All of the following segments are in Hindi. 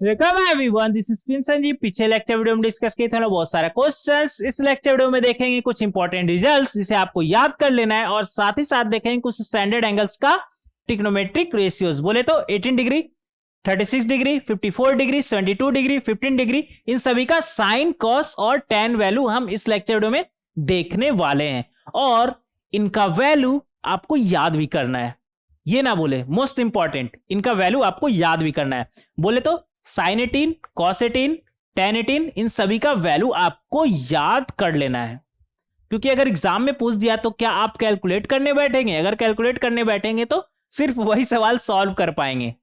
वेलकम एवरीवन, दिस इज पिंसन जी। पिछले लेक्चर वीडियो में डिस्कस किए थे ना बहुत सारे क्वेश्चंस। इस लेक्चर वीडियो में देखेंगे कुछ इंपॉर्टेंट रिजल्ट्स जिसे आपको याद कर लेना है, और साथ ही साथ देखेंगे कुछ स्टैंडर्ड एंगल्स का ट्रिग्नोमेट्रिक रेशियोज। बोले तो 18 degree, 36 degree, 54 degree, 72 degree, 15 degree, इन सभी का साइन, कॉस और टैन वैल्यू हम इस लेक्चर वीडियो में देखने वाले हैं, और इनका वैल्यू आपको याद भी करना है। ये ना बोले, मोस्ट इंपॉर्टेंट, इनका वैल्यू आपको याद भी करना है। बोले तो साइन 18, कॉस 18, टैन 18, इन सभी का वैल्यू आपको याद कर लेना है, क्योंकि अगर एग्जाम में पूछ दिया तो क्या आप कैलकुलेट करने बैठेंगे? अगर कैलकुलेट करने बैठेंगे तो सिर्फ वही सवाल सॉल्व कर पाएंगे।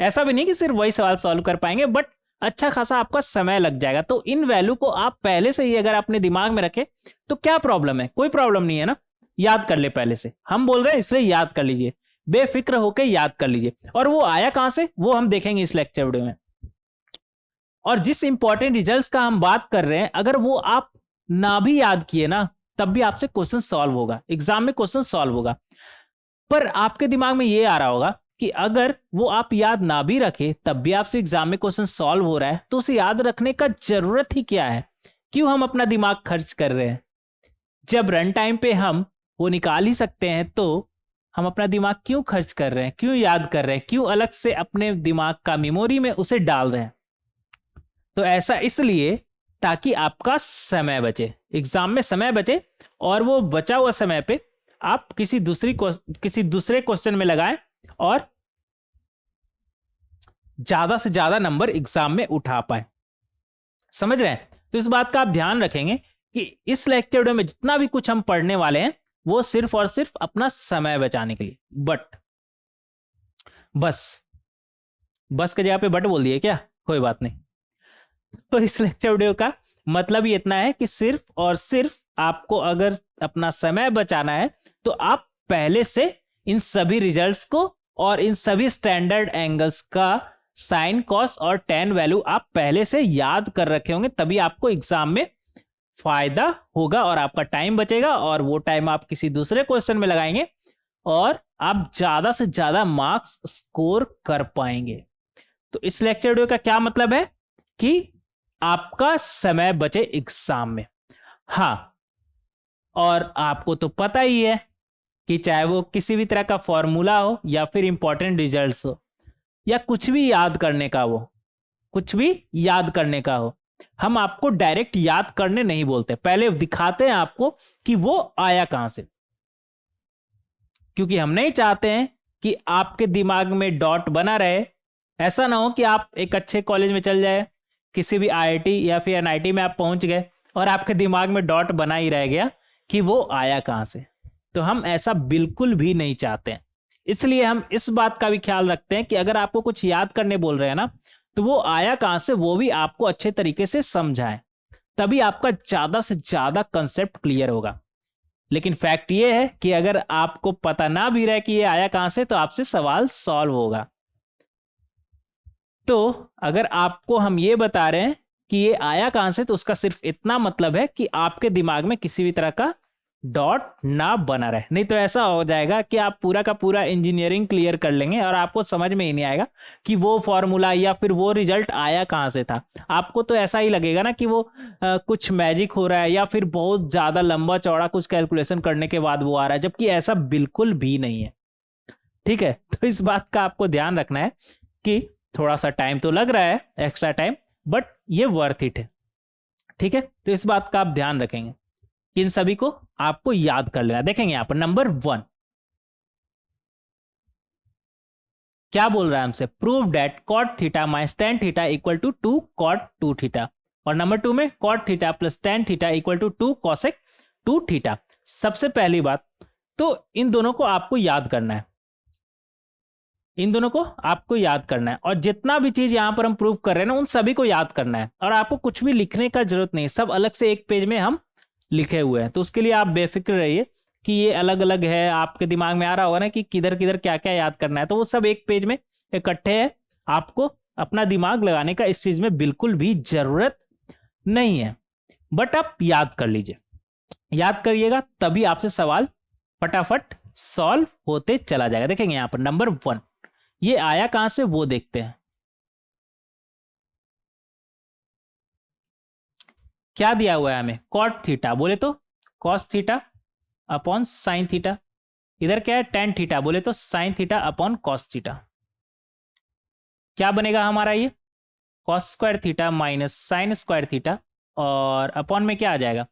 ऐसा भी नहीं कि सिर्फ वही सवाल सॉल्व कर पाएंगे, बट अच्छा खासा आपका समय लग जाएगा। तो इन वैल्यू को आप पहले से ही अगर अपने दिमाग में रखें तो क्या प्रॉब्लम है? कोई प्रॉब्लम नहीं है ना, याद कर ले पहले से। हम बोल रहे हैं इसलिए याद कर लीजिए, बेफिक्र होकर याद कर लीजिए। और वो आया कहां से, वो हम देखेंगे इस लेक्चर वीडियो में। और जिस इंपॉर्टेंट रिजल्ट्स का हम बात कर रहे हैं, अगर वो आप ना भी याद किए ना, तब भी आपसे क्वेश्चन सॉल्व होगा, एग्जाम में क्वेश्चन सॉल्व होगा। पर आपके दिमाग में ये आ रहा होगा कि अगर वो आप याद ना भी रखे तब भी आपसे एग्जाम में क्वेश्चन सॉल्व हो रहा है, तो उसे याद रखने का जरूरत ही क्या है? क्यों हम अपना दिमाग खर्च कर रहे हैं? जब रन टाइम पे हम वो निकाल ही सकते हैं, तो हम अपना दिमाग क्यों खर्च कर रहे हैं? क्यों याद कर रहे हैं? क्यों अलग से अपने दिमाग का मेमोरी में उसे डाल रहे हैं? तो ऐसा इसलिए ताकि आपका समय बचे, एग्जाम में समय बचे, और वो बचा हुआ समय पे आप किसी दूसरे क्वेश्चन में लगाएं और ज्यादा से ज्यादा नंबर एग्जाम में उठा पाए। समझ रहे हैं? तो इस बात का आप ध्यान रखेंगे कि इस लेक्चर वीडियो में जितना भी कुछ हम पढ़ने वाले हैं वो सिर्फ और सिर्फ अपना समय बचाने के लिए। बट बस के जगह पे बट बोल दिए क्या? कोई बात नहीं। तो इस लेक्चर वीडियो का मतलब ही इतना है कि सिर्फ और सिर्फ आपको अगर अपना समय बचाना है तो आप पहले से इन सभी रिजल्ट्स को और इन सभी स्टैंडर्ड एंगल्स का साइन, कॉस और टैन वैल्यू आप पहले से याद कर रखे होंगे, तभी आपको एग्जाम में फायदा होगा और आपका टाइम बचेगा, और वो टाइम आप किसी दूसरे क्वेश्चन में लगाएंगे और आप ज्यादा से ज्यादा मार्क्स स्कोर कर पाएंगे। तो इस लेक्चर वीडियो का क्या मतलब है कि आपका समय बचे एग्जाम में। हाँ, और आपको तो पता ही है कि चाहे वो किसी भी तरह का फॉर्मूला हो या फिर इंपॉर्टेंट रिजल्ट्स हो या कुछ भी याद करने का हो, हम आपको डायरेक्ट याद करने नहीं बोलते, पहले दिखाते हैं आपको कि वो आया कहां से। क्योंकि हम नहीं चाहते हैं कि आपके दिमाग में डॉट बना रहे। ऐसा ना हो कि आप एक अच्छे कॉलेज में चल जाए, किसी भी आईआईटी या फिर एनआईटी में आप पहुंच गए और आपके दिमाग में डॉट बना ही रह गया कि वो आया कहां से। तो हम ऐसा बिल्कुल भी नहीं चाहते हैं। इसलिए हम इस बात का भी ख्याल रखते हैं कि अगर आपको कुछ याद करने बोल रहे हैं ना, तो वो आया कहां से वो भी आपको अच्छे तरीके से समझाएं, तभी आपका ज्यादा से ज्यादा कंसेप्ट क्लियर होगा। लेकिन फैक्ट ये है कि अगर आपको पता ना भी रहे कि ये आया कहां से, तो आपसे सवाल सॉल्व होगा। तो अगर आपको हम ये बता रहे हैं कि ये आया कहां से, तो उसका सिर्फ इतना मतलब है कि आपके दिमाग में किसी भी तरह का डॉट ना बना रहे। नहीं तो ऐसा हो जाएगा कि आप पूरा का पूरा इंजीनियरिंग क्लियर कर लेंगे और आपको समझ में ही नहीं आएगा कि वो फॉर्मूला या फिर वो रिजल्ट आया कहां से था। आपको तो ऐसा ही लगेगा ना कि वो कुछ मैजिक हो रहा है या फिर बहुत ज्यादा लंबा चौड़ा कुछ कैलकुलेशन करने के बाद वो आ रहा है, जबकि ऐसा बिल्कुल भी नहीं है। ठीक है? तो इस बात का आपको ध्यान रखना है कि थोड़ा सा टाइम तो लग रहा है, एक्स्ट्रा टाइम, बट ये वर्थ इट है। ठीक है? तो इस बात का आप ध्यान रखेंगे, इन सभी को आपको याद कर लेना। देखेंगे यहां पर नंबर 1 क्या बोल रहा है हमसे, prove that cot theta minus tan theta equal to 2 cot 2 theta. और नंबर 2 में cot theta plus tan theta equal to 2 cosec 2 theta. सबसे पहली बात तो इन दोनों को आपको याद करना है, और जितना भी चीज यहां पर हम प्रूव कर रहे हैं ना, उन सभी को याद करना है, और आपको कुछ भी लिखने का जरूरत नहीं, सब अलग से एक पेज में हम लिखे हुए हैं। तो उसके लिए आप बेफिक्र रहिए कि ये अलग अलग है। आपके दिमाग में आ रहा होगा ना कि किधर किधर क्या क्या याद करना है, तो वो सब एक पेज में इकट्ठे है। आपको अपना दिमाग लगाने का इस चीज में बिल्कुल भी जरूरत नहीं है, बट आप याद कर लीजिए। याद करिएगा तभी आपसे सवाल फटाफट सॉल्व होते चला जाएगा। देखेंगे यहां पर नंबर 1 ये आया कहां से वो देखते हैं। क्या दिया हुआ है हमें, कॉट थीटा, बोले तो cos theta upon sine theta, इधर क्या है टेन थीटा, बोले तो sine theta upon cos theta. क्या बनेगा हमारा ये, cos square theta minus sine square theta, और अपॉन में क्या आ जाएगा,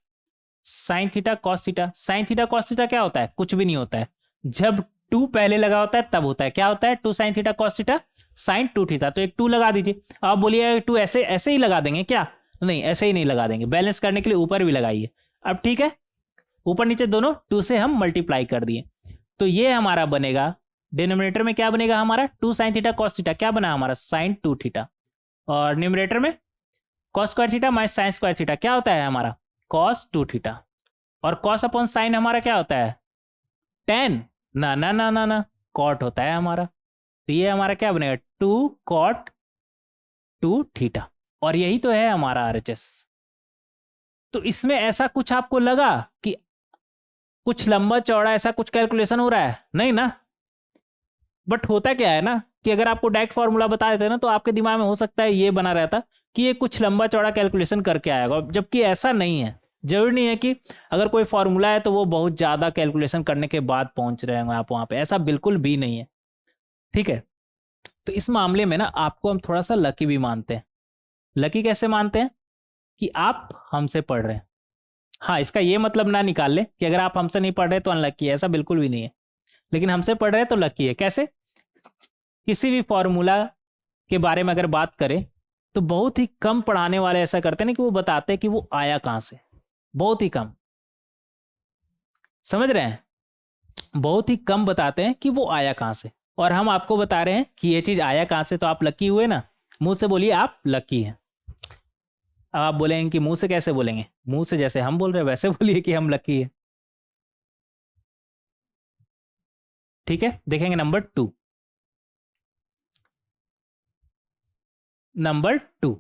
sign theta cos theta. Sign theta cos theta क्या होता है, कुछ भी नहीं होता है, जब टू पहले लगा होता है तब होता है। क्या होता है, two sine theta cos theta sine two theta, तो एक टू लगा दीजिए। आप बोलिए टू ऐसे ऐसे ही लगा देंगे क्या, नहीं ऐसे ही नहीं लगा देंगे, बैलेंस करने के लिए ऊपर भी लगाइए। अब ठीक है, ऊपर नीचे दोनों टू से हम मल्टीप्लाई कर दिए, तो ये हमारा बनेगा, डिनोमिनेटर में क्या बनेगा हमारा, two sine theta cos theta, क्या बना हमारा साइन टू थीटा, और न्यूमरेटर में cos square theta minus sine square theta, क्या होता है हमारा कॉस टू थीटा, और कॉस अपॉन साइन हमारा क्या होता है टेन, ना ना ना ना ना कॉट होता है हमारा, तो ये हमारा क्या बनेगा टू कॉट टू थीटा, और यही तो है हमारा आरएचएस। तो इसमें ऐसा कुछ आपको लगा कि कुछ लंबा चौड़ा ऐसा कुछ कैलकुलेशन हो रहा है, नहीं ना, बट होता क्या है ना कि अगर आपको डायरेक्ट फॉर्मूला बता देते ना तो आपके दिमाग में हो सकता है ये बना रहता कि ये कुछ लंबा चौड़ा कैलकुलेशन करके आएगा, जबकि ऐसा नहीं है। जरूरी नहीं है कि अगर कोई फॉर्मूला है तो वो बहुत ज़्यादा कैलकुलेशन करने के बाद पहुंच रहे होंगे आप वहाँ पे, ऐसा बिल्कुल भी नहीं है, ठीक है। तो इस मामले में ना आपको हम थोड़ा सा लकी भी मानते हैं। लकी कैसे मानते हैं कि आप हमसे पढ़ रहे हैं। हाँ, इसका ये मतलब ना निकाल ले कि अगर आप हमसे नहीं पढ़ रहे तो अनलकी है, ऐसा बिल्कुल भी नहीं है, लेकिन हमसे पढ़ रहे हैं तो लकी है। कैसे, किसी भी फॉर्मूला के बारे में अगर बात करें तो बहुत ही कम पढ़ाने वाले ऐसा करते हैं ना कि वो बताते हैं कि वो आया कहाँ से, बहुत ही कम, समझ रहे हैं, बहुत ही कम बताते हैं कि वो आया कहाँ से, और हम आपको बता रहे हैं कि ये चीज आया कहाँ से, तो आप लकी हुए ना, मुंह से बोलिए आप लकी हैं। अब आप बोलेंगे कि मुंह से कैसे बोलेंगे, मुंह से जैसे हम बोल रहे हैं वैसे बोलिए कि हम लकी हैं, ठीक है। देखेंगे नंबर टू, नंबर टू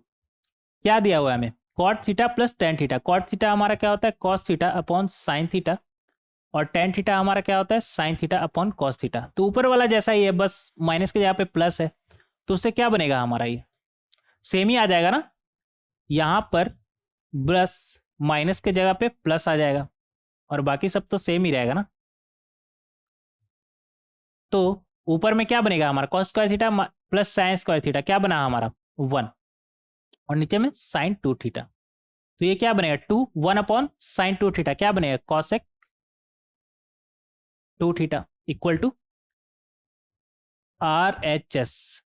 क्या दिया हुआ है हमें, cot theta plus tan theta. Cot theta हमारा क्या होता है cos theta upon sine theta, और टेन थीटा हमारा क्या होता है sine theta upon cos theta. तो ऊपर वाला जैसा ही है, बस माइनस के जगह पे प्लस है, तो उससे क्या बनेगा हमारा, ये सेम ही आ जाएगा ना, यहाँ पर प्लस माइनस के जगह पे प्लस आ जाएगा, और बाकी सब तो सेम ही रहेगा ना। तो ऊपर में क्या बनेगा हमारा cos square theta plus sign square theta, क्या बना हमारा वन, और नीचे में साइन टू थीटा, तो ये क्या बनेगा two one upon sine two theta, क्या बनेगा cosec two theta equal to R H S.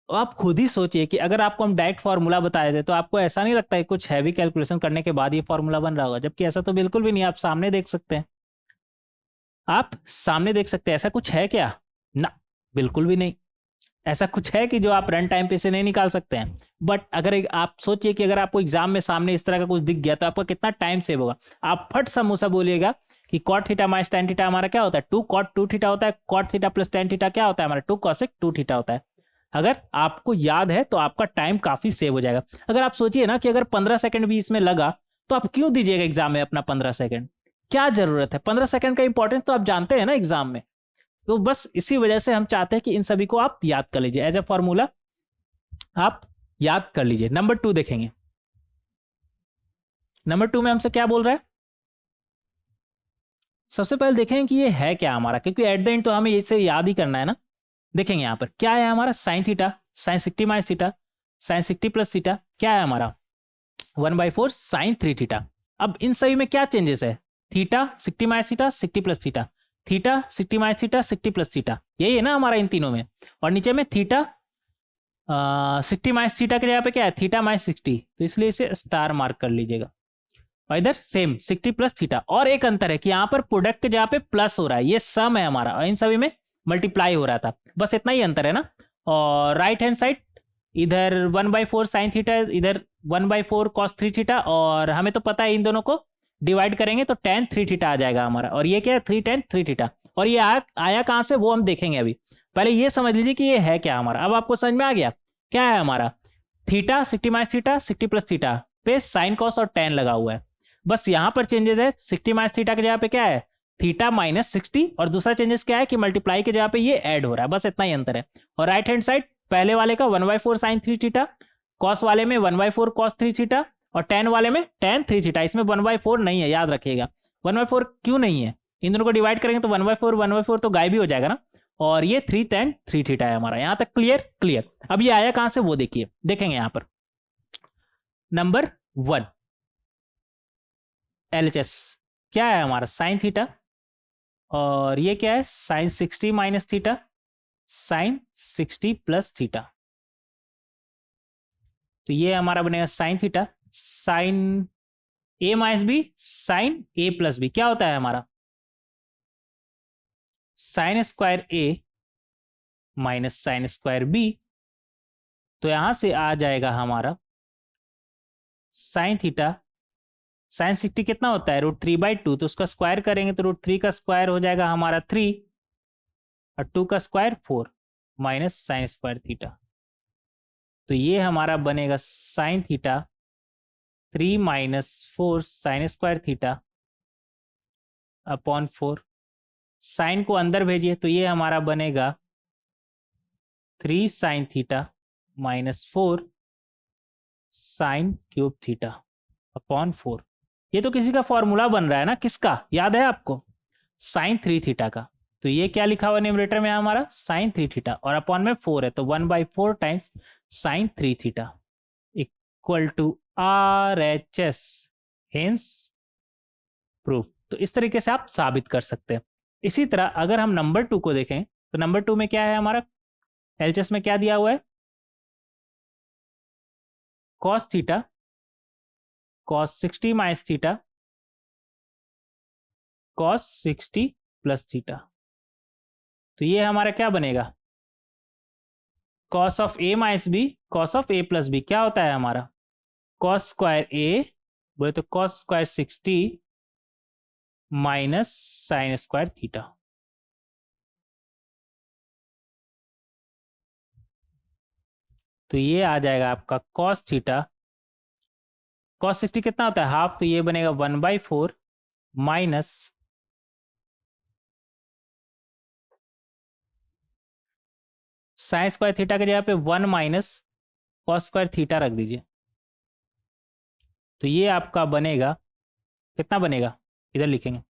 आप खुद ही सोचिए कि अगर आपको हम डायरेक्ट फॉर्मूला बताए थे तो आपको ऐसा नहीं लगता है कुछ हैवी कैलकुलेशन करने के बाद ये फॉर्मूला बन रहा होगा, जबकि ऐसा तो बिल्कुल भी नहीं, आप सामने देख सकते हैं, आप सामने देख सकते हैं, ऐसा कुछ है क्या, ना बिल्कुल भी नहीं। ऐसा कुछ है कि जो आप रन टाइम पे से नहीं निकाल सकते हैं, बट अगर आप सोचिए कि अगर आपको एग्जाम में सामने इस तरह का कुछ दिख गया तो आपका कितना टाइम सेव होगा। आप फट सा मुंह से बोलिएगा कि cot theta minus tan theta हमारा क्या होता है टू कॉट टू थीटा होता है, cot theta plus tan theta क्या होता है हमारा टू कॉसेक टू थीटा होता है। अगर आपको याद है तो आपका टाइम काफी सेव हो जाएगा। अगर आप सोचिए ना कि अगर 15 सेकंड भी इसमें लगा तो आप क्यों दीजिएगा एग्जाम में अपना 15 सेकंड, क्या जरूरत है, 15 सेकंड का इंपॉर्टेंस तो आप जानते हैं ना एग्जाम में। तो बस इसी वजह से हम चाहते हैं कि इन सभी को आप याद कर लीजिए, एज ए फॉर्मूला आप याद कर लीजिए। नंबर टू देखेंगे, नंबर टू में हमसे क्या बोल रहा है, सबसे पहले देखेंगे कि ये है क्या हमारा, क्योंकि एट द एंड तो हमें इसे याद ही करना है ना। देखेंगे यहाँ पर क्या है हमारा sign theta sine 60 minus theta sine 60 plus theta, क्या है हमारा 1/4 साइन 3 थीटा। अब इन सभी में क्या चेंजेस है, theta 60 minus theta 60 plus theta, theta 60 minus theta 60 plus theta, यही है ना हमारा इन तीनों में। और नीचे में थीटा 60 माइनस थीटा के जगह पे क्या है थीटा माइनस 60, तो इसलिए इसे स्टार मार्क कर लीजिएगा। और इधर सेम 60 प्लस थीटा, और एक अंतर है कि यहाँ पर प्रोडक्ट के जगह पे प्लस हो रहा है, ये सम है हमारा, और इन सभी में मल्टीप्लाई हो रहा था, बस इतना ही अंतर है ना। और राइट हैंड साइड इधर 1/4 साइन थीटा, इधर 1/4 कॉस 3 थीटा, और हमें तो पता है इन दोनों को डिवाइड करेंगे तो tan 3 थीटा आ जाएगा हमारा, और ये क्या है 3 tan 3 थीटा। और ये आया कहाँ से वो हम देखेंगे, अभी पहले ये समझ लीजिए कि ये है क्या हमारा। अब आपको समझ में आ गया क्या है हमारा, theta 60 minus theta 60 plus theta पे साइन कॉस और tan लगा हुआ है, बस यहाँ पर चेंजेस है 60 माइनस थीटा के जगह पे क्या है थीटा माइनस 60, और दूसरा चेंजेस क्या है कि मल्टीप्लाई के जगह पे ये ऐड हो रहा है, बस इतना ही अंतर है। और राइट हैंड साइड पहले वाले का 1/4 साइन 3 थीटा, कॉस वाले में 1/4 कॉस 3 थीटा, और टेन वाले में टेन 3 थीटा। इसमें 1/4 नहीं है, याद रखिएगा। 1/4 क्यों नहीं है? इन दोनों को डिवाइड करेंगे तो 1/4 तो गायब ही हो जाएगा ना। और ये 3 tan 3 थीटा है हमारा। यहां तक क्लियर? क्लियर। अब ये आया कहां से वो देखिए, देखेंगे यहां पर। नंबर 1 LHS क्या है हमारा? साइन थीटा, और ये क्या है? Sine 60 minus theta, sine 60 plus theta. तो ये हमारा बनेगा sine theta, sine A minus B, sine A plus B. क्या होता है हमारा? Sine square A minus sine square B. तो यहां से आ जाएगा हमारा साइन थीटा, साइन 60 कितना होता है? √3/2, तो उसका स्क्वायर करेंगे तो √3 का स्क्वायर हो जाएगा हमारा 3, और 2 का square 4, minus sine square theta. तो ये हमारा बनेगा sine theta 3 minus 4 sine square theta upon 4। Sine को अंदर भेजिए तो ये हमारा बनेगा 3 sine theta minus 4 sine cube theta upon 4। ये तो किसी का फॉर्मूला बन रहा है ना, किसका याद है आपको? साइन 3 थीटा का। तो ये क्या लिखा हुआ न्यूमरेटर में हमारा? साइन 3 थीटा, और अपॉन में 4 है, तो 1/4 times sine 3 theta equal to RHS, hence proof. तो इस तरीके से आप साबित कर सकते हैं। इसी तरह अगर हम नंबर 2 को देखें तो नंबर 2 में क्या है हमारा? LHS में क्या दिया हुआ है? Cos theta, cos 60 minus theta, cos 60 plus theta. तो ये हमारा क्या बनेगा? Cos of A minus B, cos of A plus B. क्या होता है हमारा? कॉस स्क्वायर ए, बोले तो cos square 60 minus sine square theta. तो ये आ जाएगा आपका कॉस थीटा, कॉस 60 कितना होता है? हाफ, तो ये बनेगा 1/4 माइनस साइन स्क्वायर थीटा के जगह पे 1 माइनस कॉस स्क्वायर थीटा रख दीजिए। तो ये आपका बनेगा, कितना बनेगा? इधर लिखेंगे,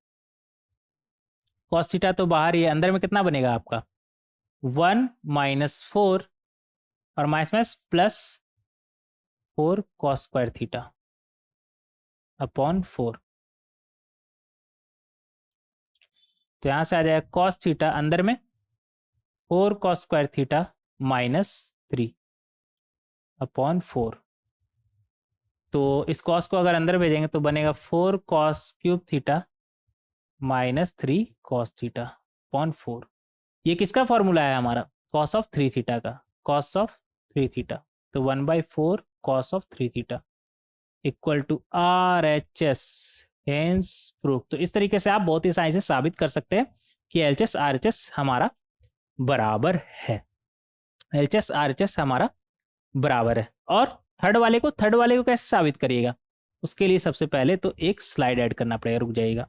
कॉस थीटा तो बाहर ही है, अंदर में कितना बनेगा आपका? 1 माइनस 4 और minus minus plus 4 cos square theta upon 4। तो यहां से आ जाएगा कॉस थीटा, अंदर में 4 cos square theta minus 3 upon 4। तो इस कॉस को अगर अंदर भेजेंगे तो बनेगा 4 cos cube theta minus 3 cos theta upon 4। ये किसका फॉर्मूला है हमारा? कॉस ऑफ 3 थीटा का, कॉस ऑफ 3 थीटा। तो 1/4 cos of 3 theta equal to RHS, hence proof. तो इस तरीके से आप बहुत ही आसानी से साबित कर सकते हैं कि LHS RHS हमारा बराबर है। LHS RHS हमारा बराबर है। और थर्ड वाले को कैसे साबित करिएगा? उसके लिए सबसे पहले तो एक स्लाइड ऐड करना पड़ेगा, रुक जाइएगा।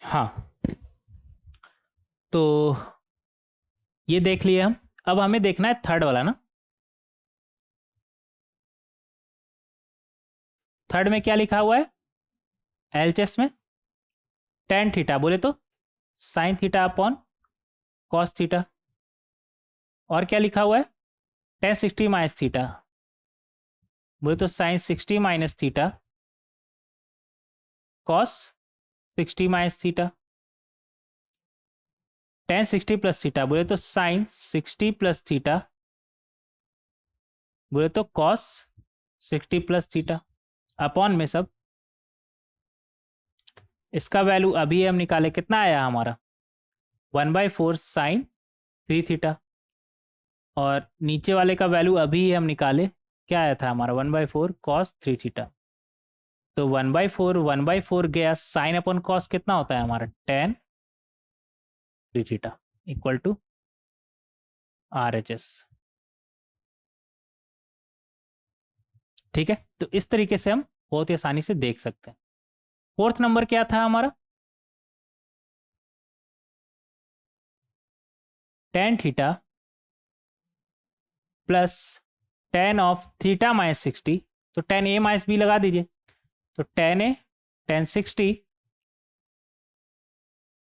हाँ, तो ये देख लिए हम। अब हमें देखना है थर्ड वाला ना। थर्ड में क्या लिखा हुआ है? LHS में tan थीटा, बोले तो sine theta upon cos theta. और क्या लिखा हुआ है? tan 60 माइनस थीटा, बोले तो sine 60 minus theta cos 60 minus theta. tan 60 plus theta, बोले तो साइन 60 प्लस थीटा, बोले तो कॉस 60 प्लस थीटा अपॉन में सब। इसका वैल्यू अभी हम निकाले, कितना आया हमारा? 1/4 साइन 3 थीटा। और नीचे वाले का वैल्यू अभी हम निकाले, क्या आया था हमारा? 1/4 कॉस 3 थीटा। तो 1/4 गया, साइन अपॉन कॉस कितना होता है हमारा? tan 3 theta equal to RHS। ठीक है, तो इस तरीके से हम बहुत ही आसानी से देख सकते हैं। फोर्थ नंबर क्या था हमारा, tan theta plus tan of theta minus 60, तो tan A माइनस B लगा दीजिए, तो tan A tan 60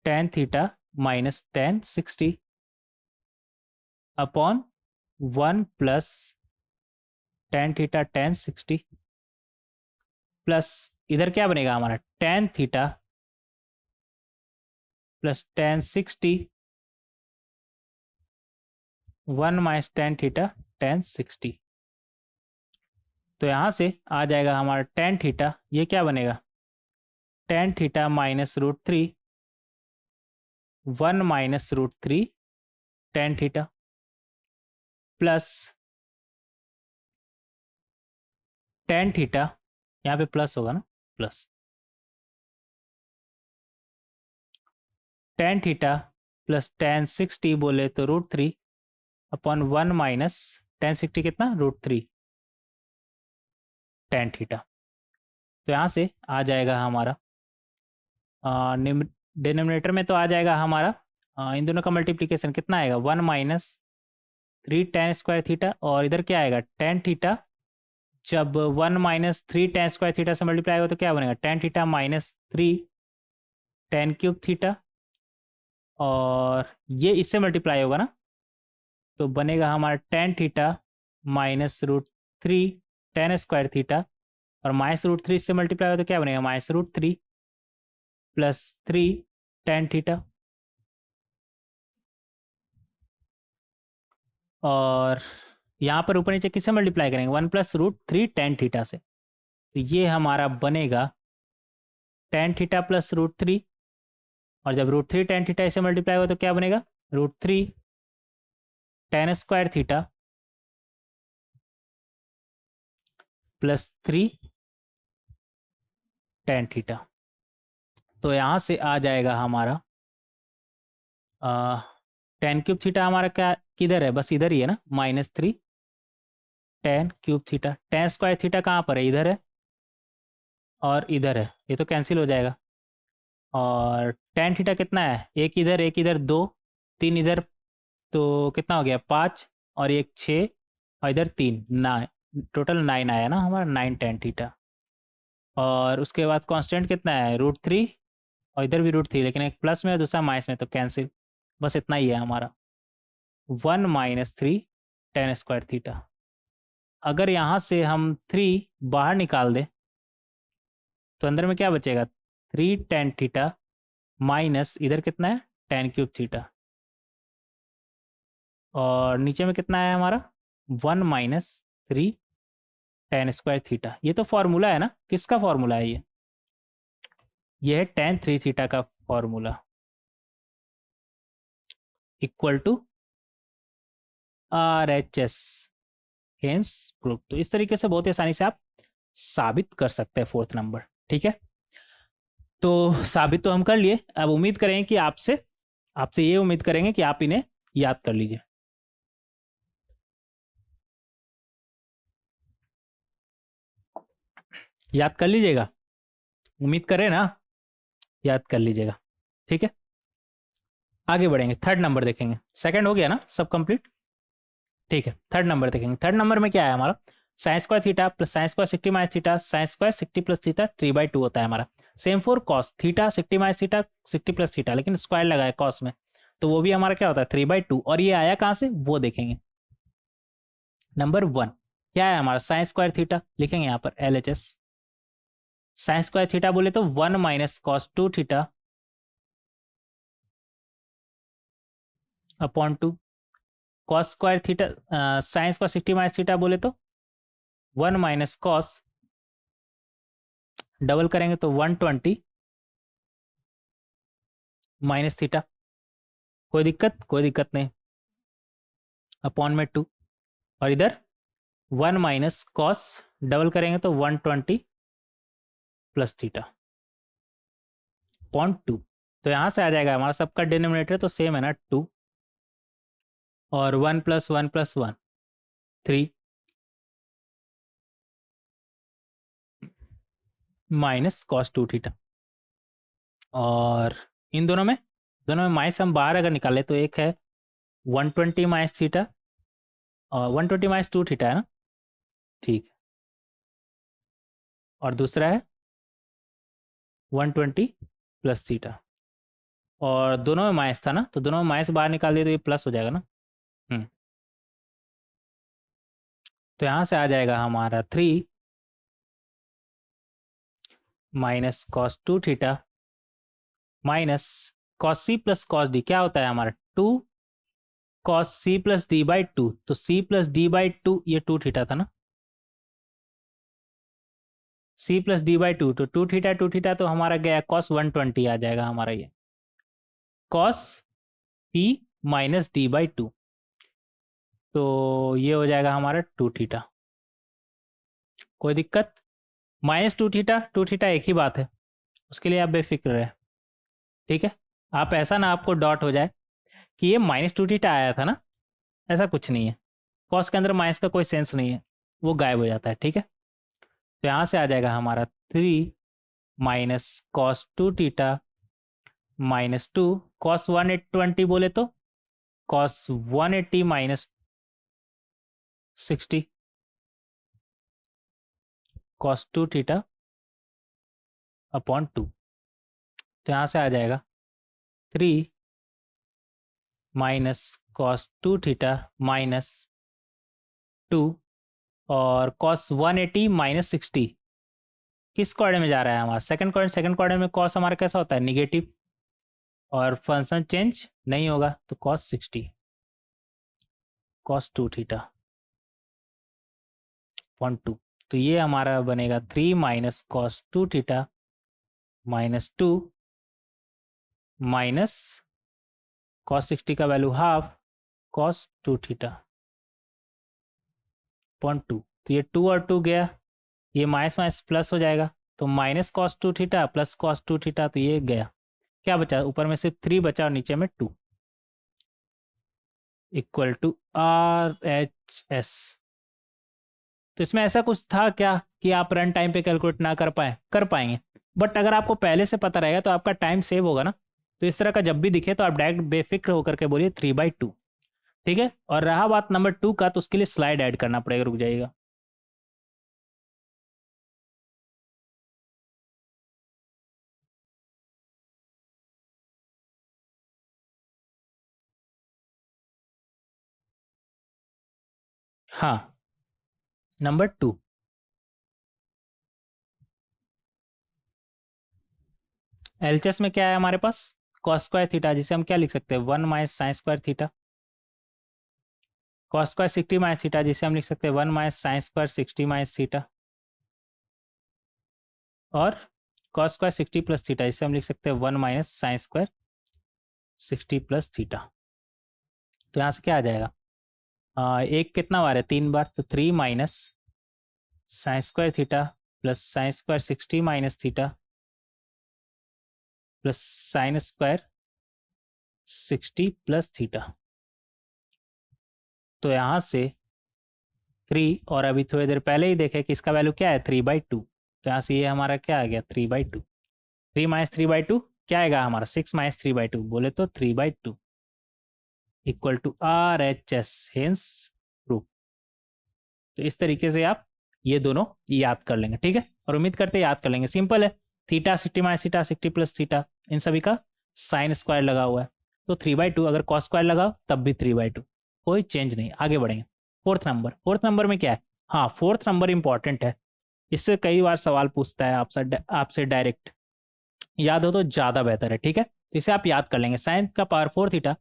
tan theta minus tan 60 upon 1 plus tan theta tan 60 plus इधर क्या बनेगा हमारा tan theta plus tan 60 1 minus tan theta tan 60। तो यहाँ से आ जाएगा हमारा tan थीटा, ये क्या बनेगा tan theta minus √3 1 minus √3 tan theta plus tan theta, यहाँ पे प्लस होगा ना, plus tan theta plus tan 60 बोले तो √3 अपॉन 1 माइनस tan 60 कितना √3 tan थीटा। तो यहाँ से आ जाएगा हमारा डिनोमिनेटर में तो आ जाएगा हमारा इन दोनों का मल्टीप्लिकेशन कितना आएगा 1 माइनस 3 tan स्क्वायर थीटा, और इधर क्या आएगा tan थीटा, जब 1 माइनस 3 tan स्क्वायर थीटा से मल्टीप्लाई होगा तो क्या बनेगा tan theta minus 3 tan cube theta, और ये इससे मल्टीप्लाई होगा ना, तो बनेगा हमारा tan theta minus √3 tan square theta, और माइनस √3 से मल्टीप्लाई होगा तो क्या बनेगा माइनस √3 प्लस 3 tan थीटा, और यहाँ पर ऊपर नीचे किससे मल्टीप्लाई करेंगे 1 प्लस √3 tan थीटा से, तो ये हमारा बनेगा tan थीटा प्लस √3, और जब √3 tan थीटा इसे मल्टीप्लाई होगा तो क्या बनेगा √3 tan square theta plus 3 tan theta. तो यहाँ से आ जाएगा हमारा tan क्यूब थीटा हमारा क्या किधर है, बस इधर ही है ना, -3 tan cube theta, tan square theta कहाँ पर है, इधर है और इधर है, ये तो कैंसिल हो जाएगा, और tan थीटा कितना है, एक इधर 2 3 इधर, तो कितना हो गया 5 और एक 6 और इधर 3 9, टोटल 9 आया ना हमारा 9 tan थीटा, और उसके बाद कांस्टेंट कितना है √3, और इधर भी √3, लेकिन एक प्लस में और दूसरा माइनस में, तो कैंसिल, बस इतना ही है हमारा 1 माइनस 3 tan स्क्वायर थीटा। अगर यहाँ से हम 3 बाहर निकाल दें तो अंदर में क्या बचेगा 3 tan थीटा माइनस इधर कितना है tan क्यूब थीटा, और नीचे में कितना है हमारा 1 माइनस 3 tan स्क्वायर थीटा। ये तो फॉर्मूला है ना, किसका फॉर्मूला है ये है tan 3 थीटा का फॉर्मूला, equal to RHS, hence proof. तो इस तरीके से बहुत ही आसानी से आप साबित कर सकते हैं फोर्थ नंबर। ठीक है, तो साबित तो हम कर लिए, अब उम्मीद करेंगे कि आपसे ये उम्मीद करेंगे कि आप इन्हें याद कर लीजिए। याद कर लीजिएगा, उम्मीद करें ना, याद कर लीजिएगा। ठीक है, आगे बढ़ेंगे, थर्ड नंबर देखेंगे, सेकंड हो गया ना सब कंप्लीट। ठीक है, थर्ड नंबर देखेंगे, थर्ड नंबर में क्या है हमारा sine square theta plus sine square 60 minus theta sine square 60 plus theta 3/2 होता है हमारा। Same for cos theta 60 minus theta 60 plus theta, लेकिन स्क्वायर लगा है कॉस में, तो वो भी हमारा क्या होता है 3/2, और ये आया कहाँ से वो देखेंगे। नंबर 1 क्या है हमारा साइन स्क्वायर थीटा, लिखेंगे यहाँ पर LHS, साइन स्क्वायर थीटा बोले तो 1 minus cos 2 theta upon 2, cos square theta sine square 60 minus theta बोले तो 1 माइनस कॉस, डबल करेंगे तो 120 माइनस थीटा, कोई दिक्कत नहीं, अपॉन में 2, और इधर 1 माइनस कॉस, डबल करेंगे तो 120 प्लस थीटा अपॉन 2। तो यहाँ से आ जाएगा हमारा सबका डिनोमिनेटर तो सेम है ना 2, और 1 + 1 + 1 3 माइनस कॉस 2 थीटा। और इन दोनों में माइनस हम बाहर अगर निकालें तो एक है 120 माइनस थीटा और 120 माइनस 2 थीटा है ना, ठीक है। और दूसरा है 120 प्लस थीटा और दोनों में माइनस था ना, तो दोनों में माइनस बाहर निकाल दिए तो ये प्लस हो जाएगा ना। तो यहाँ से आ जाएगा हमारा 3 minus cos 2 theta minus cos C plus cos D, क्या होता है हमारा 2 cos C plus D by 2, तो सी प्लस डी बाई 2 ये 2 थीटा था ना, सी प्लस डी बाई 2, तो 2 थीटा तो हमारा गया कॉस 120 आ जाएगा हमारा ये cos C minus D by 2, तो ये हो जाएगा हमारा 2 थीटा। कोई दिक्कत? माइनस 2 थीटा एक ही बात है, उसके लिए आप बेफिक्र रहे, ठीक है। आप ऐसा ना आपको डॉट हो जाए कि ये माइनस 2 थीटा आया था ना, ऐसा कुछ नहीं है। कॉस के अंदर माइनस का कोई सेंस नहीं है, वो गायब हो जाता है, ठीक है। तो यहाँ से आ जाएगा हमारा 3 minus cos 2 theta minus 2 cos 120 बोले तो cos 180 minus 60 cos 2 theta upon 2। तो यहाँ से आ जाएगा 3 माइनस कॉस 2 थीटा माइनस 2 और कॉस 180 माइनस 60 किस क्वाड्रेंट में जा रहा है हमारा? सेकंड क्वाड्रेंट में कॉस हमारा कैसा होता है? निगेटिव, और फंक्शन चेंज नहीं होगा, तो कॉस 60 कॉस 2 थीटा अपॉन 2। तो ये हमारा बनेगा 3 minus cos 2 theta minus 2 minus cos 60 का value half cos 2 theta upon 2। तो ये 2 और 2 गया, ये माइनस माइनस प्लस हो जाएगा, तो minus cos 2 theta plus cos 2 theta, तो ये गया। क्या बचा? ऊपर में सिर्फ 3 बचा और नीचे में 2 इक्वल टू RHS। तो इसमें ऐसा कुछ था क्या कि आप रन टाइम पे कैलकुलेट ना कर पाए? कर पाएंगे, बट अगर आपको पहले से पता रहेगा तो आपका टाइम सेव होगा ना। तो इस तरह का जब भी दिखे तो आप डायरेक्ट बेफिक्र होकर के बोलिए 3/2, ठीक है। और रहा बात नंबर 2 का, तो उसके लिए स्लाइड ऐड करना पड़ेगा, रुक जाइएगा। हाँ, नंबर 2 एलएचएस में क्या है हमारे पास? कॉस स्क्वायर थीटा, जिसे हम क्या लिख सकते हैं? 1 minus sine square theta. Cos square 60 minus theta, जिसे हम लिख सकते हैं 1 minus sine square 60 minus theta. और कॉस स्क्वायर 60 प्लस थीटा, जिसे हम लिख सकते हैं 1 minus sine square 60 plus theta. तो यहाँ से क्या आ जाएगा? एक कितना बार है? 3 बार, तो 3 minus sine square theta plus sine square 60 minus theta plus sine square 60 plus theta. तो यहाँ से 3, और अभी थोड़ी देर पहले ही देखे कि इसका वैल्यू क्या है? 3/2। तो यहाँ से ये हमारा क्या आ गया? 3/2। 3 माइनस 3/2 क्या आएगा हमारा? 6 माइनस 3/2 बोले तो 3/2 equal to RHS, hence proof. तो इस तरीके से आप ये दोनों याद कर लेंगे, ठीक है। और उम्मीद करते याद कर लेंगे, सिंपल है। Theta 60 minus theta 60 plus theta, इन सभी का साइन स्क्वायर लगा हुआ है, तो 3/2। अगर कॉस स्क्वायर लगाओ तब भी 3/2, कोई चेंज नहीं। आगे बढ़ेंगे। फोर्थ नंबर में क्या है? हाँ, फोर्थ नंबर इंपॉर्टेंट है, इससे कई बार सवाल पूछता है आपसे डायरेक्ट, याद हो तो ज़्यादा बेहतर है, ठीक है। तो इसे आप याद कर लेंगे। साइन का पावर 4 थीटा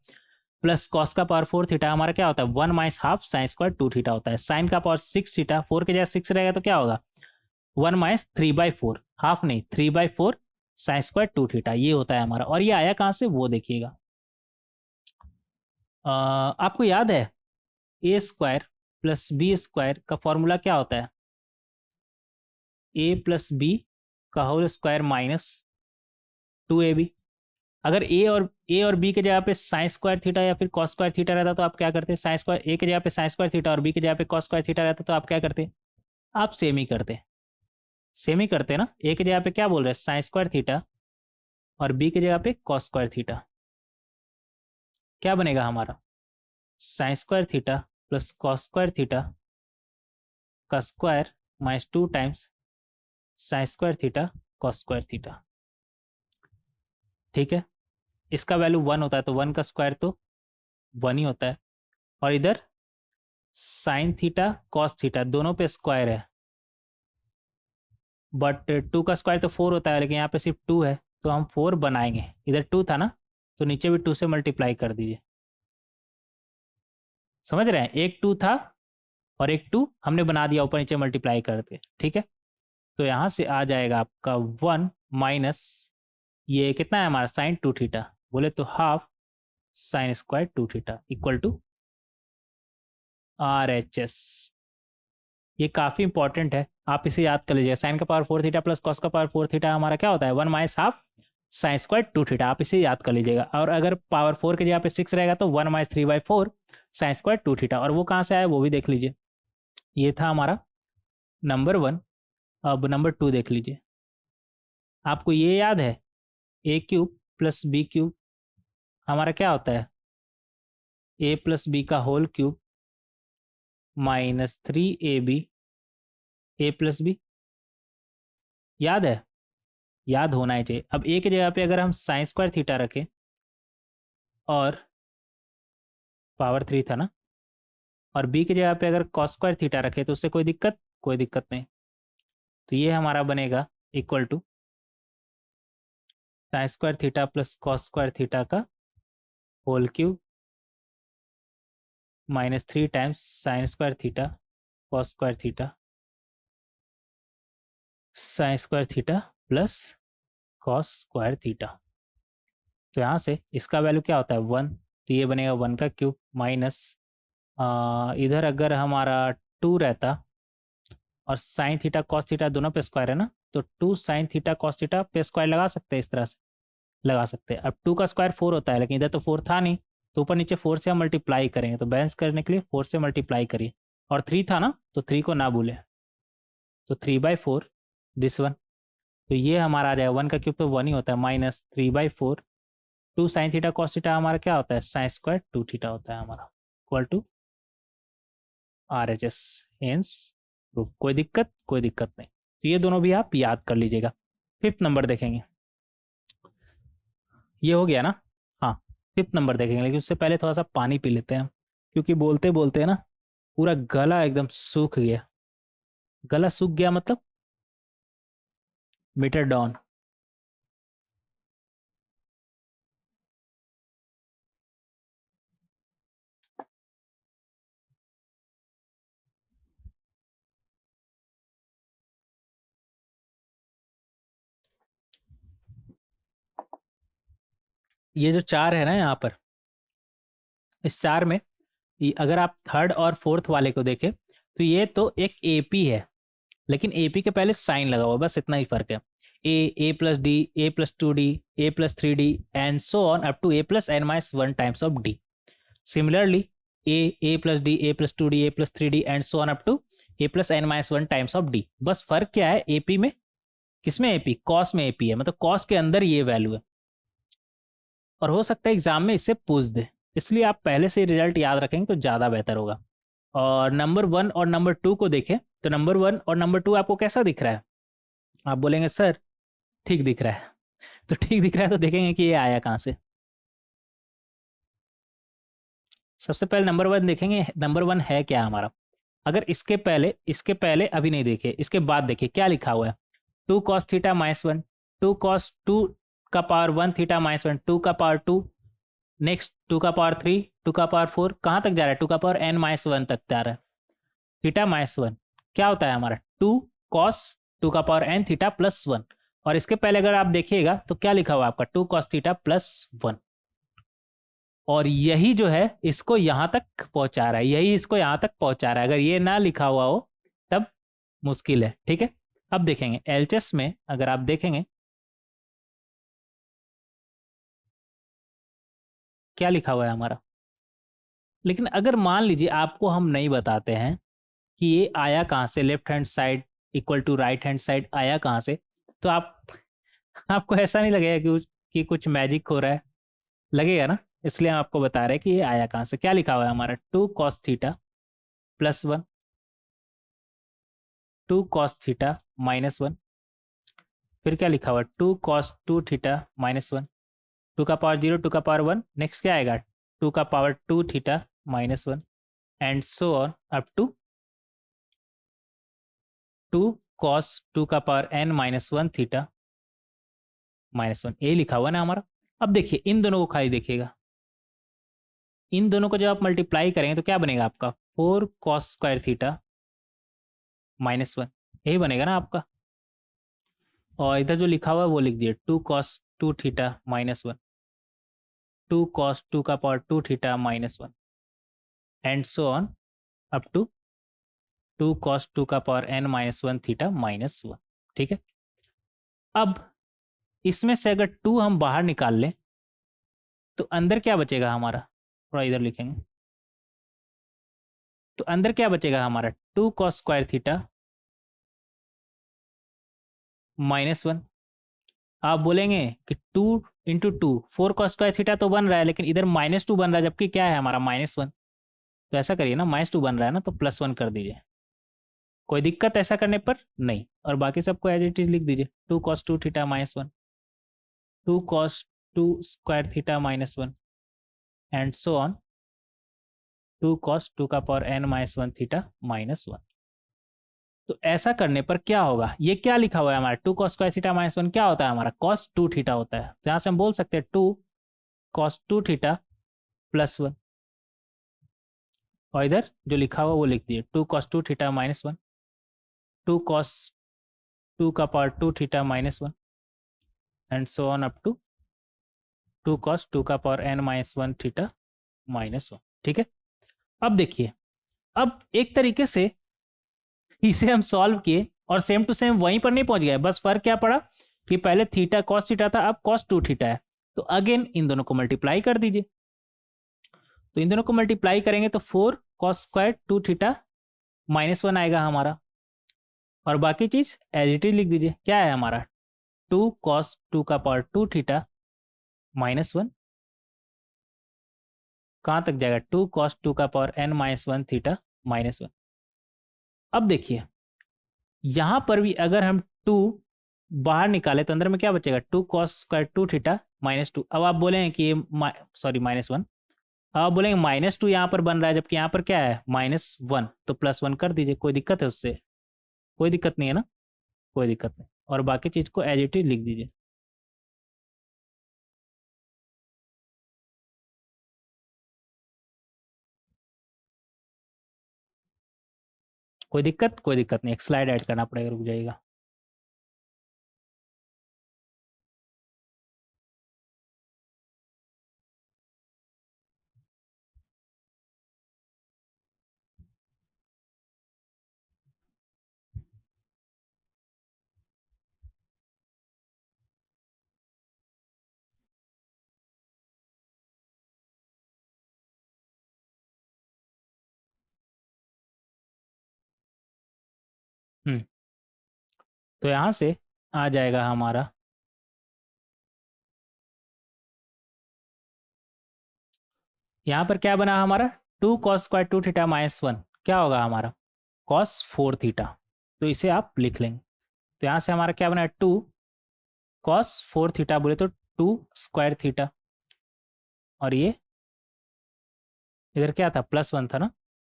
प्लस कॉस का पावर 4 थीटा हमारा क्या होता है? 1 minus half sine square 2 theta होता है। साइन का पावर 6 थीटा, 4 के जगह 6 रहेगा तो क्या होगा? 1 माइनस 3/4, हाफ नहीं 3/4 साइन स्क्वायर 2 थीटा, ये होता है हमारा। और ये आया कहाँ से वो देखिएगा। आपको याद है ए स्क्वायर प्लस बी स्क्वायर का फॉर्मूला क्या होता है? ए प्लस बी का होल स्क्वायर माइनस 2ab। अगर ए और बी के जगह पे साइन स्क्वायर थीटा या फिर कॉस स्क्वायर थीटा रहता तो आप क्या करते? साइन स्क्वायर, ए की जगह पे साइन स्क्वायर थीटा और बी की जगह पे कॉस स्क्वायर थीटा रहता तो आप क्या करते? आप सेम ही करते, सेम ही करते ना। ए की जगह पे क्या बोल रहे हैं? साइन स्क्वायर थीटा और बी की जगह पे कॉस स्क्वायर थीटा। क्या बनेगा हमारा? Sine square theta plus cos square theta का square minus 2 times sine square theta cos square theta. ठीक है, इसका वैल्यू 1 होता है तो 1 का स्क्वायर तो 1 ही होता है, और इधर साइन थीटा कॉस थीटा दोनों पे स्क्वायर है, बट 2 का स्क्वायर तो 4 होता है, लेकिन यहाँ पे सिर्फ 2 है तो हम 4 बनाएंगे। इधर 2 था ना, तो नीचे भी 2 से मल्टीप्लाई कर दीजिए। समझ रहे हैं? एक 2 था और एक 2 हमने बना दिया ऊपर नीचे मल्टीप्लाई करके। ठीक है, तो यहाँ से आ जाएगा आपका 1 माइनस ये कितना है हमारा? साइन 2 थीटा, बोले तो half sine square 2 theta equal to RHS। ये काफ़ी इंपॉर्टेंट है, आप इसे याद कर लीजिए। साइन का पावर 4 थीटा प्लस कॉस का पावर 4 थीटा हमारा क्या होता है? 1 minus half sine square 2 theta. आप इसे याद कर लीजिएगा। और अगर पावर 4 की जगह पे 6 रहेगा तो 1 माइनस 3/4 साइन स्क्वायर 2 थीटा। और वो कहाँ से आया वो भी देख लीजिए। ये था हमारा नंबर 1। अब नंबर 2 देख लीजिए। आपको ये याद है ए क्यूब प्लस बी क्यूब हमारा क्या होता है? ए प्लस बी का होल क्यूब माइनस 3ab ए प्लस बी। याद है? याद होना ही चाहिए। अब ए की जगह पे अगर हम साइन स्क्वायर थीटा रखें और पावर 3 था ना, और बी की जगह पे अगर कॉस स्क्वायर थीटा रखें तो उससे कोई दिक्कत? कोई दिक्कत नहीं। तो ये हमारा बनेगा equal to sine square theta plus cos square theta का whole cube minus 3 times sine square theta cos square theta sine square theta plus cos square theta. तो यहाँ से इसका वैल्यू क्या होता है? 1, तो ये बनेगा 1 का क्यूब माइनस इधर अगर हमारा 2 रहता और साइन थीटा कॉस थीटा दोनों पे स्क्वायर है ना, तो 2 साइन थीटा कॉस थीटा पे स्क्वायर लगा सकते हैं, इस तरह से लगा सकते हैं। अब 2 का स्क्वायर 4 होता है, लेकिन इधर तो 4 था नहीं, तो ऊपर नीचे 4 से हम मल्टीप्लाई करेंगे। तो बैलेंस करने के लिए 4 से मल्टीप्लाई करिए, और 3 था ना तो 3 को ना भूलें, तो 3/4 दिस वन। तो ये हमारा आ जाएगा 1 का क्यूब तो 1 ही होता है, minus 3/4 2 sine theta cos theta हमारा क्या होता है? साइन स्क्वायर 2 थीटा होता है हमारा, equal to RHS। Hence proof. कोई दिक्कत? कोई दिक्कत नहीं। तो ये दोनों भी आप याद कर लीजिएगा। 5th नंबर देखेंगे। ये हो गया ना? हाँ, 5th नंबर देखेंगे, लेकिन उससे पहले थोड़ा सा पानी पी लेते हैं, क्योंकि बोलते बोलते ना पूरा गला एकदम सूख गया। गला सूख गया मतलब मीटर डाउन। ये जो 4 है ना यहाँ पर, इस 4 में अगर आप 3rd और 4th वाले को देखें तो ये तो एक AP है, लेकिन AP के पहले साइन लगा हुआ, बस इतना ही फर्क है। A plus D, A plus 2d, A plus 3d and so on up to A plus n-1 times of D. Similarly A plus D, A plus 2d, A plus 3d and so on up to A plus n-1 times of D. बस फर्क क्या है AP में? किसमें AP? कॉस में AP है, मतलब कॉस के अंदर ये वैल्यू है, और हो सकता है एग्जाम में इससे पूछ दे, इसलिए आप पहले से रिजल्ट याद रखेंगे तो ज़्यादा बेहतर होगा। और नंबर 1 और नंबर 2 को देखें तो नंबर 1 और नंबर 2 आपको कैसा दिख रहा है? आप बोलेंगे सर ठीक दिख रहा है। तो ठीक दिख रहा है तो देखेंगे कि ये आया कहाँ से। सबसे पहले नंबर 1 देखेंगे, नंबर 1 है क्या हमारा। अगर इसके पहले अभी नहीं देखे, इसके बाद देखिए क्या लिखा हुआ है। 2 cos थीटा माइनस 1, 2 cos 2 का पावर 1 थीटा माइनस 1, 2 का पावर 2, नेक्स्ट 2 का पावर 3, 2 का पावर 4, कहाँ तक जा रहा है? 2 का पावर n-1 तक जा रहा है। थीटा माइनस 1 क्या होता है हमारा? 2 cos 2 का पावर n थीटा प्लस 1। और इसके पहले अगर आप देखिएगा तो क्या लिखा हुआ है आपका? 2 cos थीटा प्लस 1। और यही जो है इसको यहाँ तक पहुँचा रहा है, यही इसको यहाँ तक पहुँचा रहा है। अगर ये ना लिखा हुआ हो तब मुश्किल है। ठीक है, अब देखेंगे एलएचएस में अगर आप देखेंगे क्या लिखा हुआ है हमारा। लेकिन अगर मान लीजिए आपको हम नहीं बताते हैं कि ये आया कहाँ से, left hand side equal to right hand side आया कहाँ से, तो आपको ऐसा नहीं लगेगा कि कुछ मैजिक हो रहा है, लगेगा ना। इसलिए हम आपको बता रहे हैं कि ये आया कहाँ से। क्या लिखा हुआ है हमारा, 2 cos θ +1, 2 cos θ -1, फिर क्या लिखा हुआ है 2 cos 2 θ -1, 2 का पावर 0, 2 का पावर 1, नेक्स्ट क्या आएगा 2 का power 2 θ -1 and so on up to 2 cos 2 का पावर n -1 θ -1। ये लिखा हुआ ना हमारा। अब देखिए इन दोनों को खाली देखिएगा, इन दोनों को जब आप मल्टीप्लाई करेंगे तो क्या बनेगा आपका 4 cos स्क्वायर θ -1, यही बनेगा ना आपका। और इधर जो लिखा हुआ है वो लिख दिए 2 cos 2 θ -1, 2 cos 2 का power 2 θ -1 and so on up to 2 cos 2 का पावर n -1 θ -1। ठीक है, अब इसमें से अगर 2 हम बाहर निकाल लें तो अंदर क्या बचेगा हमारा, थोड़ा इधर लिखेंगे, तो अंदर क्या बचेगा हमारा 2 cos स्क्वायर θ -1। आप बोलेंगे कि 2 इंटू 2 4 cos स्क्वायर थीटा तो बन रहा है, लेकिन इधर -2 बन रहा है, जबकि क्या है हमारा -1। तो ऐसा करिए ना, -2 बन रहा है ना तो +1 कर दीजिए, कोई दिक्कत ऐसा करने पर नहीं। और बाकी सबको एज इट इज लिख दीजिए 2 cos 2 θ -1, 2 cos 2 square θ -1 and so on 2 cos 2 का पावर n -1 θ -1। तो ऐसा करने पर क्या होगा, ये क्या लिखा हुआ है हमारा 2 cos स्क्वायर θ -1 क्या होता है हमारा cos 2 θ होता है। तो यहाँ से हम बोल सकते हैं 2 cos 2 θ +1, और इधर जो लिखा हुआ वो लिख दिए 2 cos 2 θ -1, 2 cos 2 का power 2 θ -1 and so on up to 2 cos 2 का पावर n -1 θ -1। ठीक है, अब देखिए, अब एक तरीके से इसे हम सॉल्व किए और सेम टू सेम वहीं पर नहीं पहुंच गए, बस फर्क क्या पड़ा कि पहले थीटा cos थीटा था, अब cos 2 θ है। तो अगेन इन दोनों को मल्टीप्लाई कर दीजिए, तो इन दोनों को मल्टीप्लाई करेंगे तो 4 cos स्क्वायर 2 θ -1 आएगा हमारा, और बाकी चीज एज इट इज लिख दीजिए। क्या है हमारा 2 cos 2 का पावर 2 θ -1, कहां तक जाएगा 2 cos 2 का पावर n -1 θ -1। अब देखिए यहां पर भी अगर हम 2 बाहर निकाले तो अंदर में क्या बचेगा 2 cos स्क्वायर 2 θ -2। अब आप बोलेंगे कि ये सॉरी -1, अब आप बोलेंगे -2 यहाँ पर बन रहा है, जबकि यहाँ पर क्या है -1, तो +1 कर दीजिए, कोई दिक्कत है उससे, कोई दिक्कत नहीं है ना, कोई दिक्कत नहीं। और बाकी चीज को एज इट इज लिख दीजिए। कोई दिक्कत, कोई दिक्कत नहीं, एक स्लाइड ऐड करना पड़ेगा, रुक जाइएगा। हम्म, तो यहां से आ जाएगा हमारा, यहाँ पर क्या बना हमारा 2 cos स्क्वायर 2 θ -1 क्या होगा हमारा cos 4 θ। तो इसे आप लिख लेंगे, तो यहाँ से हमारा क्या बना 2 cos 4 θ, बोले तो 2 स्क्वायर θ, और ये इधर क्या था +1 था ना,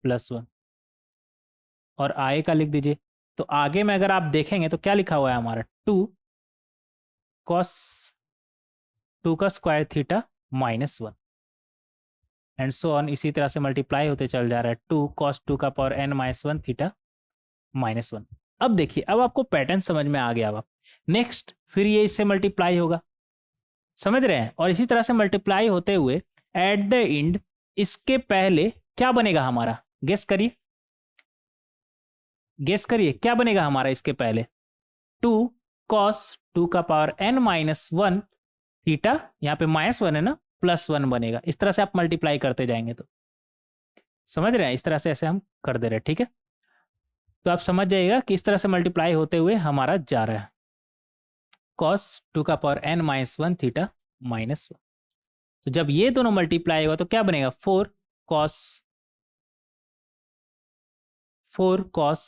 +1, और आगे का लिख दीजिए। तो आगे में अगर आप देखेंगे तो क्या लिखा हुआ है हमारा 2 cos 2 का स्क्वायर θ -1 एंड सो ऑन, इसी तरह से मल्टीप्लाई होते चल जा रहा है 2 cos 2 का पावर n -1 θ -1। अब देखिए, अब आपको पैटर्न समझ में आ गया। अब नेक्स्ट फिर ये इससे मल्टीप्लाई होगा, समझ रहे हैं, और इसी तरह से मल्टीप्लाई होते हुए एट द एंड इसके पहले क्या बनेगा हमारा, गेस करिए, गेस करिए क्या बनेगा हमारा इसके पहले 2 cos 2 का पावर n -1 θ, यहाँ पे -1 है ना, +1 बनेगा। इस तरह से आप मल्टीप्लाई करते जाएंगे तो समझ रहे हैं, इस तरह से ऐसे हम कर दे रहे हैं, ठीक है। तो आप समझ जाइएगा कि इस तरह से मल्टीप्लाई होते हुए हमारा जा रहा है cos 2 का power n minus 1 theta minus 1। तो जब ये दोनों मल्टीप्लाई होगा तो क्या बनेगा, 4 cos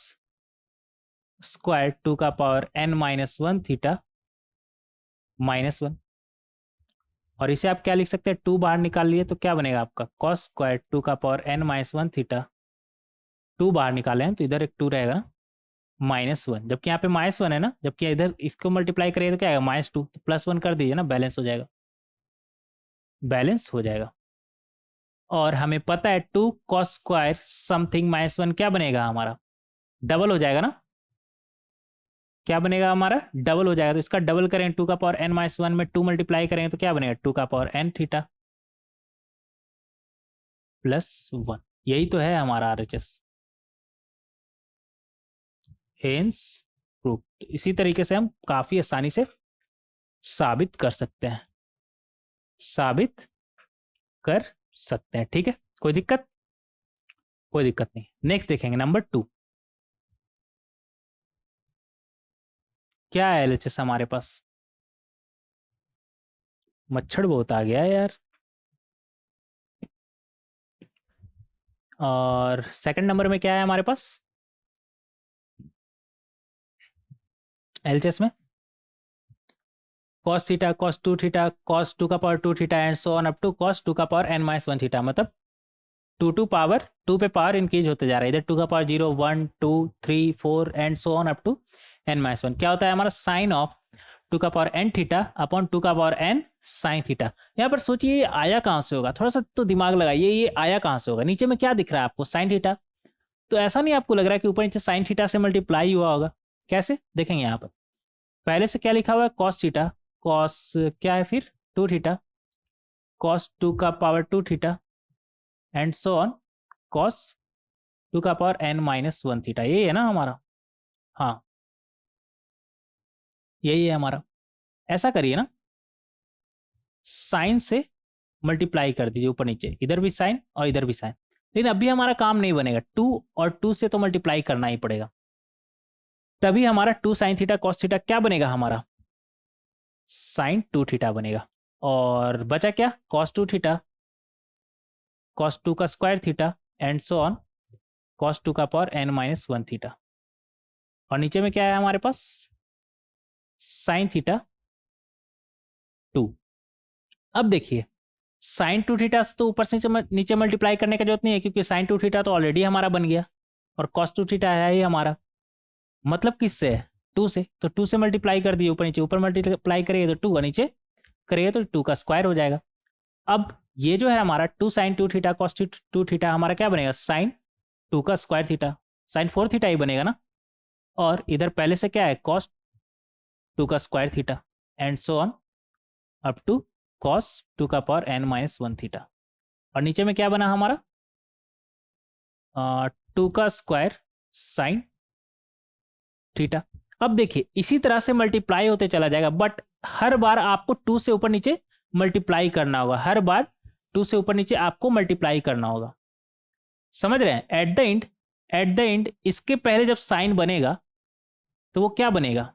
स्क्वायर 2 का power n minus 1 theta minus 1। और इसे आप क्या लिख सकते हैं, 2 बाहर निकाल लिए तो क्या बनेगा आपका cos स्क्वायर 2 का पावर n माइनस 1 थीटा, 2 बाहर निकाले हैं तो इधर एक 2 रहेगा -1, जबकि यहाँ पे -1 है ना, जबकि इधर इसको मल्टीप्लाई करिए तो क्या आएगा -2, तो +1 कर दीजिए ना, बैलेंस हो जाएगा, बैलेंस हो जाएगा। और हमें पता है 2 cos स्क्वायर समथिंग -1 क्या बनेगा हमारा, डबल हो जाएगा ना, क्या बनेगा हमारा, डबल हो जाएगा। तो इसका डबल करें 2 का पावर n माइनस 1 में 2 मल्टीप्लाई करेंगे तो क्या बनेगा 2 का पावर n थीटा +1। यही तो है हमारा आरएचएस, हेंस प्रूफ। इसी तरीके से हम काफी आसानी से साबित कर सकते हैं, साबित कर सकते हैं, ठीक है, कोई दिक्कत, कोई दिक्कत नहीं। नेक्स्ट देखेंगे नंबर 2, क्या है एलएचएस हमारे पास, मच्छर बहुत आ गया है यार। और सेकंड नंबर में क्या है हमारे पास एलएचएस में, cos theta cos 2 theta cos 2 का power 2 theta and so on up to cos 2 का पावर n माइनस 1 थीटा। मतलब 2 पावर 2 पे पावर इंक्रीज होते जा रहा है, इधर 2 का power 0 1 2 3 4 and so on up to n minus 1। क्या होता है हमारा साइन ऑफ 2 का पावर n थीटा अपॉन 2 का पावर n साइन थीटा। यहाँ पर सोचिए ये आया कहाँ से होगा, थोड़ा सा तो दिमाग लगाइए, ये आया कहाँ से होगा, नीचे में क्या दिख रहा है आपको साइन थीटा, तो ऐसा नहीं आपको लग रहा है कि ऊपर नीचे साइन थीटा से मल्टीप्लाई हुआ होगा, कैसे देखेंगे यहाँ पर, पहले से क्या लिखा हुआ है cos थीटा, cos क्या है फिर 2 थीटा cos 2 का power 2 theta and so on cos 2 का पावर n माइनस 1 थीटा, यही है ना हमारा, हाँ यही है हमारा। ऐसा करिए ना, साइन से मल्टीप्लाई कर दीजिए ऊपर नीचे, इधर भी साइन और इधर भी साइन, लेकिन अभी हमारा काम नहीं बनेगा, 2 और 2 से तो मल्टीप्लाई करना ही पड़ेगा, तभी हमारा 2 साइन थीटा कॉस थीटा क्या बनेगा हमारा साइन 2 थीटा बनेगा। और बचा क्या cos 2 थीटा cos 2 का square theta and so on cos 2 का पावर n माइनस 1 थीटा। और नीचे में क्या है हमारे पास साइन थीटा 2। अब देखिए साइन 2 थीटा तो ऊपर से नीचे मल्टीप्लाई करने का जरूरत नहीं है, क्योंकि साइन 2 थीटा तो ऑलरेडी हमारा बन गया और cos 2 थीटा है ही हमारा, मतलब किससे है 2 से, तो 2 से मल्टीप्लाई कर दिए ऊपर नीचे, ऊपर मल्टीप्लाई करिए तो 2 और नीचे करिए तो 2 का स्क्वायर हो जाएगा। अब ये जो है हमारा 2 साइन 2 थीटा cos 2 थीटा हमारा क्या बनेगा साइन 2 का स्क्वायर थीटा, साइन 4 थीटा ही बनेगा ना, और इधर पहले से क्या है cos 2 का square theta and so on up to cos 2 का पावर n माइनस 1 थीटा। और नीचे में क्या बना हमारा 2 का स्क्वायर साइन थीटा। अब देखिए इसी तरह से मल्टीप्लाई होते चला जाएगा, बट हर बार आपको 2 से ऊपर नीचे मल्टीप्लाई करना होगा, हर बार 2 से ऊपर नीचे आपको मल्टीप्लाई करना होगा, समझ रहे हैं। एट द एंड इसके पहले जब साइन बनेगा तो वो क्या बनेगा,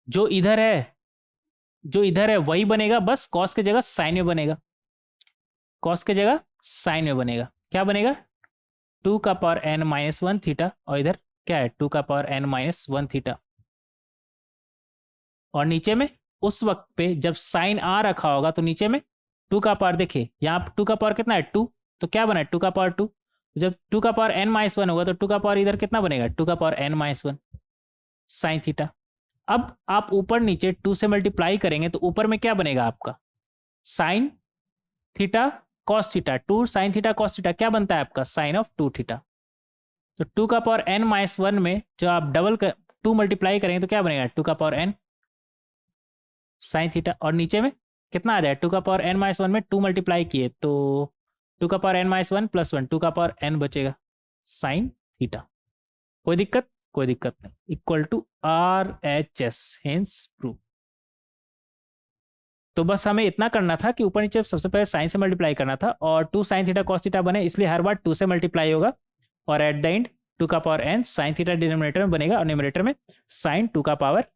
जो इधर है वही बनेगा, बस कॉस की जगह साइन में बनेगा, कॉस की जगह साइन में बनेगा, क्या बनेगा 2 का पावर n माइनस 1 थीटा, और इधर क्या है 2 का पावर n माइनस 1 थीटा। और नीचे में उस वक्त पे जब साइन आ रखा होगा तो नीचे में 2 का पावर, देखिए यहाँ 2 का पावर कितना है 2, तो क्या बना है 2 का पावर 2, जब 2 का पावर n माइनस 1 होगा तो 2 का पावर इधर कितना बनेगा 2 का power n minus 1 sine theta. अब आप ऊपर नीचे 2 से मल्टीप्लाई करेंगे तो ऊपर में क्या बनेगा आपका sign theta cos theta, 2 sine theta cos theta क्या बनता है आपका साइन ऑफ 2 थीटा। तो 2 का पावर n माइनस 1 में जब आप डबल 2 मल्टीप्लाई करेंगे तो क्या बनेगा 2 का पावर n साइन थीटा, और नीचे में कितना आ जाए 2 का पावर n माइनस 1 में 2 मल्टीप्लाई किए तो 2 का पावर n माइनस 1 प्लस 1 2 का पावर n बचेगा साइन थीटा। कोई दिक्कत, कोई दिक्कत नहीं, equal to RHS hence proof. तो बस हमें इतना करना था कि ऊपर नीचे सबसे पहले साइन से मल्टीप्लाई करना था, और 2 साइन थीटा कॉस थीटा बने, इसलिए हर बार 2 से मल्टीप्लाई होगा, और एट द एंड 2 का power n sine theta denominator में बनेगा और न्यूमरेटर में साइन 2 का पावर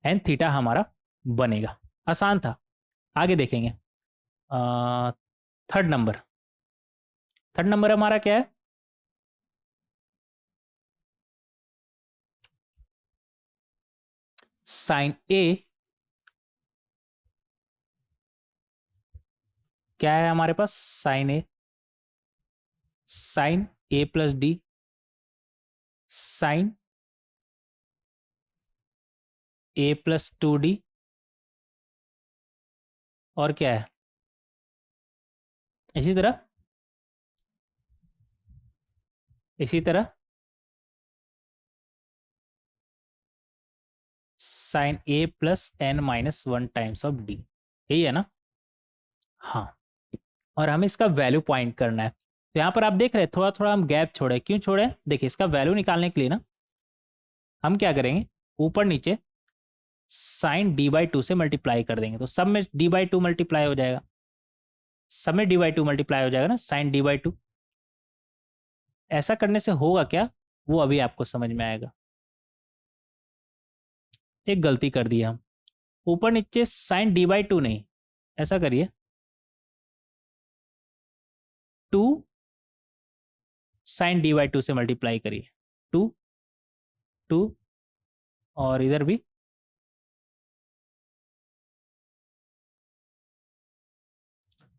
n थीटा हमारा बनेगा। आसान था। आगे देखेंगे थर्ड नंबर। थर्ड नंबर हमारा क्या है? साइन ए, क्या है हमारे पास? Sine A plus D, sine A plus 2d, और क्या है इसी तरह sine A plus n minus 1 times of D, यही है ना? हाँ, और हमें इसका वैल्यू पॉइंट करना है। तो यहाँ पर आप देख रहे हैं थोड़ा थोड़ा हम गैप छोड़े, क्यों छोड़े? देखिए, इसका वैल्यू निकालने के लिए ना हम क्या करेंगे, ऊपर नीचे साइन d/2 से मल्टीप्लाई कर देंगे, तो सब में d/2 मल्टीप्लाई हो जाएगा, सब में d/2 मल्टीप्लाई हो जाएगा ना, साइन d/2। ऐसा करने से होगा क्या, वो अभी आपको समझ में आएगा। एक गलती कर दी हम, ऊपर नीचे साइन d/2 नहीं, ऐसा करिए 2 साइन d/2 से मल्टीप्लाई करिए, 2 2, और इधर भी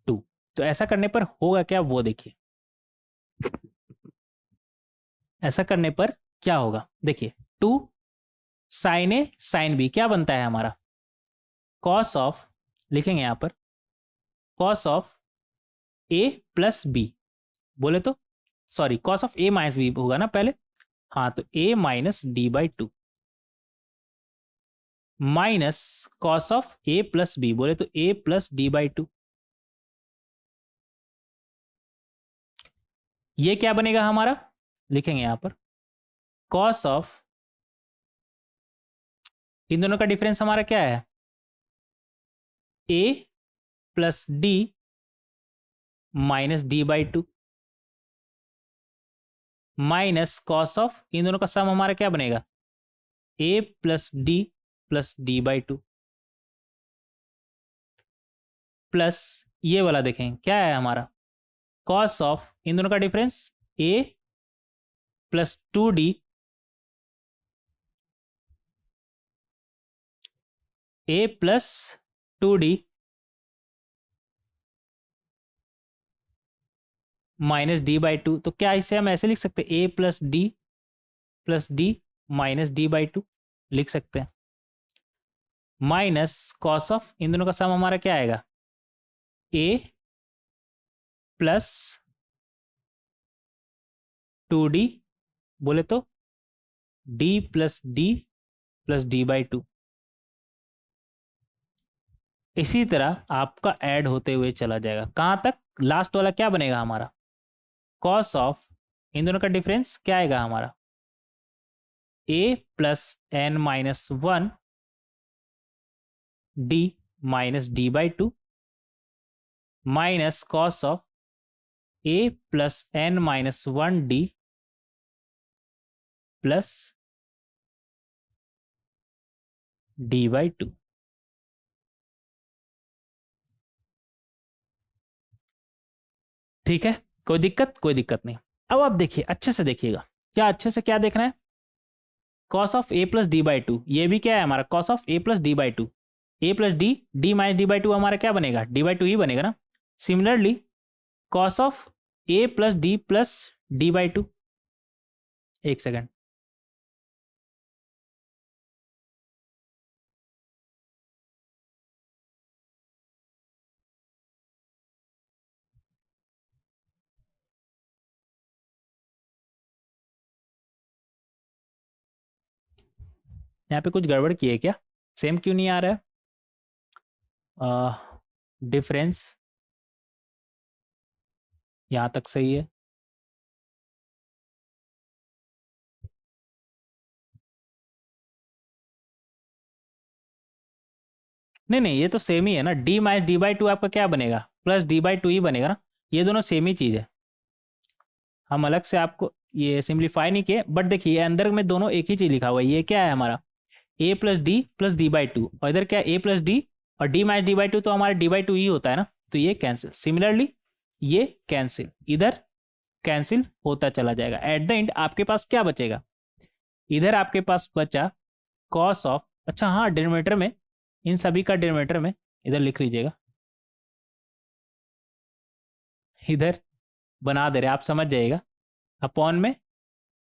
2। तो ऐसा करने पर होगा क्या, वो देखिए। ऐसा करने पर क्या होगा, देखिए 2 साइन ए साइन बी क्या बनता है हमारा, कॉस ऑफ, लिखेंगे यहां पर cos of A plus B, बोले तो sorry cos of A minus B होगा ना पहले, हाँ, तो A minus d/2 minus cos of A plus B, बोले तो ए प्लस d/2। ये क्या बनेगा हमारा, लिखेंगे यहां पर कॉस ऑफ, इन दोनों का डिफरेंस हमारा क्या है, A plus D minus d/2 minus cos of, इन दोनों का सम हमारा क्या बनेगा, ए प्लस d/2 प्लस ये वाला देखें क्या है हमारा, कॉस ऑफ, इन दोनों का difference A plus 2d A plus 2d minus d/2। तो क्या इसे हम ऐसे लिख सकते हैं, ए प्लस डी माइनस d/2 लिख सकते हैं, माइनस कॉस ऑफ, इन दोनों का सम हमारा क्या आएगा, ए प्लस 2d, बोले तो d प्लस d/2। इसी तरह आपका ऐड होते हुए चला जाएगा, कहां तक, लास्ट वाला क्या बनेगा हमारा, कॉस ऑफ, इन दोनों का डिफरेंस क्या आएगा हमारा, A plus n minus 1 D minus d/2 minus cos of A plus n minus 1 D plus d/2। ठीक है, कोई दिक्कत? कोई दिक्कत नहीं। अब आप देखिए, अच्छे से देखिएगा, क्या अच्छे से क्या देखना है, cos of A plus d/2, ये भी क्या है हमारा, cos of A plus d/2, A plus D minus d/2 हमारा क्या बनेगा, d/2 ही बनेगा ना। Similarly cos of A plus d/2, एक सेकेंड, यहाँ पे कुछ गड़बड़ की है क्या, सेम क्यों नहीं आ रहा है, डिफरेंस यहाँ तक सही है, नहीं नहीं, ये तो सेम ही है ना, D minus D by to आपका क्या बनेगा, प्लस डी बाई टू ही बनेगा ना, ये दोनों सेम ही चीज़ है। हम अलग से आपको ये सिंप्लीफाई नहीं किए, बट देखिए अंदर में दोनों एक ही चीज़ लिखा हुआ है, ये क्या है हमारा A plus D by two, और इधर क्या ए प्लस डी, और D minus D by two तो हमारा डी बाई टू ही होता है ना, तो ये कैंसिल, सिमिलरली ये कैंसिल, इधर कैंसिल होता चला जाएगा। एट द एंड आपके पास क्या बचेगा, इधर आपके पास बचा कॉस ऑफ, अच्छा हाँ डिनोमिनेटर में, इन सभी का डिनोमिनेटर में इधर लिख लीजिएगा, इधर बना दे रहे आप समझ जाइएगा, अपॉन में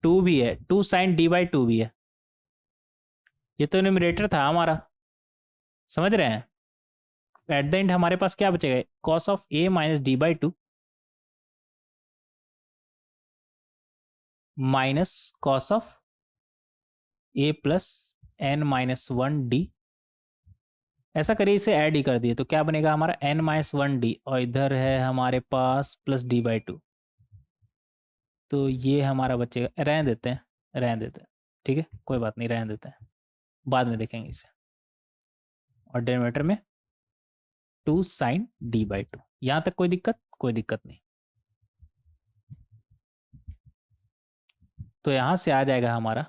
टू भी है, two sine D by two भी है, ये तो न्यूमरेटर था हमारा, समझ रहे हैं। एट द एंड हमारे पास क्या बचेगा, cos of A minus D by two minus cos of A plus N minus one D, ऐसा करिए इसे ऐड ही कर दिए तो क्या बनेगा हमारा एन माइनस वन डी, और इधर है हमारे पास प्लस डी बाई टू, तो ये हमारा बचेगा, रहने देते हैं, रहने देते हैं, ठीक है कोई बात नहीं, रहने देते हैं, बाद में देखेंगे इसे। और डिनोमिनेटर में two sine D by two, यहाँ तक कोई दिक्कत, कोई दिक्कत नहीं। तो यहाँ से आ जाएगा हमारा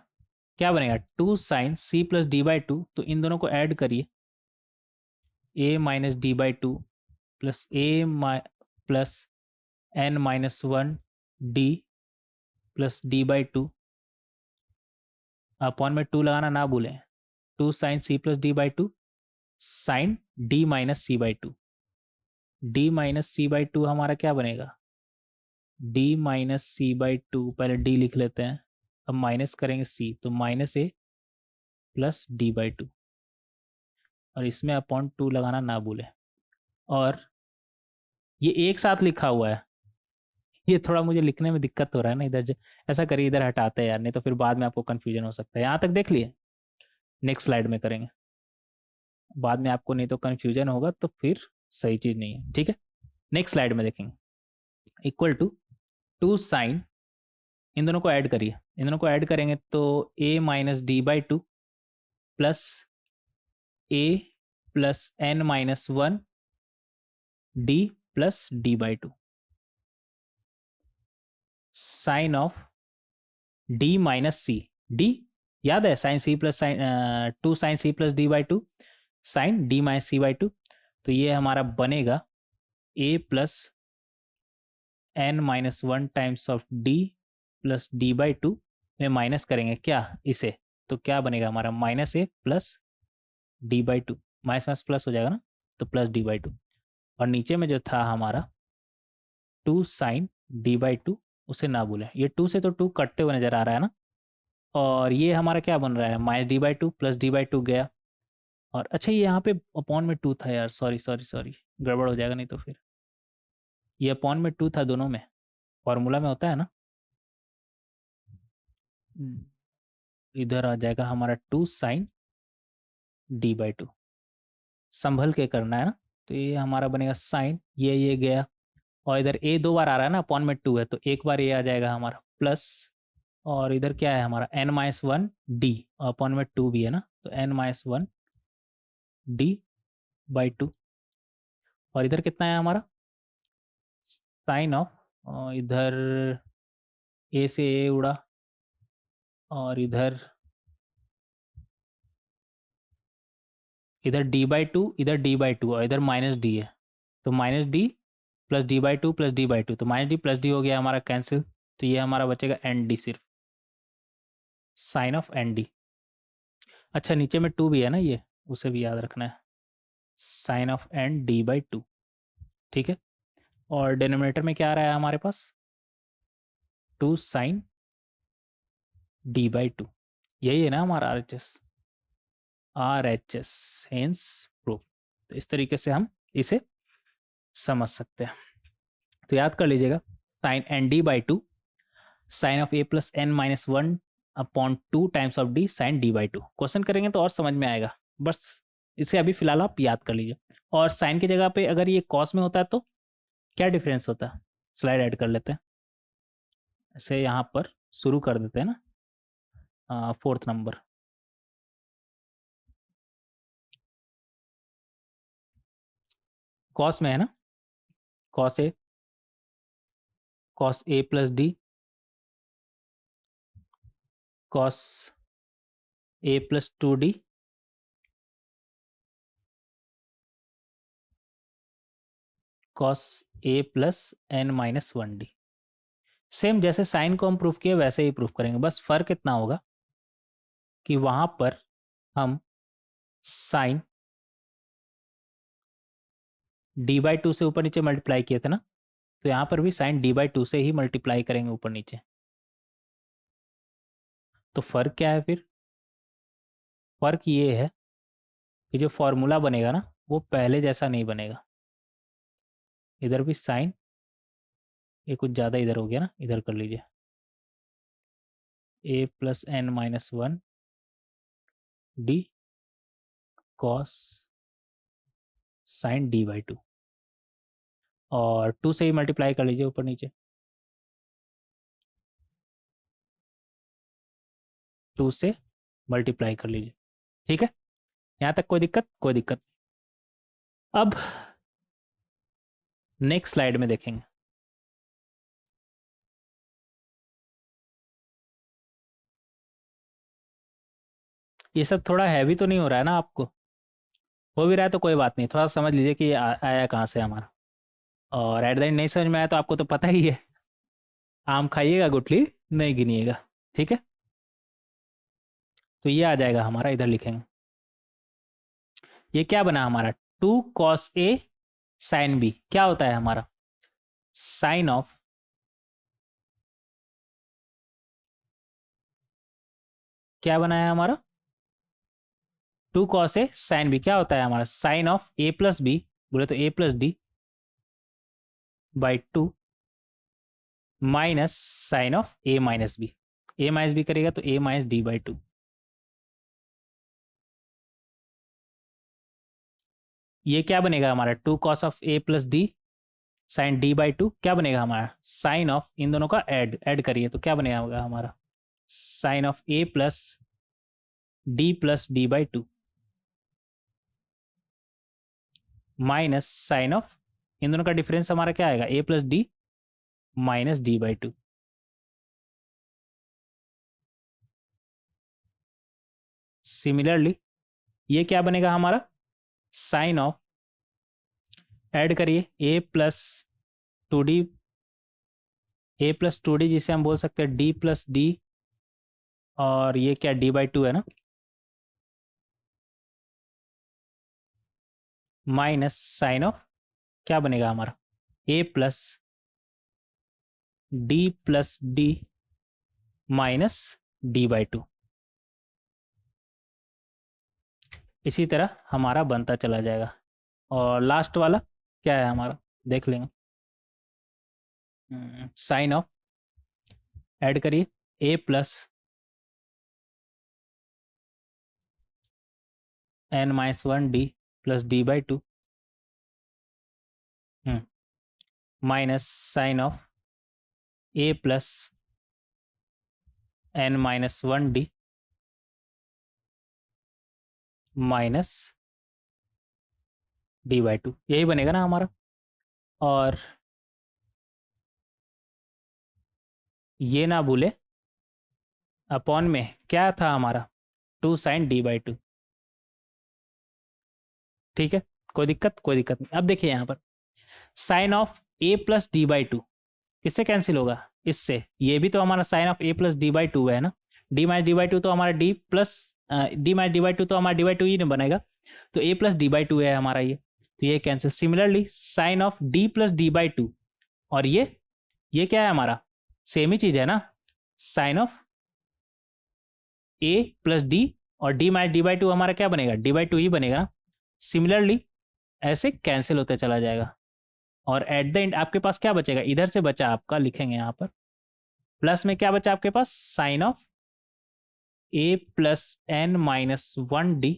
क्या बनेगा, two sine C plus D by two, तो इन दोनों को ऐड करिए, A minus D by two plus A plus N minus one D plus D by two, upon में टू लगाना ना भूलें, two sine C plus D by two sine D minus C by two, D minus C by two हमारा क्या बनेगा, D minus C by two, पहले डी लिख लेते हैं, अब माइनस करेंगे सी, तो minus A plus D by two, और इसमें अपॉन टू लगाना ना भूलें, और ये एक साथ लिखा हुआ है, ये थोड़ा मुझे लिखने में दिक्कत हो रहा है ना, इधर ऐसा करिए, इधर हटाते हैं यार, नहीं तो फिर बाद में आपको कंफ्यूजन हो सकता है। यहाँ तक देख लिए, नेक्स्ट स्लाइड में करेंगे, बाद में आपको नहीं तो कंफ्यूजन होगा तो फिर सही चीज़ नहीं है, ठीक है। नेक्स्ट स्लाइड में देखेंगे, इक्वल टू टू साइन, इन दोनों को ऐड करिए, इन दोनों को ऐड करेंगे तो A minus D by two plus A plus N minus one D plus D by two, sine of D minus C, D याद है, sine C plus sine two sine C plus D by two sine D minus C by two, तो ये हमारा बनेगा A plus N minus one times of D plus D by two में माइनस करेंगे क्या इसे, तो क्या बनेगा हमारा minus A plus D by two, minus minus plus हो जाएगा ना, तो प्लस डी बाई टू, और नीचे में जो था हमारा two sine D by two, उसे ना भूलें, ये टू से तो टू कटते हुए नजर आ रहा है ना, और ये हमारा क्या बन रहा है minus D by two plus D by to गया, और अच्छा ये यहाँ पे अपॉन में टू था यार, सॉरी सॉरी सॉरी, गड़बड़ हो जाएगा नहीं तो फिर, ये अपॉन में टू था दोनों में, फॉर्मूला में होता है ना, इधर आ जाएगा हमारा two sine D by two, संभल के करना है ना, तो ये हमारा बनेगा साइन, ये गया, और इधर ए दो बार आ रहा है ना, अपॉन में टू है तो एक बार ये आ जाएगा हमारा प्लस, और इधर क्या है हमारा N minus one D, upon में टू भी है ना, तो N minus one D by two, और इधर कितना है हमारा साइन ऑफ, इधर ए से ए उड़ा, और इधर डी बाई टू, इधर डी बाई टू, और इधर माइनस डी है, तो minus D plus D by two plus D by two, तो माइनस डी प्लस डी हो गया हमारा कैंसिल, तो ये हमारा बचेगा एन डी, सिर्फ साइन ऑफ एन डी, अच्छा नीचे में टू भी है ना, ये उसे भी याद रखना है, sine of N D by two, ठीक है। और डिनोमिनेटर में क्या आ रहा है हमारे पास, two sine D by two, यही है ना हमारा R H S hence proof, तो इस तरीके से हम इसे समझ सकते हैं। तो याद कर लीजिएगा, sine N D by two, sine of A plus N minus one upon two times of D sine D by two, question करेंगे तो और समझ में आएगा, बस इसे अभी फिलहाल आप याद कर लीजिए। और साइन की जगह पे अगर ये कॉस में होता है तो क्या डिफरेंस होता है, स्लाइड ऐड कर लेते हैं, ऐसे यहाँ पर शुरू कर देते हैं ना, फोर्थ नंबर, कॉस में है ना, cos A plus D cos A plus 2d cos A plus n minus 1d। Same जैसे साइन को हम प्रूफ किए वैसे ही प्रूफ करेंगे, बस फर्क इतना होगा कि वहां पर हम साइन d/2 से ऊपर नीचे मल्टीप्लाई किए थे ना, तो यहाँ पर भी साइन d/2 से ही मल्टीप्लाई करेंगे ऊपर नीचे। तो फर्क क्या है फिर? फर्क ये है कि जो फॉर्मूला बनेगा ना वो पहले जैसा नहीं बनेगा। इधर भी साइन, ये कुछ ज़्यादा इधर हो गया ना, इधर कर लीजिए, a plus n minus 1d cos sine d/2 और 2 से ही मल्टीप्लाई कर लीजिए ऊपर नीचे, 2 से मल्टीप्लाई कर लीजिए। ठीक है, यहाँ तक कोई दिक्कत? कोई दिक्कत। अब नेक्स्ट स्लाइड में देखेंगे। ये सब थोड़ा हैवी तो नहीं हो रहा है ना आपको? हो भी रहा है तो कोई बात नहीं, थोड़ा समझ लीजिए कि ये आया कहाँ से हमारा। और एट द एंड नहीं समझ में आया तो आपको तो पता ही है, आम खाइएगा गुठली नहीं गिनिएगा। ठीक है, तो ये आ जाएगा हमारा, इधर लिखेंगे। ये क्या बना हमारा? 2 कॉस ए साइन बी क्या होता है हमारा? साइन ऑफ क्या बनाया हमारा? 2 कॉस ए साइन बी क्या होता है हमारा? Sine of A plus B, बोले तो A plus D by 2 minus sine of A minus B. A minus B करेगा तो ए माइनस डी बाई 2। ये क्या बनेगा हमारा? 2 cos of A plus D sine D by 2 क्या बनेगा हमारा? साइन ऑफ इन दोनों का ऐड करिए तो क्या बनेगा हमारा? Sine of A plus D by 2 minus sine of इन दोनों का डिफरेंस हमारा क्या आएगा? A plus D minus D by 2। Similarly ये क्या बनेगा हमारा? साइन ऑफ, ऐड करिए, ए प्लस टू डी जिसे हम बोल सकते हैं डी प्लस डी, और ये क्या डी बाई 2 है ना, माइनस साइन ऑफ क्या बनेगा हमारा? A plus D minus D by 2। इसी तरह हमारा बनता चला जाएगा। और लास्ट वाला क्या है हमारा, देख लेंगे। साइन ऑफ, ऐड करिए, A plus n minus 1d plus D by 2 minus sine of A plus n minus 1d minus D by 2, यही बनेगा ना हमारा। और ये ना भूले, अपॉन में क्या था हमारा? 2 साइन डी बाई 2। ठीक है, कोई दिक्कत? कोई दिक्कत नहीं। अब देखिए यहाँ पर sine of A plus D by 2 किससे कैंसिल होगा? इससे। ये भी तो हमारा sine of A plus D by 2 है ना, डी माइनस डी बाई 2 तो हमारा डी माइनस डी बाई 2 तो हमारा डी बाई 2 ही नहीं बनेगा, तो ए प्लस डी बाई 2 है हमारा ये, तो ये cancel. Similarly sign of D plus D by 2 और ये क्या है हमारा? सेम ही चीज है ना, sine of A plus D और डी माइनस डी बाई 2 हमारा क्या बनेगा? डी बाई 2 ही बनेगा। सिमिलरली ऐसे कैंसिल होते चला जाएगा और एट द एंड आपके पास क्या बचेगा? इधर से बचा आपका, लिखेंगे यहाँ पर, प्लस में क्या बचा आपके पास? Sine of A plus n minus 1d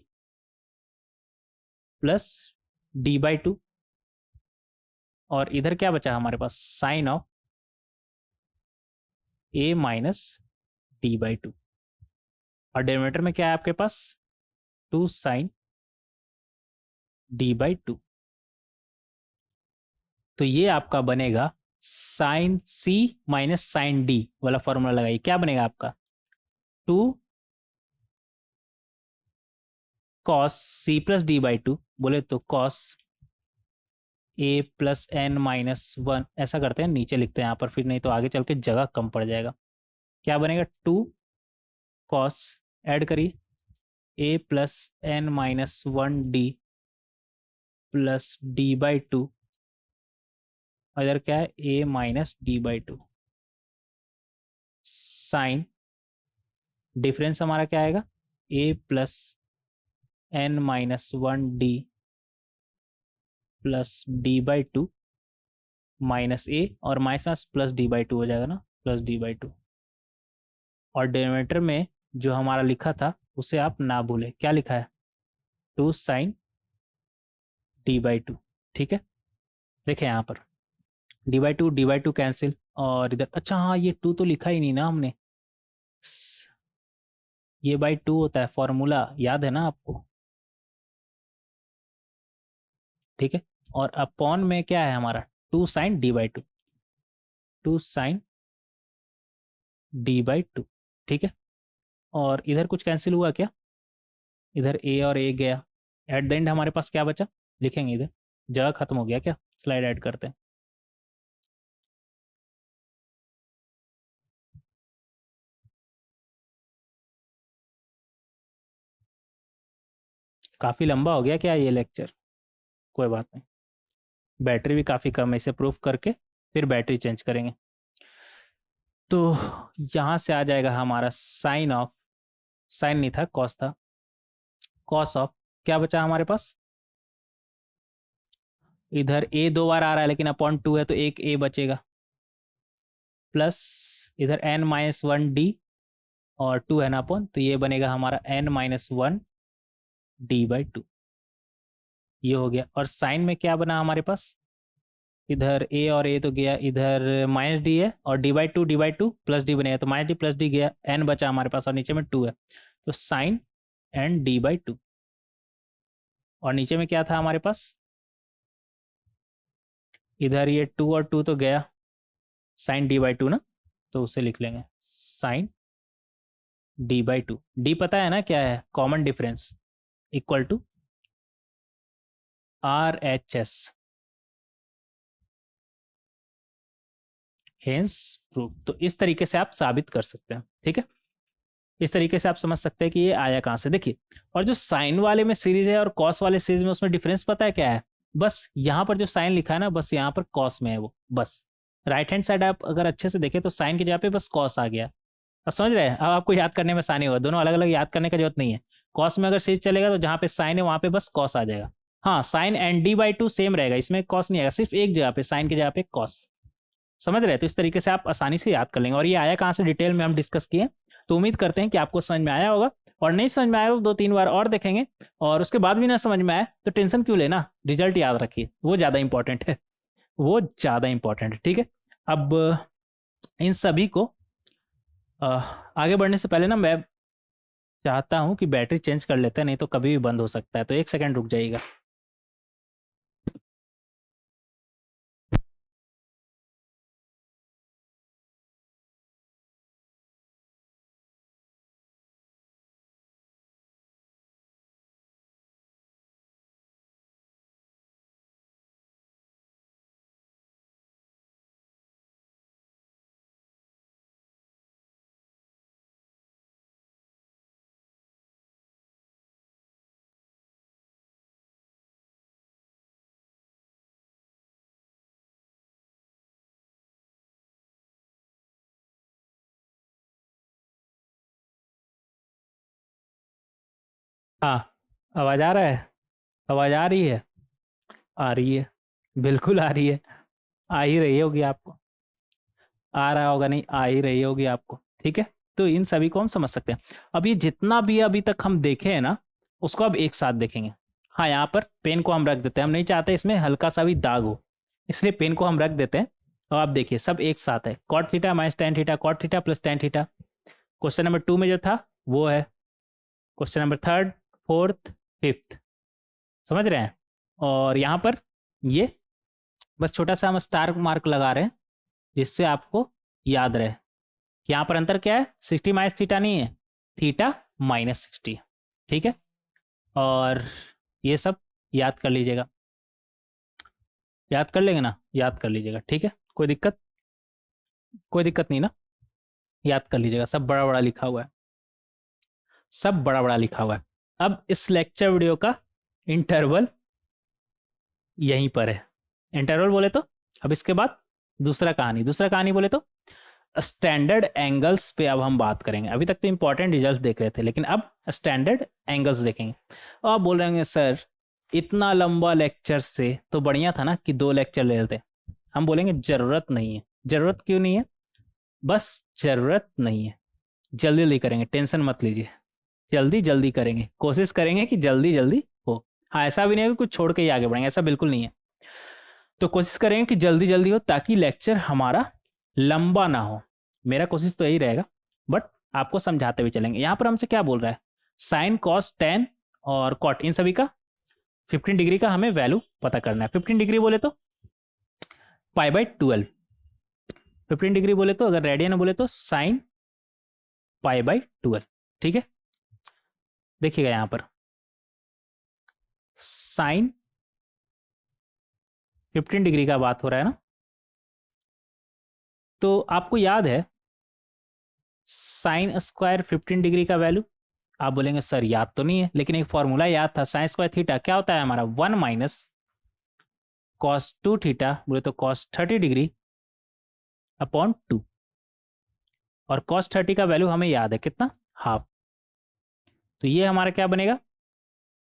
plus D by 2 और इधर क्या बचा हमारे पास? Sine of A minus D by 2 और डिनोमिनेटर में क्या है आपके पास? 2 साइन डी बाई 2। तो ये आपका बनेगा sine C minus sine D वाला फॉर्मूला लगाइए, क्या बनेगा आपका 2 cos C plus D by two, बोले तो cos A plus N minus one, ऐसा करते हैं नीचे लिखते हैं यहाँ पर, फिर नहीं तो आगे चल के जगह कम पड़ जाएगा। क्या बनेगा 2 कॉस, ऐड करिए A plus N minus one D plus D by two, इधर क्या है A minus D by two, sine difference हमारा क्या आएगा A plus N minus one D plus D by two minus A, और minus minus plus D by two हो जाएगा ना, प्लस डी बाई टू। और डिनोमिनेटर में जो हमारा लिखा था उसे आप ना भूलें, क्या लिखा है 2 साइन डी बाई टू। ठीक है, देखें यहाँ पर डी बाई टू कैंसिल, और इधर अच्छा हाँ ये 2 तो लिखा ही नहीं ना हमने, ये बाई 2 होता है, फॉर्मूला याद है ना आपको। ठीक है, और अपॉन में क्या है हमारा 2 sine D by two, 2 sine D by two. ठीक है, और इधर कुछ कैंसिल हुआ क्या, इधर ए और ए गया, एट द एंड हमारे पास क्या बचा, लिखेंगे इधर, जगह खत्म हो गया क्या, स्लाइड ऐड करते हैं। काफ़ी लंबा हो गया क्या ये लेक्चर, कोई बात नहीं, बैटरी भी काफ़ी कम है, इसे प्रूफ करके फिर बैटरी चेंज करेंगे। तो यहाँ से आ जाएगा हमारा साइन ऑफ, साइन नहीं था कॉस था, कॉस ऑफ क्या बचा हमारे पास, इधर ए 2 बार आ रहा है लेकिन अपॉन 2 है तो एक ए बचेगा, प्लस इधर एन माइनस वन डी और 2 है ना अपॉन, तो ये बनेगा हमारा N minus one D by two, ये हो गया। और साइन में क्या बना हमारे पास, इधर ए और ए तो गया, इधर माइनस डी है और D by two plus D बनेगा, तो माइनस डी प्लस डी गया, एन बचा हमारे पास और नीचे में 2 है, तो sine N D by two. और नीचे में क्या था हमारे पास, इधर ये 2 और 2 तो गया, साइन डी बाई टू ना, तो उसे लिख लेंगे sine D by two. D पता है ना क्या है, common difference equal to R H S, hence proof. तो इस तरीके से आप साबित कर सकते हैं। ठीक है, इस तरीके से आप समझ सकते हैं कि ये आया कहाँ से। देखिए, और जो साइन वाले में सीरीज है और कॉस वाले सीरीज में, उसमें डिफरेंस पता है क्या है, बस यहाँ पर जो साइन लिखा है ना, बस यहाँ पर कॉस में है वो, बस राइट हैंड साइड आप अगर अच्छे से देखें तो साइन की जगह पे बस कॉस आ गया। अब समझ रहे हैं, अब आपको याद करने में आसानी होगा, दोनों अलग अलग याद करने की जरूरत नहीं है। कॉस में अगर सीरीज चलेगा तो जहाँ पे साइन है वहाँ पे बस कॉस आ जाएगा। हाँ, sine and D by two same रहेगा, इसमें कॉस नहीं आएगा, सिर्फ एक जगह पे साइन की जगह पे कॉस। समझ रहे हैं, तो इस तरीके से आप आसानी से याद कर लेंगे। और ये आया कहाँ से, डिटेल में हम डिस्कस किए, तो उम्मीद करते हैं कि आपको समझ में आया होगा। और नहीं समझ में आया तो 2-3 बार और देखेंगे, और उसके बाद भी ना समझ में आए तो टेंशन क्यों लेना, रिजल्ट याद रखिए, वो ज़्यादा इंपॉर्टेंट है, वो ज़्यादा इंपॉर्टेंट है। ठीक है, अब इन सभी को आगे बढ़ने से पहले ना मैं चाहता हूँ कि बैटरी चेंज कर लेते हैं, नहीं तो कभी भी बंद हो सकता है, तो 1 सेकेंड रुक जाइएगा। हाँ, आवाज़ आ रहा है, आवाज़ आ रही है, आ रही है, बिल्कुल आ रही है, आ ही रही होगी आपको, आ रहा होगा नहीं, आ ही रही होगी आपको। ठीक है, तो इन सभी को हम समझ सकते हैं। अब ये जितना भी अभी तक हम देखे हैं ना, उसको अब एक साथ देखेंगे। हाँ, यहाँ पर पेन को हम रख देते हैं, हम नहीं चाहते इसमें हल्का सा भी दाग हो, इसलिए पेन को हम रख देते हैं। और आप देखिए सब एक साथ है, cot theta minus tan theta, cot theta plus tan theta. Question number 2 में जो था वो है, क्वेश्चन नंबर 3, 4, 5, समझ रहे हैं। और यहाँ पर ये बस छोटा सा हम स्टार मार्क लगा रहे हैं जिससे आपको याद रहे कि यहाँ पर अंतर क्या है, 60 माइनस थीटा नहीं है, थीटा माइनस 60 है। ठीक है, और ये सब याद कर लीजिएगा, याद कर लेंगे ना, याद कर लीजिएगा। ठीक है, कोई दिक्कत, कोई दिक्कत नहीं ना, याद कर लीजिएगा, सब बड़ा बड़ा लिखा हुआ है, सब बड़ा बड़ा लिखा हुआ है। अब इस लेक्चर वीडियो का इंटरवल यहीं पर है, इंटरवल बोले तो अब इसके बाद दूसरा कहानी बोले तो स्टैंडर्ड एंगल्स पे अब हम बात करेंगे। अभी तक तो इंपॉर्टेंट रिजल्ट देख रहे थे, लेकिन अब स्टैंडर्ड एंगल्स देखेंगे। और आप बोल रहे हैं सर इतना लंबा लेक्चर से तो बढ़िया था ना कि 2 लेक्चर ले लेते। हम बोलेंगे जरूरत नहीं है। जरूरत क्यों नहीं है? बस जरूरत नहीं है, जल्दी जल्दी करेंगे, टेंशन मत लीजिए, जल्दी जल्दी करेंगे, कोशिश करेंगे कि जल्दी जल्दी हो। हाँ, ऐसा भी नहीं है कि कुछ छोड़ के ही आगे बढ़ेंगे, ऐसा बिल्कुल नहीं है। तो कोशिश करेंगे कि जल्दी जल्दी हो ताकि लेक्चर हमारा लंबा ना हो। मेरा कोशिश तो यही रहेगा, बट आपको समझाते हुए चलेंगे। यहाँ पर हमसे क्या बोल रहा है, साइन कॉस टेन और कॉट, इन सभी का 15 डिग्री का हमें वैल्यू पता करना है। 15 डिग्री बोले तो π/12, 15 डिग्री बोले तो अगर रेडियन बोले तो साइन π/12। ठीक है, देखिएगा यहाँ पर साइन 15 डिग्री का बात हो रहा है ना, तो आपको याद है साइन स्क्वायर 15 डिग्री का वैल्यू। आप बोलेंगे सर याद तो नहीं है, लेकिन एक फॉर्मूला याद था, साइन स्क्वायर थीटा क्या होता है हमारा 1 माइनस कॉस 2 थीटा बोले तो कॉस 30 डिग्री अपॉन 2, और कॉस 30 का वैल्यू हमें याद है कितना, हाफ। तो ये हमारा क्या बनेगा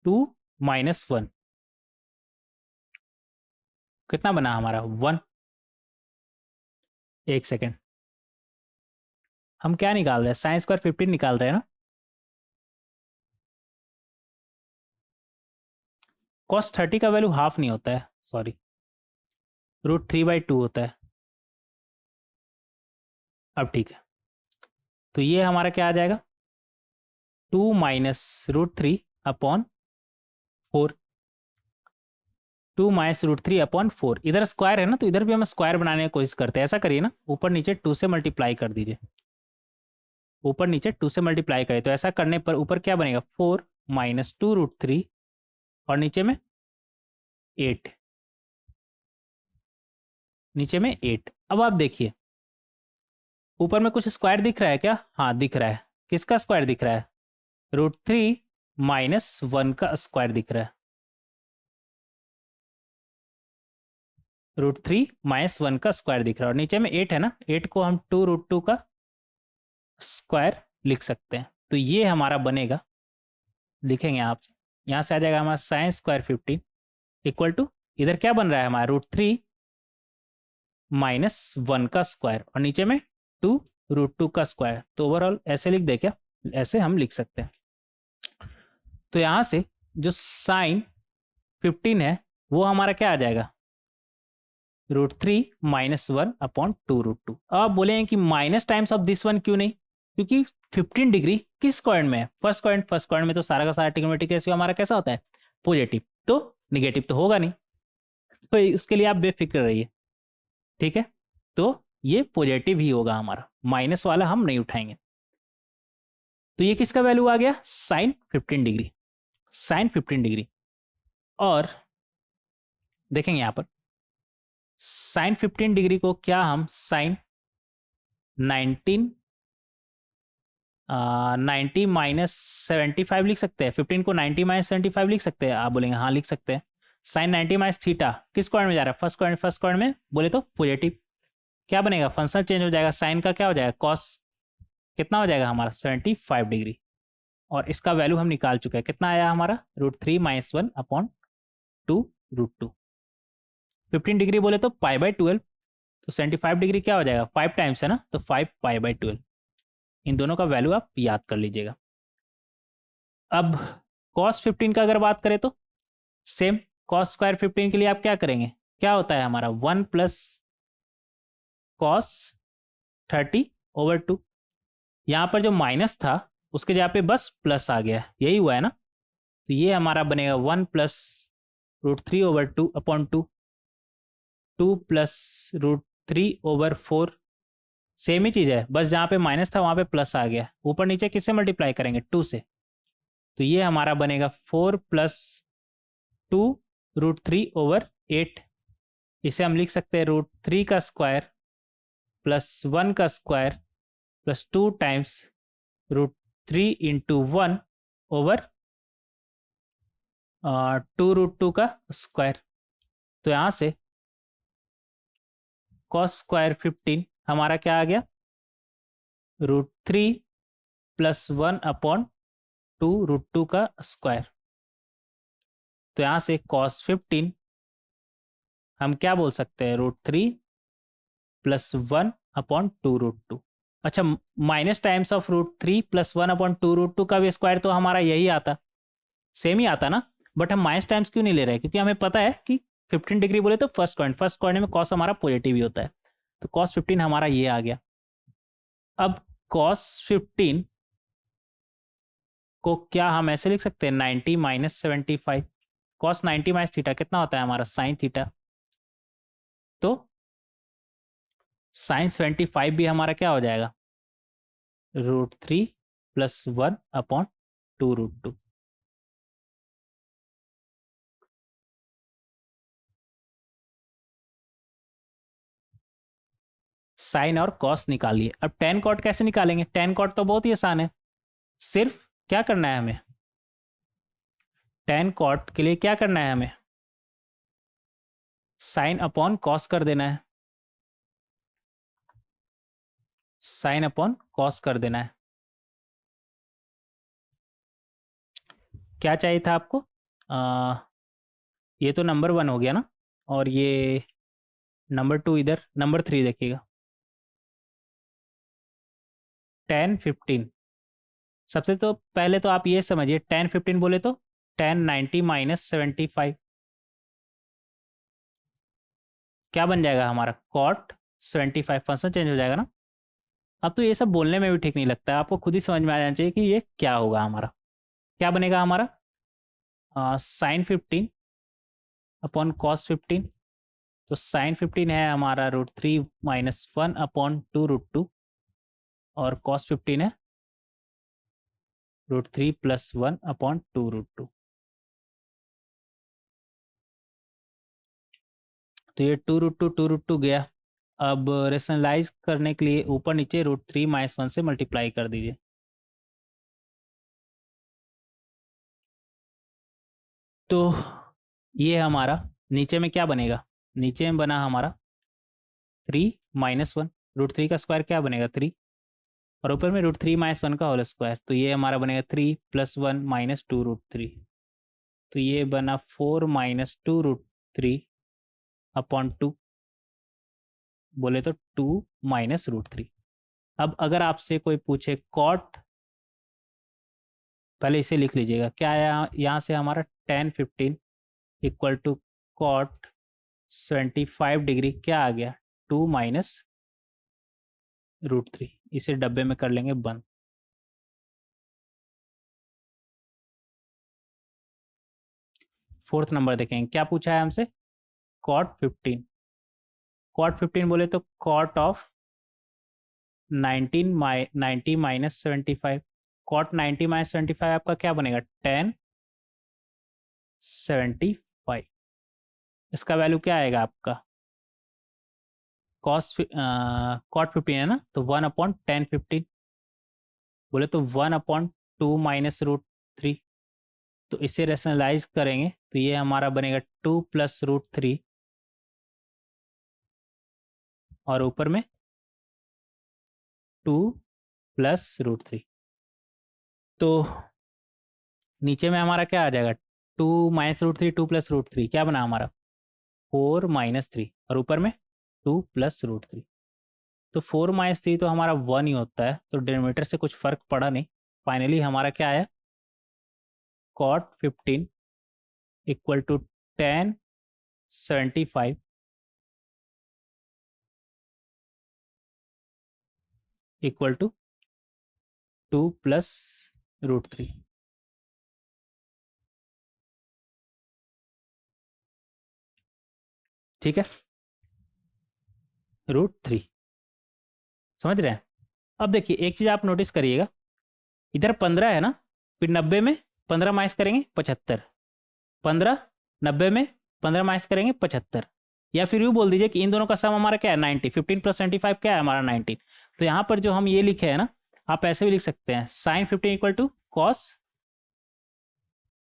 2 माइनस 1, कितना बना हमारा 1। एक सेकेंड, हम क्या निकाल रहे हैं, साइन स्क्वायर 15 निकाल रहे हैं ना। कॉस 30 का वैल्यू हाफ नहीं होता है, सॉरी, √3/2 होता है। अब ठीक है, तो ये हमारा क्या आ जाएगा 2 माइनस √3 अपॉन 4, 2 माइनस √3/4। इधर स्क्वायर है ना, तो इधर भी हम स्क्वायर बनाने की कोशिश करते हैं। ऐसा करिए ना, ऊपर नीचे 2 से मल्टीप्लाई कर दीजिए, ऊपर नीचे 2 से मल्टीप्लाई करें तो ऐसा करने पर ऊपर क्या बनेगा 4 माइनस 2√3 और नीचे में 8, नीचे में 8। अब आप देखिए ऊपर में कुछ स्क्वायर दिख रहा है क्या, हाँ दिख रहा है। किसका स्क्वायर दिख रहा है, √3 माइनस 1 का स्क्वायर दिख रहा है, √3 माइनस 1 का स्क्वायर दिख रहा है, और नीचे में 8 है ना, 8 को हम 2√2 का स्क्वायर लिख सकते हैं। तो ये हमारा बनेगा, लिखेंगे आप, यहाँ से आ जाएगा हमारा साइन स्क्वायर 15 इक्वल टू, इधर क्या बन रहा है हमारा √3 माइनस 1 का स्क्वायर और नीचे में 2√2 का स्क्वायर। तो ओवरऑल ऐसे लिख दे क्या, ऐसे हम लिख सकते हैं। तो यहाँ से जो साइन 15 है वो हमारा क्या आ जाएगा √3 माइनस 1 अपॉन 2√2। अब आप बोलेंगे कि minus times of this one क्यों नहीं, क्योंकि 15 डिग्री किस क्वाड्रेंट में है, फर्स्ट क्वाड्रेंट में, तो सारा का सारा ट्रिग्नोमेट्रिक रेशियो हमारा कैसा होता है पॉजिटिव, तो निगेटिव तो होगा नहीं, तो उसके लिए आप बेफिक्र रहिए। ठीक है, तो ये पॉजिटिव ही होगा हमारा, माइनस वाला हम नहीं उठाएंगे। तो ये किसका वैल्यू आ गया साइन 15 डिग्री, साइन 15 डिग्री। और देखेंगे यहाँ पर साइन 15 डिग्री को क्या हम साइन 90 माइनस 75 लिख सकते हैं, 15 को 90 माइनस 75 लिख सकते हैं। आप बोलेंगे हाँ लिख सकते हैं। साइन 90 माइनस थीटा किस क्वाड्रेंट में जा रहा है, फर्स्ट क्वाड्रेंट में बोले तो पॉजिटिव। क्या बनेगा फंक्शन चेंज हो जाएगा, साइन का क्या हो जाएगा कॉस, कितना हो जाएगा हमारा 75 डिग्री, और इसका वैल्यू हम निकाल चुके हैं, कितना आया हमारा √3 माइनस 1 अपॉन 2√2। 15 डिग्री बोले तो π/12, तो 75 डिग्री क्या हो जाएगा 5 टाइम्स है ना, तो 5 π/12। इन दोनों का वैल्यू आप याद कर लीजिएगा। अब cos 15 का अगर बात करें तो सेम cos स्क्वायर 15 के लिए आप क्या करेंगे, क्या होता है हमारा 1 प्लस cos 30/2। यहाँ पर जो माइनस था उसके जगह पे बस प्लस आ गया, यही हुआ है ना। तो ये हमारा बनेगा 1 प्लस √3/2 अपॉन 2। 2 + √3/4 सेम ही चीज है, बस जहाँ पे माइनस था वहां पे प्लस आ गया। ऊपर नीचे किससे मल्टीप्लाई करेंगे? 2 से। तो ये हमारा बनेगा 4 + 2 √3/8। इसे हम लिख सकते हैं √3 का स्क्वायर +1 का स्क्वायर +2 टाइम्स √3 × 1/2 √2 का स्क्वायर। तो यहाँ से cos स्क्वायर 15 हमारा क्या आ गया? √3 + 1/2 √2 का स्क्वायर। तो यहाँ से cos 15 हम क्या बोल सकते हैं? √3 + 1/2 √2। अच्छा, माइनस टाइम्स ऑफ √3 + 1/2 √2 का भी स्क्वायर तो हमारा यही आता, सेम ही आता ना। बट हम माइनस टाइम्स क्यों नहीं ले रहे हैं? क्योंकि हमें पता है कि 15 डिग्री बोले तो फर्स्ट क्वाड्रेंट में कॉस हमारा पॉजिटिव ही होता है। तो cos 15 हमारा ये आ गया। अब cos 15 को क्या हम ऐसे लिख सकते हैं? 90 - 75। cos 90 - थीटा कितना होता है हमारा? sin theta. तो sin 75 भी हमारा क्या हो जाएगा? √3 + 1/2 √2। साइन और कॉस निकालिए। अब tan कॉट कैसे निकालेंगे? tan कॉट तो बहुत ही आसान है, सिर्फ क्या करना है हमें? tan कॉट के लिए क्या करना है हमें? साइन अपॉन कॉस कर देना है। साइन अपॉन कॉस कर देना है। क्या चाहिए था आपको? ये तो नंबर 1 हो गया ना, और ये नंबर 2 इधर, नंबर 3 देखिएगा। tan 15 सबसे तो पहले तो आप ये समझिए, tan 15 बोले तो tan 90 - 75 क्या बन जाएगा हमारा? cot 75। फंक्शन चेंज हो जाएगा ना। अब तो ये सब बोलने में भी ठीक नहीं लगता है, आपको खुद ही समझ में आ जाना चाहिए कि ये क्या होगा हमारा। क्या बनेगा हमारा? Sine 15 upon cos 15। तो साइन 15 है हमारा √3 - 1/2 √2, और कॉस 15 है √3 + 1/2 √2। तो ये 2 √2 गया। अब रेशनलाइज करने के लिए ऊपर नीचे √3 - 1 से मल्टीप्लाई कर दीजिए। तो ये हमारा नीचे में क्या बनेगा? नीचे में बना हमारा 3 - 1। √3 का स्क्वायर क्या बनेगा? 3। और ऊपर में √3 - 1 का होल स्क्वायर। तो ये हमारा बनेगा 3 + 1 - 2 √3। तो ये बना 4 - 2 √3/2, बोले तो 2 - √3। अब अगर आपसे कोई पूछे कॉट, पहले इसे लिख लीजिएगा। क्या है यहाँ से हमारा? tan 15 = cot 75 डिग्री क्या आ गया? 2 - √3। इसे डब्बे में कर लेंगे बंद। फोर्थ नंबर देखेंगे क्या पूछा है हमसे? cot 15। cot 15 बोले तो cot ऑफ 90 - 75। cot 90 - 75 आपका क्या बनेगा? tan 75। इसका वैल्यू क्या आएगा आपका? cot 15 है ना, तो 1/tan 15, बोले तो 1/2 - √3। तो इसे रेशनलाइज करेंगे तो ये हमारा बनेगा 2 + √3, और ऊपर में 2 + √3। तो नीचे में हमारा क्या आ जाएगा? 2 - √3, 2 + √3 क्या बना हमारा? 4 - 3, और ऊपर में 2 + √3। तो 4 - 3 तो हमारा 1 ही होता है, तो डिनोमिनेटर से कुछ फर्क पड़ा नहीं। फाइनली हमारा क्या आया? cot 15 = tan 75 = 2 + √3। ठीक है। √3। समझ रहे हैं? अब देखिए एक चीज आप नोटिस करिएगा, इधर 15 है ना, फिर 90 में 15 माइनस करेंगे 75, 15 90 में 15 माइनस करेंगे 75, या फिर यूँ बोल दीजिए कि इन दोनों का सम हमारा क्या है 90, 15 प्लस 75 क्या है हमारा 19। तो यहाँ पर जो हम ये लिखे हैं ना, आप ऐसे भी लिख सकते हैं sine 15 equal to cos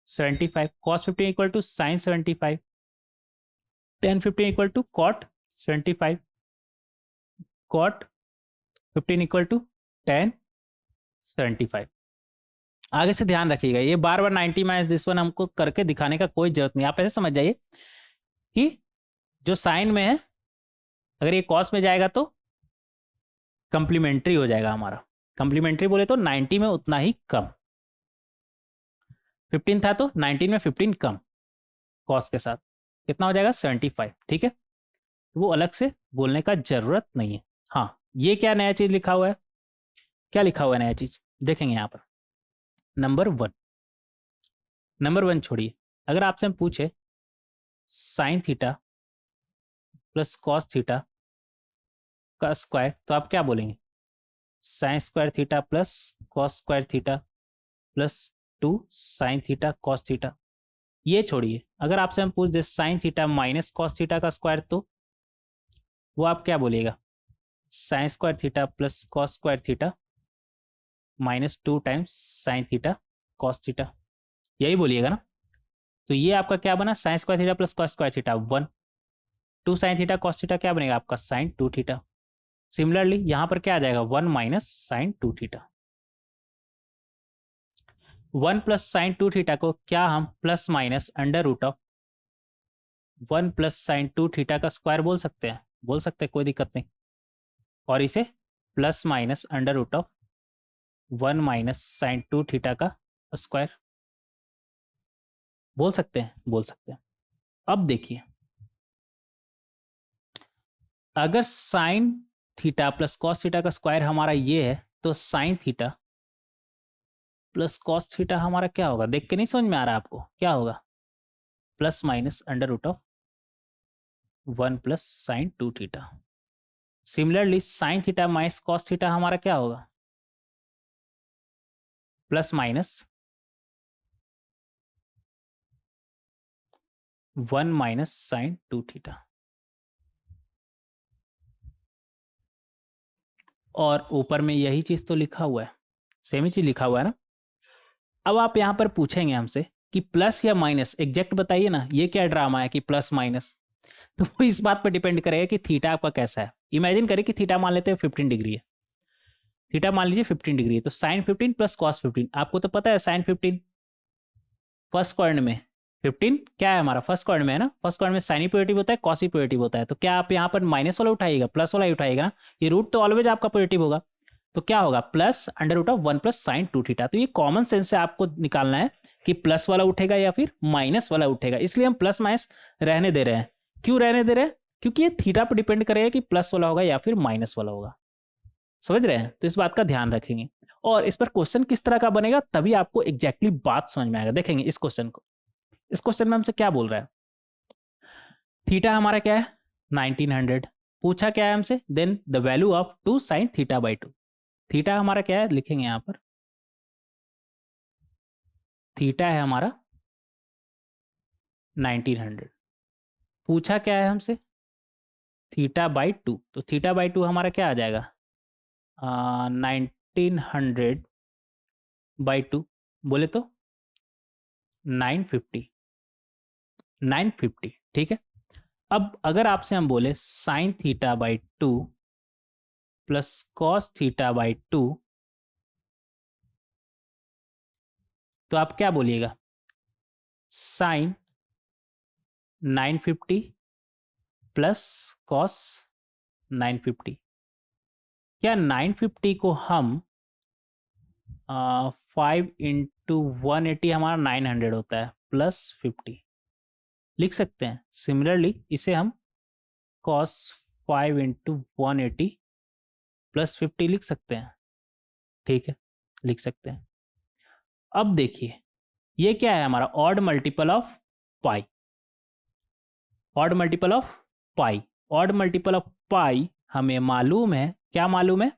75, cos 15 equal to sine 75, tan 15 equal to cot 75, cot 15 equal to tan 75। आगे से ध्यान रखिएगा, ये बार बार 90 माइनस दिस वन हमको करके दिखाने का कोई जरूरत नहीं। आप ऐसे समझ जाइए कि जो साइन में है अगर ये कॉस में जाएगा तो कंप्लीमेंट्री हो जाएगा हमारा। कंप्लीमेंट्री बोले तो 90 में उतना ही कम, 15 था तो 19 में 15 कम, कॉस के साथ कितना हो जाएगा 75। ठीक है, वो अलग से बोलने का जरूरत नहीं है। हाँ, ये क्या नया चीज लिखा हुआ है, क्या लिखा हुआ है नया चीज देखेंगे यहाँ पर। नंबर 1 छोड़िए, अगर आपसे हम पूछे sine theta plus cos theta का स्क्वायर तो आप क्या बोलेंगे? Sine square theta plus cos square theta plus 2 sine theta cos theta. ये छोड़िए, अगर आपसे हम पूछ दे sine theta minus cos theta का स्क्वायर तो वो आप क्या बोलिएगा? Sine square theta plus cos square theta minus 2 times sine theta cos theta, यही बोलिएगा ना। तो ये आपका क्या बना, sign square theta plus cos square theta 1, 2 sine theta cos theta क्या बनेगा आपका साइन 2 थीटा। सिमिलरली यहां पर क्या आ जाएगा 1 minus sine 2 theta. 1 plus sine 2 theta को क्या हम plus minus under root of 1 plus sine 2 theta का स्क्वायर बोल सकते हैं? बोल सकते हैं, कोई दिक्कत नहीं। और इसे plus minus under root of 1 minus sine 2 theta का स्क्वायर बोल सकते हैं, बोल सकते हैं। अब देखिए, अगर sine theta plus cos theta का स्क्वायर हमारा ये है तो sine theta plus cos theta हमारा क्या होगा? देख के नहीं समझ में आ रहा आपको? क्या होगा? Plus minus under root of 1 plus sine 2 theta. Similarly sine theta minus cos theta हमारा क्या होगा? Plus minus 1 minus sine 2 theta. और ऊपर में यही चीज तो लिखा हुआ है, सेम ही चीज लिखा हुआ है ना। अब आप यहां पर पूछेंगे हमसे कि प्लस या माइनस, एग्जैक्ट बताइए ना, ये क्या ड्रामा है कि प्लस माइनस। तो वो इस बात पर डिपेंड करेगा कि थीटा आपका कैसा है। इमेजिन करिए कि थीटा मान लेते हैं 15 डिग्री है, थीटा मान लीजिए 15 डिग्री है, तो साइन 15 प्लस कॉस 15। आपको तो पता है साइन 15 फर्स्ट क्वाड्रेंट में 15 क्या है हमारा, फर्स्ट क्वाड्रेंट में है ना। फर्स्ट क्वाड्रेंट में साइन ही पॉजिटिव होता है, कॉस ही पॉजिटिव होता है। तो क्या आप यहाँ पर माइनस वाला उठाइएगा, प्लस वाला ही उठाइएगा ना। ये रूट तो ऑलवेज आपका पॉजिटिव होगा, तो क्या होगा plus under root of 1 plus sine 2 theta. तो ये कॉमन सेंस से आपको निकालना है कि प्लस वाला उठेगा या फिर माइनस वाला उठेगा। इसलिए हम प्लस माइनस रहने दे रहे हैं। क्यों रहने दे रहे हैं? क्योंकि ये थीटा पर डिपेंड करेगा कि प्लस वाला होगा या फिर माइनस वाला होगा। समझ रहे हैं? तो इस बात का ध्यान रखेंगे। और इस पर क्वेश्चन किस तरह का बनेगा तभी आपको एग्जैक्टली बात समझ में आएगा। देखेंगे इस क्वेश्चन को, इस क्वेश्चन में हमसे क्या बोल रहा है, थीटा हमारा क्या है 1900, पूछा क्या है हमसे, then the value of 2 sine theta by 2। Theta हमारा क्या है, लिखेंगे यहां पर थीटा है हमारा 1900, पूछा क्या है हमसे थीटा बाई 2। तो थीटा बाई 2 हमारा क्या आ जाएगा 1900 बाई 2 बोले तो 950, 950। ठीक है, अब अगर आपसे हम बोले sign theta by 2 plus cos theta by 2 तो आप क्या बोलिएगा साइन 950 प्लस कॉस 950। क्या 950 को हम 5 इंटू 180 हमारा 900 होता है प्लस 50 लिख सकते हैं। सिमिलरली इसे हम कॉस 5 इंटू 180 प्लस 50 लिख सकते हैं। ठीक है, लिख सकते हैं। अब देखिए ये क्या है हमारा odd multiple of pi, odd multiple of pi, odd multiple of pi हमें मालूम है, क्या मालूम है,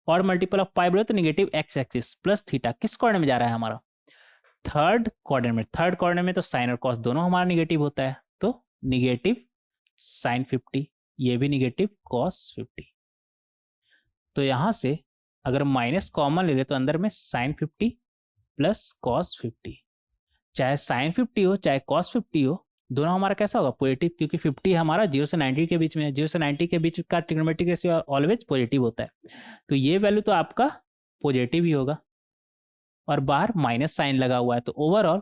और मल्टीपल ऑफ पाई बोले तो negative x axis plus theta किस कोऑर्डिनेट में जा रहा है हमारा, थर्ड कोऑर्डिनेट में। थर्ड कोऑर्डिनेट में तो साइन और कॉस दोनों हमारा निगेटिव होता है, तो निगेटिव साइन 50, ये भी निगेटिव कॉस 50। तो यहां से अगर माइनस कॉमन ले ले तो अंदर में साइन 50 प्लस कॉस 50, चाहे साइन 50 हो चाहे कॉस 50 हो, दोनों हमारा कैसा होगा, पॉजिटिव, क्योंकि 50 हमारा 0 से 90 के बीच में है, 0 से 90 के बीच का ट्रिग्नोमेट्रिक रेशियो ऑलवेज पॉजिटिव होता है, तो ये वैल्यू तो आपका पॉजिटिव ही होगा, और बाहर माइनस साइन लगा हुआ है। तो ओवरऑल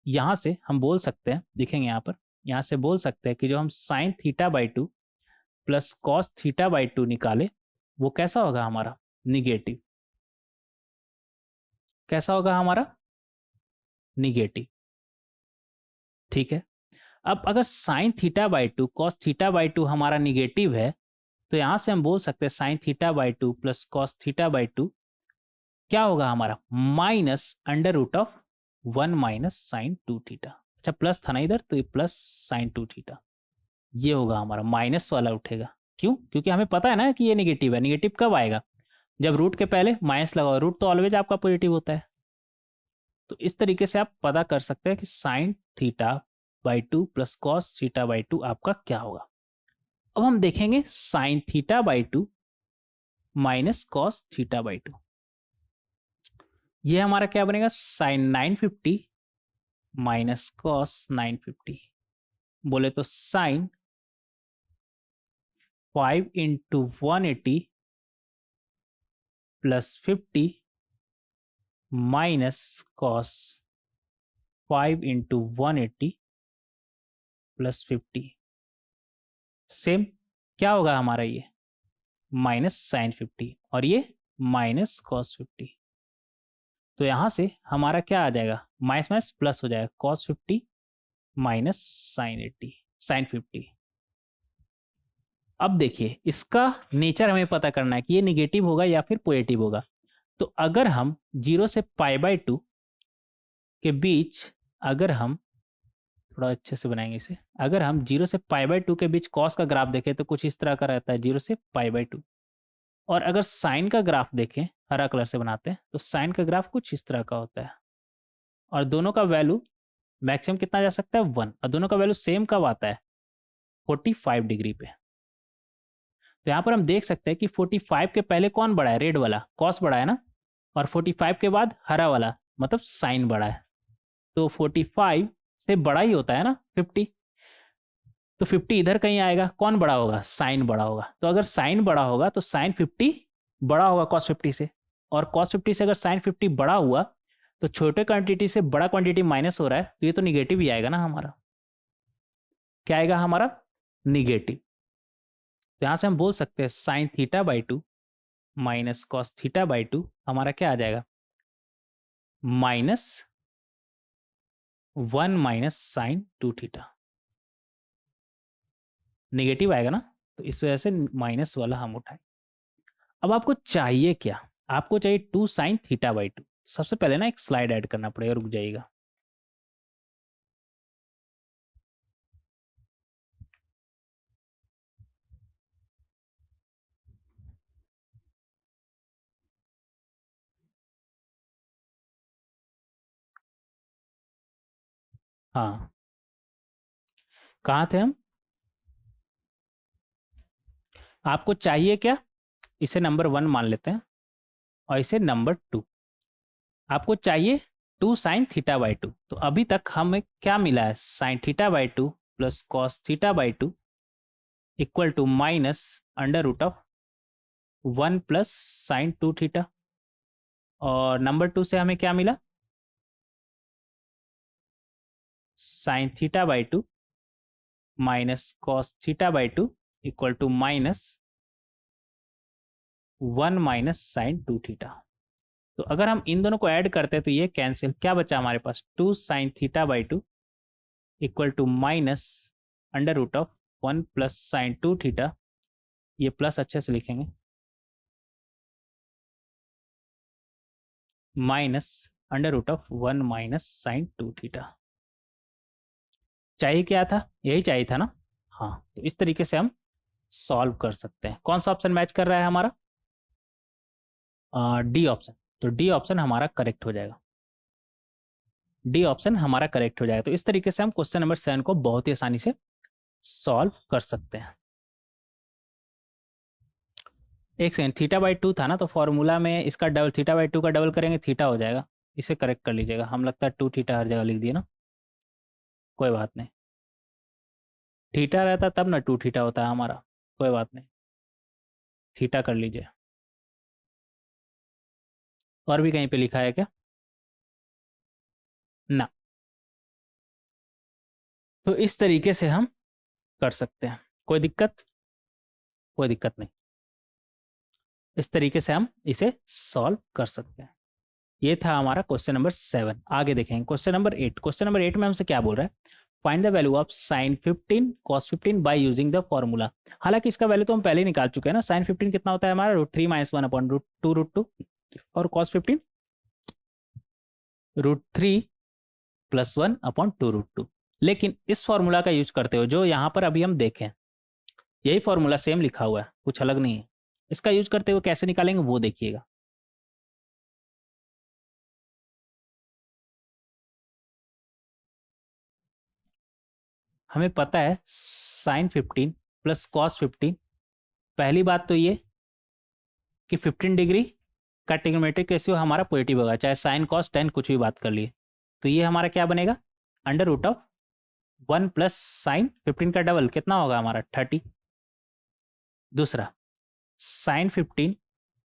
यहाँ से हम बोल सकते हैं, देखेंगे यहाँ पर, यहाँ से बोल सकते हैं कि जो हम sign theta by 2 plus cos theta by 2 निकाले वो कैसा होगा हमारा, निगेटिव। कैसा होगा हमारा, निगेटिव। ठीक है, अब अगर sine theta by 2 cos theta by 2 हमारा निगेटिव है, तो यहां से हम बोल सकते हैं sine theta by 2 plus cos theta by 2 क्या होगा हमारा, minus under root of 1 minus sine 2 theta. अच्छा प्लस था ना इधर, तो ये प्लस साइन 2 थीटा, ये होगा हमारा, माइनस वाला उठेगा। क्यों, क्योंकि हमें पता है ना कि ये निगेटिव है। निगेटिव कब आएगा, जब रूट के पहले माइनस लगाओ, रूट तो ऑलवेज आपका पॉजिटिव होता है। तो इस तरीके से आप पता कर सकते हैं कि sign theta by 2 plus cos theta by 2 आपका क्या होगा। अब हम देखेंगे sign theta by 2 minus cos theta by 2, ये हमारा क्या बनेगा, साइन 950 माइनस कॉस 950, बोले तो sine 5 into 180 plus 50 minus cos 5 into 180 plus 50, same क्या होगा हमारा, ये माइनस साइन 50 और ये माइनस कॉस 50। तो यहां से हमारा क्या आ जाएगा, माइनस माइनस प्लस हो जाएगा, कॉस 50 माइनस साइन 80 साइन 50। अब देखिए इसका नेचर हमें पता करना है कि ये निगेटिव होगा या फिर पॉजिटिव होगा। तो अगर हम 0 से पाई बाई 2 के बीच, अगर हम थोड़ा अच्छे से बनाएंगे इसे, अगर हम 0 से पाई बाई 2 के बीच कॉस का ग्राफ देखें तो कुछ इस तरह का रहता है 0 से पाई बाई 2, और अगर साइन का ग्राफ देखें, हरा कलर से बनाते हैं, तो साइन का ग्राफ कुछ इस तरह का होता है, और दोनों का वैल्यू मैक्सिमम कितना जा सकता है 1, और दोनों का वैल्यू सेम कब आता है, 45 डिग्री पे। तो यहाँ पर हम देख सकते हैं कि 45 के पहले कौन बड़ा है, रेड वाला कॉस बड़ा है ना, और 45 के बाद हरा वाला मतलब साइन बड़ा है। तो 45 से बड़ा ही होता है ना 50, तो 50 इधर कहीं आएगा, कौन बड़ा होगा, साइन बड़ा होगा। तो अगर साइन बड़ा होगा तो साइन 50 बड़ा होगा कॉस 50 से, और कॉस 50 से अगर साइन 50 बड़ा हुआ तो छोटे क्वांटिटी से बड़ा क्वांटिटी माइनस हो रहा है, तो ये तो निगेटिव ही आएगा ना हमारा। क्या आएगा हमारा, निगेटिव। तो यहां से हम बोल सकते हैं sine theta by 2 minus cos theta by 2 हमारा क्या आ जाएगा, minus 1 minus sine 2 theta, negative आएगा ना, तो इस वजह से माइनस वाला हम उठाए। अब आपको चाहिए क्या, आपको चाहिए 2 साइन थीटा बाई 2। सबसे पहले ना एक स्लाइड ऐड करना पड़ेगा, रुक जाइएगा। हाँ कहाँ थे हम, आपको चाहिए क्या, इसे नंबर 1 मान लेते हैं और इसे नंबर 2। आपको चाहिए 2 साइन थीटा बाई 2। तो अभी तक हमें क्या मिला है, sine theta by 2 plus cos theta by 2 equal to minus under root of 1 plus sine 2 theta, और नंबर 2 से हमें क्या मिला, sine theta by 2 minus cos theta by 2 equal to minus 1 minus sine 2 theta. तो अगर हम इन दोनों को ऐड करते हैं तो ये कैंसिल, क्या बचा हमारे पास, 2 sine theta by 2 equal to minus under root of 1 plus sine 2 theta, ये प्लस अच्छे से लिखेंगे, minus under root of 1 minus sine 2 theta. चाहिए क्या था, यही चाहिए था ना। हाँ तो इस तरीके से हम सॉल्व कर सकते हैं। कौन सा ऑप्शन मैच कर रहा है हमारा? D option. तो डी ऑप्शन हमारा करेक्ट हो जाएगा, डी ऑप्शन हमारा करेक्ट हो जाएगा। तो इस तरीके से हम क्वेश्चन नंबर 7 को बहुत ही आसानी से सॉल्व कर सकते हैं। एक सेकंड, थीटा बाई 2 था ना, तो फॉर्मूला में इसका डबल, थीटा बाई 2 का डबल करेंगे थीटा हो जाएगा। इसे करेक्ट कर लीजिएगा, हम लगता है 2 थीटा हर जगह लिख दिए ना, कोई बात नहीं। थीटा रहता तब ना 2 थीटा होता है हमारा, कोई बात नहीं, थीटा कर लीजिए। और भी कहीं पे लिखा है क्या? ना। तो इस तरीके से हम कर सकते हैं, कोई दिक्कत? कोई दिक्कत नहीं। इस तरीके से हम इसे सॉल्व कर सकते हैं। ये था हमारा क्वेश्चन नंबर 7। आगे देखेंगे क्वेश्चन नंबर 8। क्वेश्चन नंबर 8 में हमसे क्या बोल रहा है? Find the value of sine 15 cos 15 by using the formula. हालांकि इसका वैल्यू तो हम पहले ही निकाल चुके हैं ना। साइन 15 कितना होता है हमारा? √3 - 1 अपॉन √2 और कॉस 15 √3 + 1 अपॉन 2 √2। लेकिन इस फॉर्मूला का यूज करते हो जो यहाँ पर अभी हम देखें, यही फॉर्मूला सेम लिखा हुआ है, कुछ अलग नहीं है। इसका यूज करते हुए कैसे निकालेंगे वो देखिएगा। हमें पता है साइन 15 प्लस कॉस 15, पहली बात तो ये कि 15 डिग्री का ट्रिग्नोमेट्रिक रेशियो हमारा पॉजिटिव होगा, चाहे साइन कॉस टेन कुछ भी बात कर लिए। तो ये हमारा क्या बनेगा? √1 प्लस साइन 15 का डबल कितना होगा हमारा? 30। दूसरा, साइन 15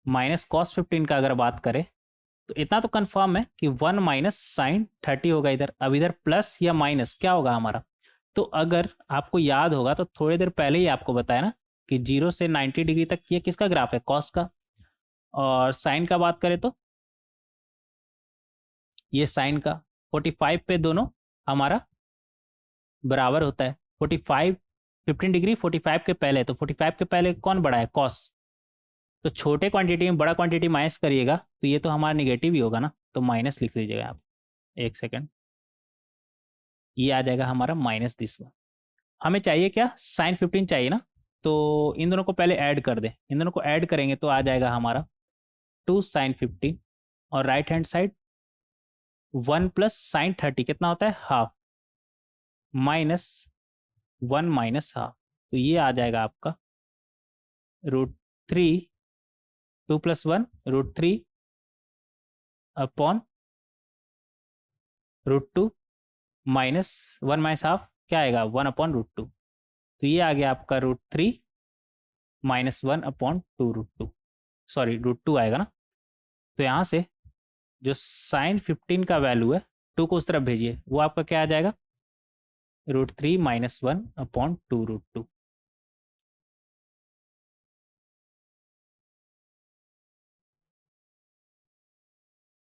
माइनस कॉस 15 का अगर बात करें तो इतना तो कंफर्म है कि 1 माइनस साइन 30 होगा इधर। अब इधर प्लस या माइनस क्या होगा हमारा? तो अगर आपको याद होगा तो थोड़ी देर पहले ही आपको बताया ना कि 0 से 90 डिग्री तक ये किसका ग्राफ है? कॉस का। और साइन का बात करें तो ये साइन का। 45 पे दोनों हमारा बराबर होता है। 45 15 डिग्री 45 के पहले, तो 45 के पहले कौन बड़ा है? कॉस। तो छोटे क्वांटिटी में बड़ा क्वांटिटी माइनस करिएगा तो ये तो हमारा निगेटिव ही होगा ना, तो माइनस लिख लीजिएगा आप। एक सेकेंड, ये आ जाएगा हमारा माइनस दिस वन। हमें चाहिए क्या? साइन 15 चाहिए ना, तो इन दोनों को पहले ऐड कर दें। इन दोनों को ऐड करेंगे तो आ जाएगा हमारा 2 साइन 15 और right hand side 1 plus sign 30 कितना होता है? Half minus 1 minus half. तो ये आ जाएगा आपका √3 2 + 1 √3 अपॉन √2 माइनस 1 माइनस हाफ क्या आएगा? 1 अपॉन √2। तो ये आ गया आपका √3 माइनस 1 अपॉन 2 √2, सॉरी √2 आएगा ना। तो यहाँ से जो साइन 15 का वैल्यू है 2 को उस तरफ भेजिए, वो आपका क्या आ जाएगा? √3 - 1 अपॉन 2 √2।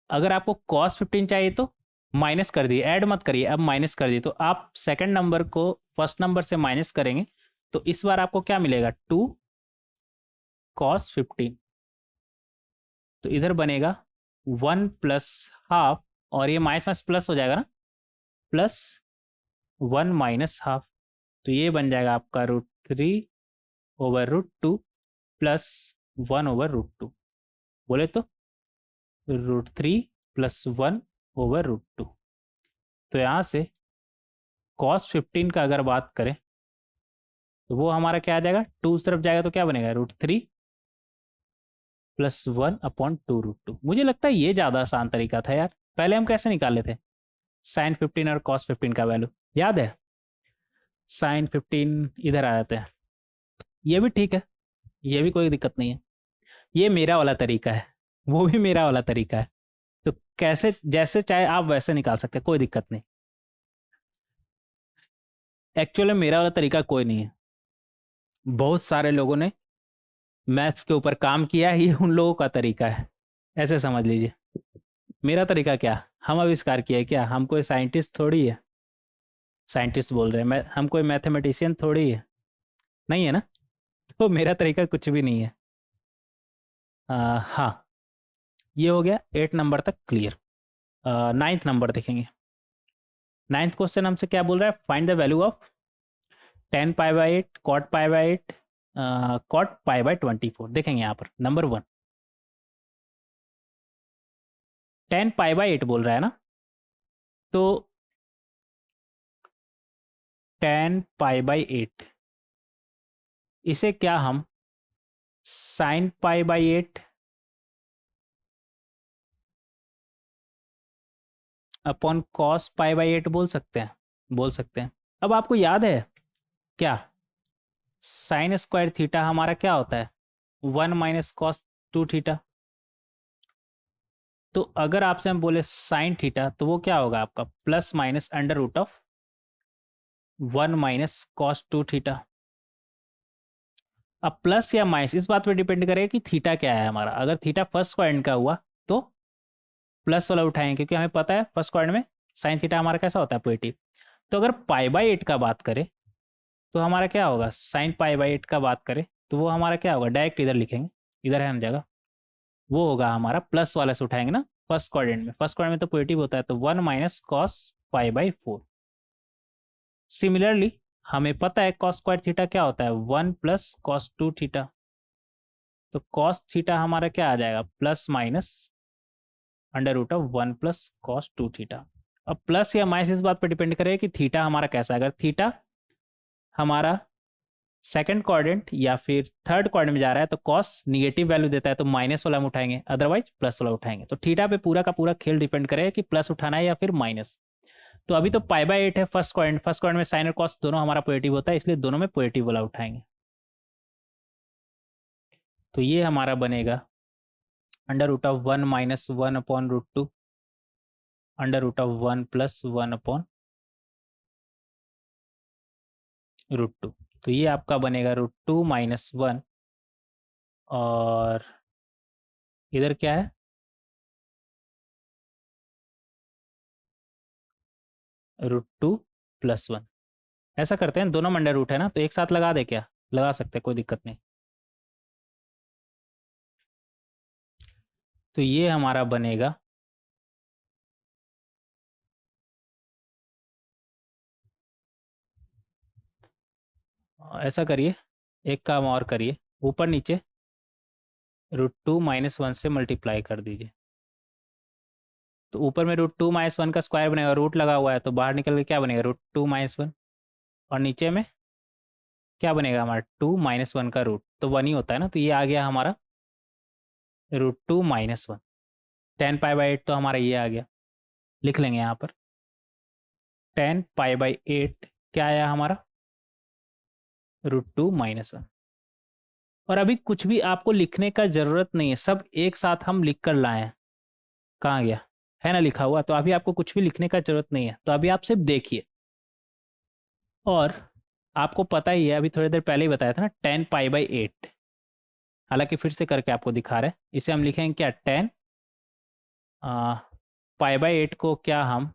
अगर आपको कॉस 15 चाहिए तो माइनस कर दिए, ऐड मत करिए, अब माइनस कर दिए। तो आप सेकंड नंबर को फर्स्ट नंबर से माइनस करेंगे तो इस बार आपको क्या मिलेगा? 2 cos 15। तो इधर बनेगा 1 प्लस हाफ, और ये माइनस माइनस प्लस हो जाएगा ना, प्लस 1 माइनस हाफ। तो ये बन जाएगा आपका √3 ओवर √2 प्लस 1 ओवर √2। बोले तो √3 + 1 ओवर √2। तो यहाँ से cos 15 का अगर बात करें तो वो हमारा क्या आ जाएगा? 2 उस तरफ जाएगा तो क्या बनेगा? √3 + 1 अपॉन 2 √2। मुझे लगता है ये ज़्यादा आसान तरीका था यार। पहले हम कैसे निकाले थे साइन 15 और cos 15 का वैल्यू? याद है? साइन 15 इधर आ जाते हैं, ये भी ठीक है, ये भी कोई दिक्कत नहीं है। ये मेरा वाला तरीका है, वो भी मेरा वाला तरीका है। तो कैसे जैसे चाहे आप वैसे निकाल सकते हैं, कोई दिक्कत नहीं। एक्चुअली मेरा वाला तरीका कोई नहीं है, बहुत सारे लोगों ने मैथ्स के ऊपर काम किया है, ये उन लोगों का तरीका है, ऐसे समझ लीजिए। मेरा तरीका क्या, हम आविष्कार किया है क्या? हम कोई साइंटिस्ट थोड़ी है, साइंटिस्ट बोल रहे हैं, मैं हम कोई मैथमेटिशियन थोड़ी है, नहीं है ना। तो मेरा तरीका कुछ भी नहीं है। हाँ, ये हो गया 8 नंबर तक क्लियर। 9th नंबर देखेंगे। 9th क्वेश्चन हमसे क्या बोल रहा है? Find the value of tan π/8 cot π/8 cot pi by 24 देखेंगे यहाँ पर नंबर 1 10 पाई बाय 8 बोल रहा है ना, तो 10 पाई बाय 8 इसे क्या हम sine pi by 8 upon cos pi by 8 बोल सकते हैं, बोल सकते हैं। अब आपको याद है क्या, साइन स्क्वायर थीटा हमारा क्या होता है 1 माइनस कॉस 2 थीटा। तो अगर आपसे हम बोले साइन थीटा तो वो क्या होगा आपका plus minus under root of 1 minus cos 2 theta. अब प्लस या माइनस इस बात पे डिपेंड करेगा कि थीटा क्या है हमारा। अगर थीटा फर्स्ट क्वाड्रेंट का हुआ तो प्लस वाला उठाएंगे, क्योंकि हमें पता है फर्स्ट क्वाड्रेंट में साइन थीटा हमारा कैसा होता है पॉजिटिव। तो अगर पाई बाय 8 का बात करें तो हमारा क्या होगा, साइन पाई बाय 8 का बात करें तो वो हमारा क्या होगा, डायरेक्ट इधर लिखेंगे, इधर है ना जगह, वो होगा हमारा प्लस वाला से उठाएंगे ना फर्स्ट क्वाड्रेंट में। फर्स्ट क्वाड्रेंट में तो पॉजिटिव होता है, तो 1 minus cos pi by 4। Similarly हमें पता है कॉस स्क्वायर थीटा क्या होता है 1 प्लस कॉस 2 थीटा। तो कॉस थीटा हमारा क्या आ जाएगा plus minus under root of 1 plus cos 2 theta. अब प्लस या माइनस इस बात पर डिपेंड करेगा कि थीटा हमारा कैसा है। अगर थीटा हमारा सेकंड क्वाड्रेंट या फिर थर्ड क्वाड्रेंट में जा रहा है तो कॉस निगेटिव वैल्यू देता है, तो माइनस वाला हम उठाएंगे, अदरवाइज प्लस वाला उठाएंगे। तो थीटा पे पूरा का पूरा खेल डिपेंड करेगा कि प्लस उठाना है या फिर माइनस। तो अभी तो पाई बाय 8 है फर्स्ट क्वाड्रेंट, फर्स्ट क्वाड्रेंट में साइन और कॉस दोनों हमारा पॉजिटिव होता है, इसलिए दोनों में पॉजिटिव वाला उठाएंगे। तो ये हमारा बनेगा under root of 1 minus 1 upon root 2 under root of 1 plus 1 upon root 2। तो ये आपका बनेगा रूट 2 माइनस 1 और इधर क्या है रूट 2 प्लस 1। ऐसा करते हैं दोनों में अंडर रूट है ना, तो एक साथ लगा दे, क्या लगा सकते हैं, कोई दिक्कत नहीं। तो ये हमारा बनेगा ऐसा करिए, एक काम और करिए, ऊपर नीचे रूट 2 माइनस 1 से मल्टीप्लाई कर दीजिए। तो ऊपर में रूट 2 माइनस 1 का स्क्वायर बनेगा, रूट लगा हुआ है तो बाहर निकल के क्या बनेगा रूट 2 माइनस 1, और नीचे में क्या बनेगा हमारा 2 माइनस 1 का रूट, तो 1 ही होता है ना। तो ये आ गया हमारा रूट 2 माइनस 1। 10 पाई बाई 8 तो हमारा ये आ गया, लिख लेंगे यहाँ पर 10 पाई बाई 8 क्या आया हमारा रूट 2 माइनस 1। और अभी कुछ भी आपको लिखने का ज़रूरत नहीं है, सब एक साथ हम लिख कर लाए हैं। कहाँ गया, है ना लिखा हुआ, तो अभी आपको कुछ भी लिखने का ज़रूरत नहीं है। तो अभी आप सिर्फ देखिए, और आपको पता ही है अभी थोड़ी देर पहले ही बताया था ना 10 पाई बाई 8, हालांकि फिर से करके आपको दिखा रहे हैं। इसे हम लिखेंगे क्या 10 पाई बाई 8 को क्या हम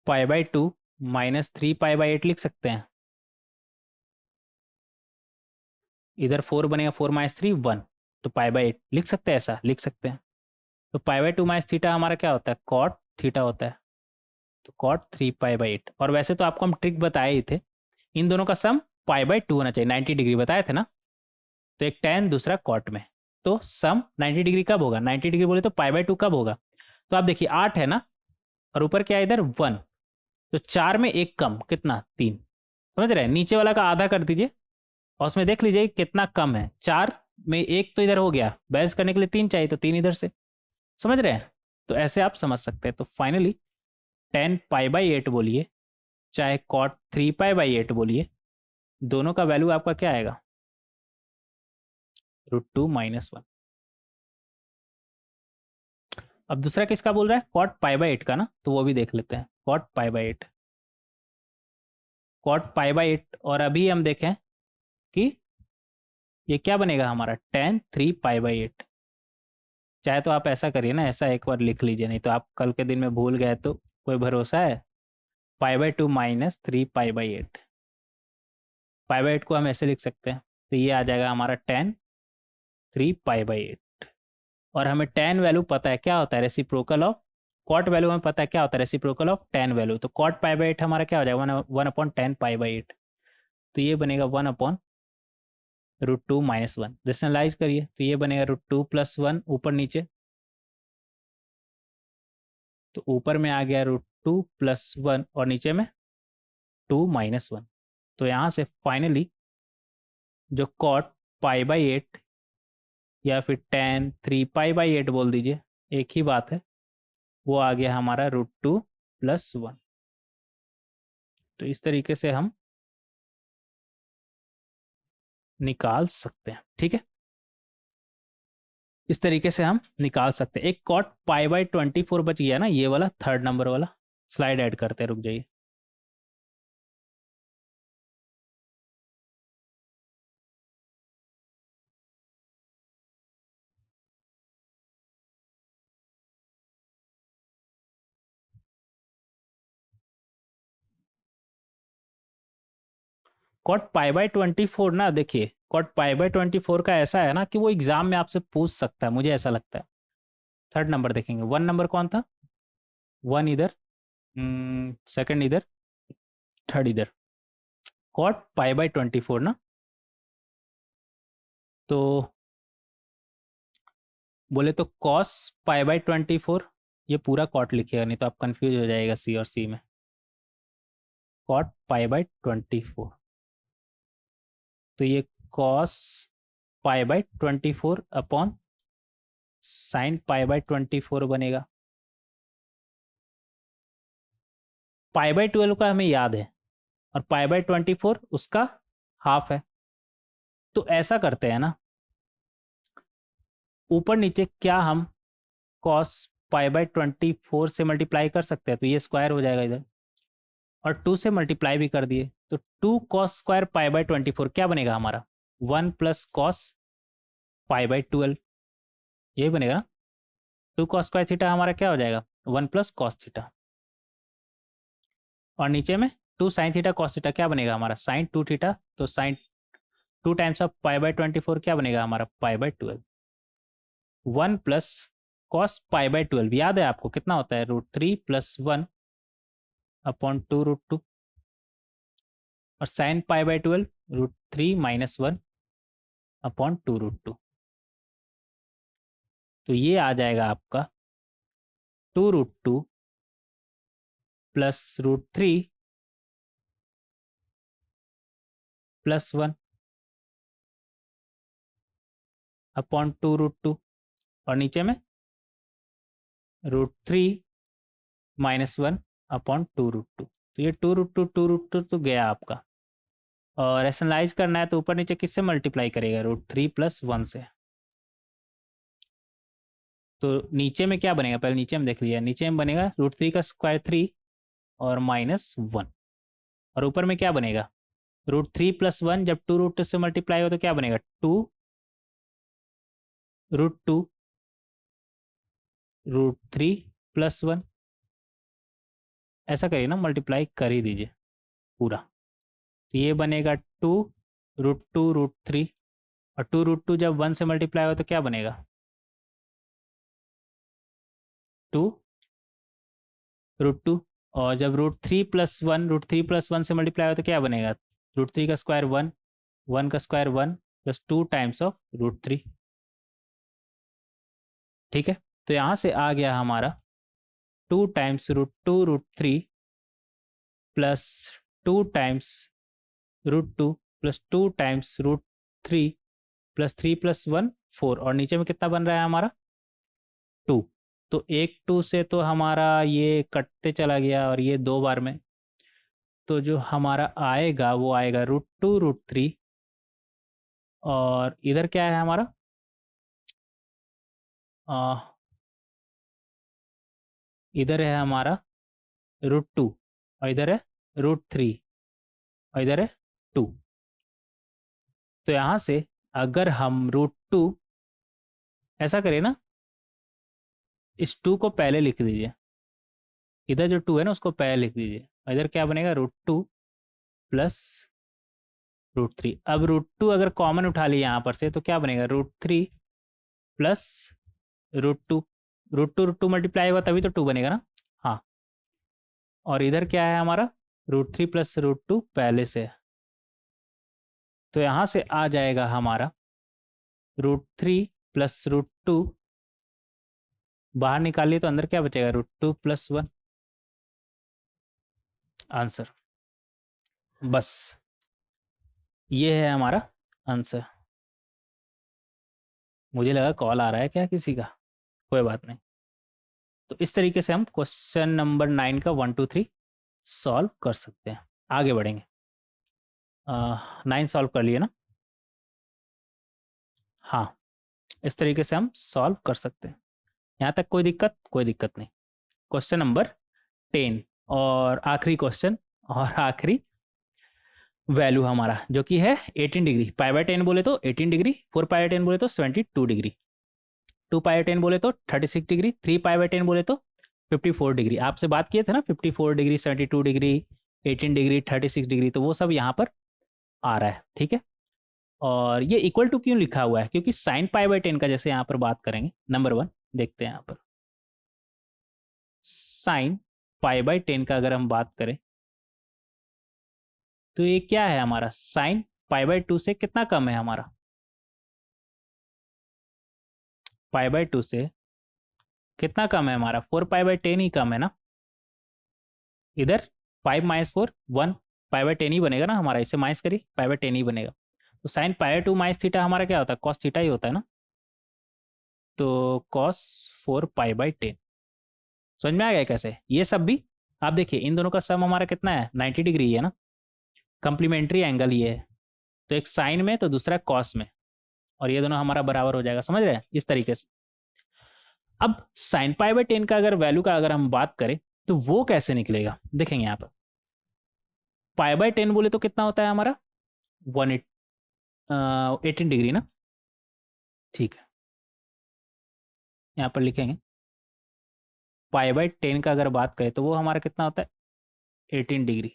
पाई बाई 2 माइनस 3 पाई बाई 8 लिख सकते हैं। इधर 4 बनेगा, 4 माइनस 3 1, तो पाई बाई 8 लिख सकते हैं, ऐसा लिख सकते हैं। तो पाई बाई 2 माइनस थीटा हमारा क्या होता है कॉट थीटा होता है, तो कॉट 3 पाई बाई 8। और वैसे तो आपको हम ट्रिक बताए ही थे, इन दोनों का सम पाई बाई 2 होना चाहिए, 90 डिग्री बताए थे ना। तो एक tan दूसरा कॉट में, तो सम 90 डिग्री कब होगा, 90 डिग्री बोले तो पाई बाई 2 कब होगा। तो आप देखिए 8 है ना, और ऊपर क्या है इधर 1, तो 4 में एक कम कितना 3, समझ रहे हैं। नीचे वाला का आधा कर दीजिए और उसमें देख लीजिए कितना कम है, 4 में एक तो इधर हो गया, बैलेंस करने के लिए 3 चाहिए, तो 3 इधर से, समझ रहे हैं। तो ऐसे आप समझ सकते हैं। तो फाइनली 10 पाई बाई 8 बोलिए चाहे कॉट 3 पाई बाई 8 बोलिए, दोनों का वैल्यू आपका क्या आएगा रूट 2 माइनस 1। अब दूसरा किसका बोल रहा है कॉट पाई बाई 8 का ना, तो वो भी देख लेते हैं cot pi by 8, cot pi by 8। और अभी हम देखें कि ये क्या बनेगा हमारा tan 3 पाई बाई 8। चाहे तो आप ऐसा करिए ना, ऐसा एक बार लिख लीजिए, नहीं तो आप कल के दिन में भूल गए तो कोई भरोसा है। पाई by 2 minus 3 pi by 8, pi by 8 को हम ऐसे लिख सकते हैं, तो ये आ जाएगा हमारा tan 3 पाई बाई 8। और हमें tan वैल्यू पता है क्या होता है रेसिप्रोकल ऑफ कॉट वैल्यू हमें पता है क्या होता है, रेसिप्रोकल ऑफ टेन वैल्यू। तो कॉट पाई बाई एट हमारा क्या हो जाएगा, 1/10 पाई बाई 8। तो ये बनेगा 1/√2 - 1। रेशनलाइज करिए तो ये बनेगा √2 + 1 ऊपर नीचे, तो ऊपर में आ गया √2 + 1 और नीचे में 2 - 1। तो यहाँ से फाइनली जो कॉट पाई बाई 8 या फिर tan 3 पाई बाई 8 बोल दीजिए, एक ही बात है, वो आ गया हमारा √2 + 1। तो इस तरीके से हम निकाल सकते हैं, ठीक है, इस तरीके से हम निकाल सकते हैं। एक कॉट पाई/24 बच गया ना, ये वाला थर्ड नंबर वाला। स्लाइड ऐड करते हैं, रुक जाइए। कॉट पाई/24 ना, देखिए कॉट पाई/24 का ऐसा है ना कि वो एग्जाम में आपसे पूछ सकता है, मुझे ऐसा लगता है। थर्ड नंबर देखेंगे, 1 नंबर कौन था, 1 इधर, सेकंड इधर, थर्ड इधर। कॉट पाई/24 ना, तो बोले तो कॉस पाई/24, ये पूरा कॉट लिखिएगा नहीं तो आप कंफ्यूज हो जाएगा सी और सी में। कॉट पाई/24, तो ये कॉस पाई/24 अपॉन साइन पाई/24 बनेगा। पाई/12 का हमें याद है और पाई/24 उसका हाफ है। तो ऐसा करते हैं ना, ऊपर नीचे क्या हम कॉस पाई/24 से मल्टीप्लाई कर सकते हैं, तो ये स्क्वायर हो जाएगा इधर, और 2 से मल्टीप्लाई भी कर दिए तो 2 cos² पाई/24 क्या बनेगा हमारा, 1 + cos पाई/12, यही बनेगा ना। 2 cos² थीटा हमारा क्या हो जाएगा, 1 + cos थीटा, और नीचे में 2 sin थीटा cos थीटा क्या बनेगा हमारा, sin 2 थीटा। तो sin 2 टाइम्स ऑफ पाई/24 क्या बनेगा हमारा, पाई/12। 1 + cos पाई/12 याद है आपको कितना होता है, √3 + 1 अपॉन 2√2, और sin पाई/12 √3 - 1 अपॉन 2√2। तो ये आ जाएगा आपका 2√2 + √3 + 1 अपॉन 2√2, और नीचे में √3 - 1 अपॉन 2√2। तो ये 2√2 तो गया आपका, और रैशनलाइज करना है तो ऊपर नीचे किससे मल्टीप्लाई करेगा, √3 + 1 से। तो नीचे में क्या बनेगा, पहले नीचे में देख लिया, नीचे में बनेगा √3 का स्क्वायर 3 और -1, और ऊपर में क्या बनेगा, √3 + 1 जब 2√2 से मल्टीप्लाई हो तो क्या बनेगा, 2√2 √3 + 1। ऐसा करिए ना, मल्टीप्लाई कर ही दीजिए पूरा। तो ये बनेगा 2√2 √3, और 2√2 जब 1 से मल्टीप्लाई हो तो क्या बनेगा, 2√2, और जब √3 + 1 √3 + 1 से मल्टीप्लाई हो तो क्या बनेगा, √3 का स्क्वायर 1, 1 का स्क्वायर 1 + 2 टाइम्स ऑफ √3। ठीक है, तो यहाँ से आ गया हमारा 2 times √2 √3 plus 2 times √2 plus 2 times √3 plus 3 + 1 4, और नीचे में कितना बन रहा है हमारा, 2। तो एक 2 से तो हमारा ये कटते चला गया और ये 2 बार में, तो जो हमारा आएगा वो आएगा √2 √3, और इधर क्या है हमारा, इधर है हमारा √2, और इधर है √3, और इधर है 2। तो यहाँ से अगर हम √2 ऐसा करें ना, इस 2 को पहले लिख दीजिए, इधर जो 2 है ना उसको पहले लिख दीजिए, और इधर क्या बनेगा, √2 प्लस √3। अब √2 अगर कॉमन उठा लिया यहाँ पर से तो क्या बनेगा, √3 प्लस √2, रूट टू मल्टीप्लाई होगा तभी तो 2 बनेगा ना। हाँ, और इधर क्या है हमारा, √3 प्लस √2 पहले से है। तो यहाँ से आ जाएगा हमारा √3 प्लस √2, बाहर निकालिए तो अंदर क्या बचेगा, √2 प्लस 1 आंसर। बस ये है हमारा आंसर। मुझे लगा कॉल आ रहा है क्या किसी का, कोई बात नहीं। तो इस तरीके से हम क्वेश्चन नंबर 9 का 1 2 3 सॉल्व कर सकते हैं। आगे बढ़ेंगे। 9 सॉल्व कर लिए ना। हाँ, इस तरीके से हम सॉल्व कर सकते हैं। यहाँ तक कोई दिक्कत, कोई दिक्कत नहीं। क्वेश्चन नंबर 10 और आखिरी क्वेश्चन और आखिरी वैल्यू हमारा जो कि है 18 डिग्री। π/10 बोले तो 18 डिग्री, 4π/10 बोले तो 72 डिग्री, 2π/10 बोले तो 36 डिग्री, 3π/10 बोले तो 54 डिग्री। आपसे बात किए थे ना 54 डिग्री, 72 डिग्री, 18 डिग्री, 36 डिग्री, तो वो सब यहाँ पर आ रहा है। ठीक है, और ये इक्वल टू क्यों लिखा हुआ है, क्योंकि साइन π/10 का जैसे यहाँ पर बात करेंगे, नंबर 1 देखते हैं यहाँ पर साइन π/10 का अगर हम बात करें तो ये क्या है हमारा, साइन π/2 से कितना कम है हमारा, π/2 से कितना कम है हमारा, 4π/10 ही कम है ना। इधर 5 माइनस 4 1, π/10 ही बनेगा ना हमारा, इसे माइनस करिए π/10 ही बनेगा। तो साइन π/2 माइनस थीटा हमारा क्या होता है, कॉस थीटा ही होता है ना। तो कॉस 4π/10 समझ में आ गया कैसे। ये सब भी आप देखिए, इन दोनों का सम हमारा कितना है, 90 डिग्री है ना, कंप्लीमेंट्री एंगल ये है। तो एक साइन में तो दूसरा कॉस में, और ये दोनों हमारा बराबर हो जाएगा, समझ रहे हैं इस तरीके से। अब साइन π/10 का अगर वैल्यू का अगर हम बात करें तो वो कैसे निकलेगा, देखेंगे यहाँ पर। π/10 बोले तो कितना होता है हमारा, 18 डिग्री ना। ठीक है, यहाँ पर लिखेंगे π/10 का अगर बात करें तो वो हमारा कितना होता है, 18 डिग्री,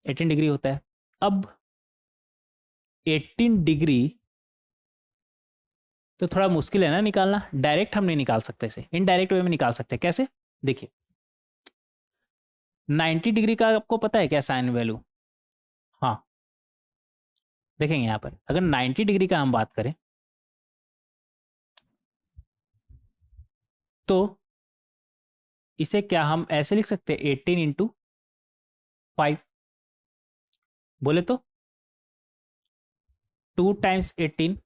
18 डिग्री होता है। अब 18 डिग्री तो थोड़ा मुश्किल है ना निकालना, डायरेक्ट हम नहीं निकाल सकते, इसे इनडायरेक्ट वे में निकाल सकते हैं। कैसे, देखिए 90 डिग्री का आपको पता है क्या साइन वैल्यू। हाँ, देखेंगे यहाँ पर अगर 90 डिग्री का हम बात करें तो इसे क्या हम ऐसे लिख सकते हैं, 18 इंटू 5 बोले तो 2 टाइम्स 18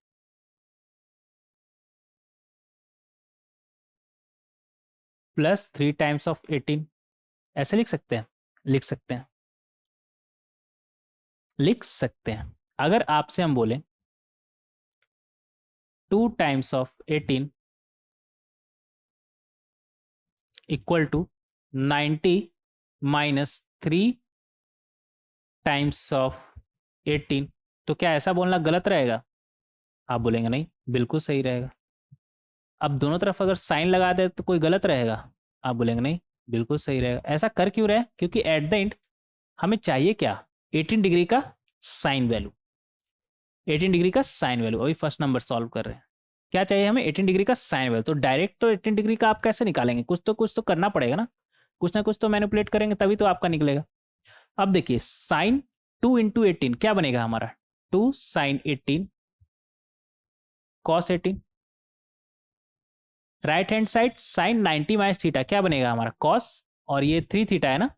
प्लस 3 टाइम्स ऑफ 18, ऐसे लिख सकते हैं, लिख सकते हैं, लिख सकते हैं। अगर आपसे हम बोले 2 times of 18 equal to 90 minus 3 times of 18, तो क्या ऐसा बोलना गलत रहेगा, आप बोलेंगे नहीं बिल्कुल सही रहेगा। अब दोनों तरफ अगर साइन लगा दे तो कोई गलत रहेगा, आप बोलेंगे नहीं बिल्कुल सही रहेगा। ऐसा कर क्यों रहे, क्योंकि एट द एंड हमें चाहिए क्या, 18 डिग्री का साइन वैल्यू, 18 डिग्री का साइन वैल्यू। अभी फर्स्ट नंबर सॉल्व कर रहे हैं, क्या चाहिए हमें, 18 डिग्री का साइन वैल्यू। तो डायरेक्ट तो 18 डिग्री का आप कैसे निकालेंगे, कुछ तो करना पड़ेगा ना कुछ तो मैनिपुलेट करेंगे तभी तो आपका निकलेगा। अब देखिए साइन 2 इंटू 18 क्या बनेगा हमारा, 2 sine 18 cos 18, right hand side sine 90 minus theta क्या बनेगा हमारा, कॉस, और ये 3 थीटा है ना,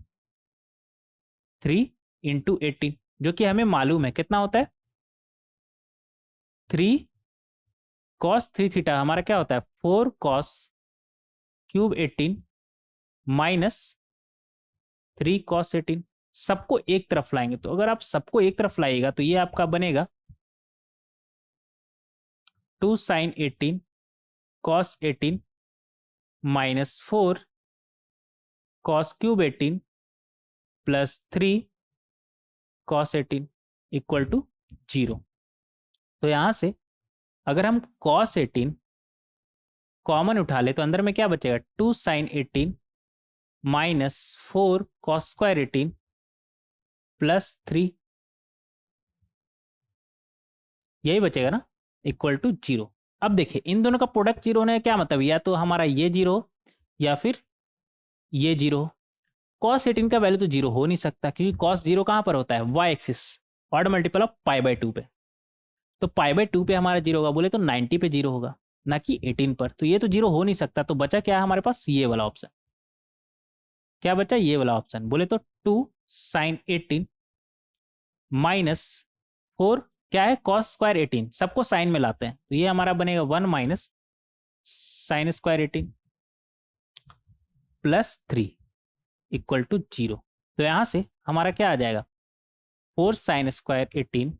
3 इंटू 18 जो कि हमें मालूम है कितना होता है, 3 कॉस 3 थीटा हमारा क्या होता है, 4 कॉस क्यूब 18 माइनस 3 कॉस 18। सबको एक तरफ लाएंगे, तो अगर आप सबको एक तरफ लाइएगा तो ये आपका बनेगा 2 sine 18 cos 18 minus 4 cos cube 18 plus 3 cos 18 equal to 0। तो यहां से अगर हम कॉस 18 कॉमन उठा ले तो अंदर में क्या बचेगा, 2 sine 18 minus 4 cos square 18 plus 3, यही बचेगा ना, इक्वल टू 0। अब देखिए इन दोनों का प्रोडक्ट जीरो होने का क्या मतलब, या तो हमारा ये जीरो या फिर ये जीरो। कॉस 18 का वैल्यू तो जीरो हो नहीं सकता, क्योंकि कॉस जीरो कहाँ पर होता है, Y axis, odd multiple of pi by 2 पे। तो पाई बाई 2 पे हमारा जीरो होगा, बोले तो 90 पे जीरो होगा, ना कि 18 पर। तो ये तो जीरो हो नहीं सकता। तो बचा क्या है हमारे पास, ये वाला ऑप्शन। क्या बचा, ये वाला ऑप्शन। बोले तो 2 साइन 18 माइनस 4 क्या है, कॉस स्क्वायर 18, सबको साइन में लाते हैं, तो ये हमारा बनेगा 1 minus sine square 18 plus 3 equal to 0। तो यहां से हमारा क्या आ जाएगा, 4 साइन स्क्वायर 18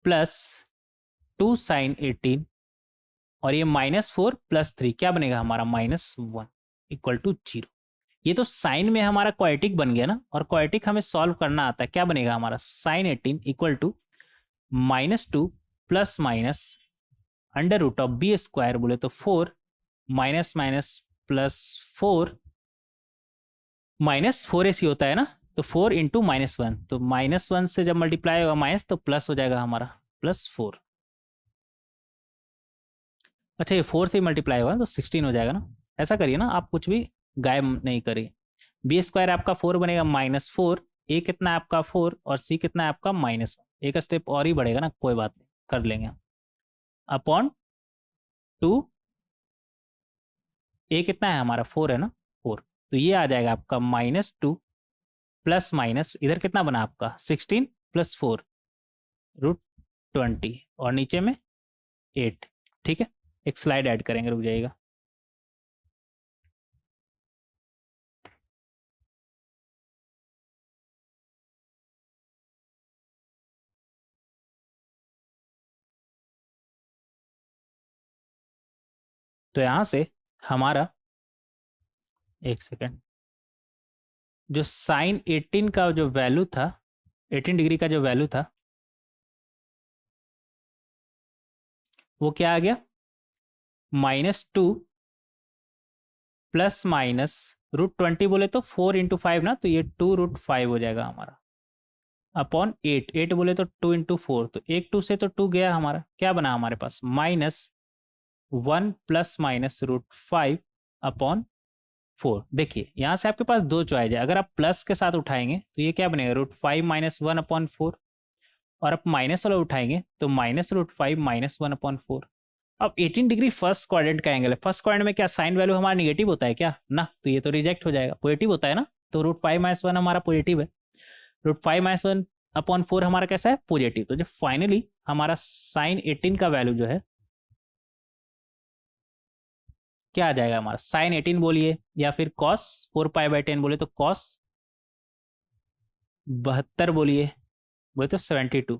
प्लस 2 साइन 18 और ये -4 प्लस 3 क्या बनेगा हमारा, -1 इक्वल टू 0। ये तो साइन में हमारा क्वाड्रेटिक बन गया ना, और क्वाड्रेटिक हमें सॉल्व करना आता है। क्या बनेगा हमारा, sine 18 equal to -2 plus minus under root of B square, बोले तो 4 माइनस माइनस प्लस 4 -4 ऐसी होता है ना, तो 4 इंटू -1, तो -1 से जब मल्टीप्लाई होगा माइनस तो प्लस हो जाएगा हमारा, +4। अच्छा ये 4 से ही मल्टीप्लाई होगा तो 16 हो जाएगा ना। ऐसा करिए ना आप, कुछ भी गायब नहीं करिए। बी स्क्वायर आपका 4 बनेगा -4, ए कितना है आपका 4 और सी कितना है आपका -1। एक स्टेप और ही बढ़ेगा ना, कोई बात नहीं, कर लेंगे। अपॉन 2, ए कितना है हमारा 4 है ना, 4। तो ये आ जाएगा आपका -2 प्लस माइनस इधर कितना बना आपका 16 प्लस 4 √20 और नीचे में 8। ठीक है, एक स्लाइड ऐड करेंगे, रुक जाइएगा। तो यहां से हमारा, एक सेकेंड, जो साइन 18 का जो वैल्यू था, 18 डिग्री का जो वैल्यू था, वो क्या आ गया, -2 प्लस माइनस √20, बोले तो 4 इंटू 5 ना, तो ये 2√5 हो जाएगा हमारा, अपॉन 8, 8 बोले तो 2 इंटू 4, तो एक 2 से तो 2 गया हमारा, क्या बना हमारे पास, -1 प्लस माइनस √5 अपॉन 4। देखिए यहाँ से आपके पास दो चॉइस है, अगर आप प्लस के साथ उठाएंगे तो ये क्या बनेगा, √5 -1 अपॉन 4, और आप माइनस वाला उठाएंगे तो -√5 -1/4। अब 18 डिग्री फर्स्ट क्वाड्रेंट का एंगल है, फर्स्ट क्वाड्रेंट में क्या साइन वैल्यू हमारा निगेटिव होता है क्या ना, तो ये तो रिजेक्ट हो जाएगा, पॉजिटिव होता है ना, तो √5 -1 हमारा पॉजिटिव है, √5 -1/4 हमारा कैसा है, पॉजिटिव। तो जो फाइनली हमारा साइन 18 का वैल्यू जो है क्या आ जाएगा हमारा, साइन 18 बोलिए या फिर कॉस 4π/10 बोले तो कॉस 72 बोले तो 72,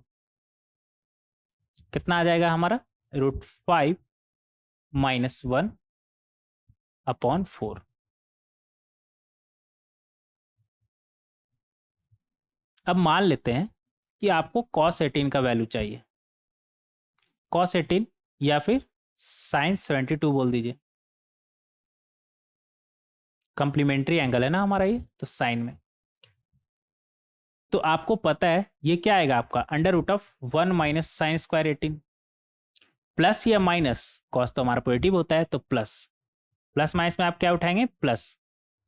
कितना आ जाएगा हमारा, √5 -1/4। अब मान लेते हैं कि आपको cos 18 का वैल्यू चाहिए, cos 18 या फिर sin 72 बोल दीजिए, कंप्लीमेंट्री एंगल है ना हमारा ये, तो साइन में। तो आपको पता है ये क्या आएगा आपका, √1 माइनस साइन स्क्वायर 18, प्लस या माइनस, कॉस तो हमारा पॉजिटिव होता है तो प्लस, प्लस माइनस में आप क्या उठाएंगे, प्लस,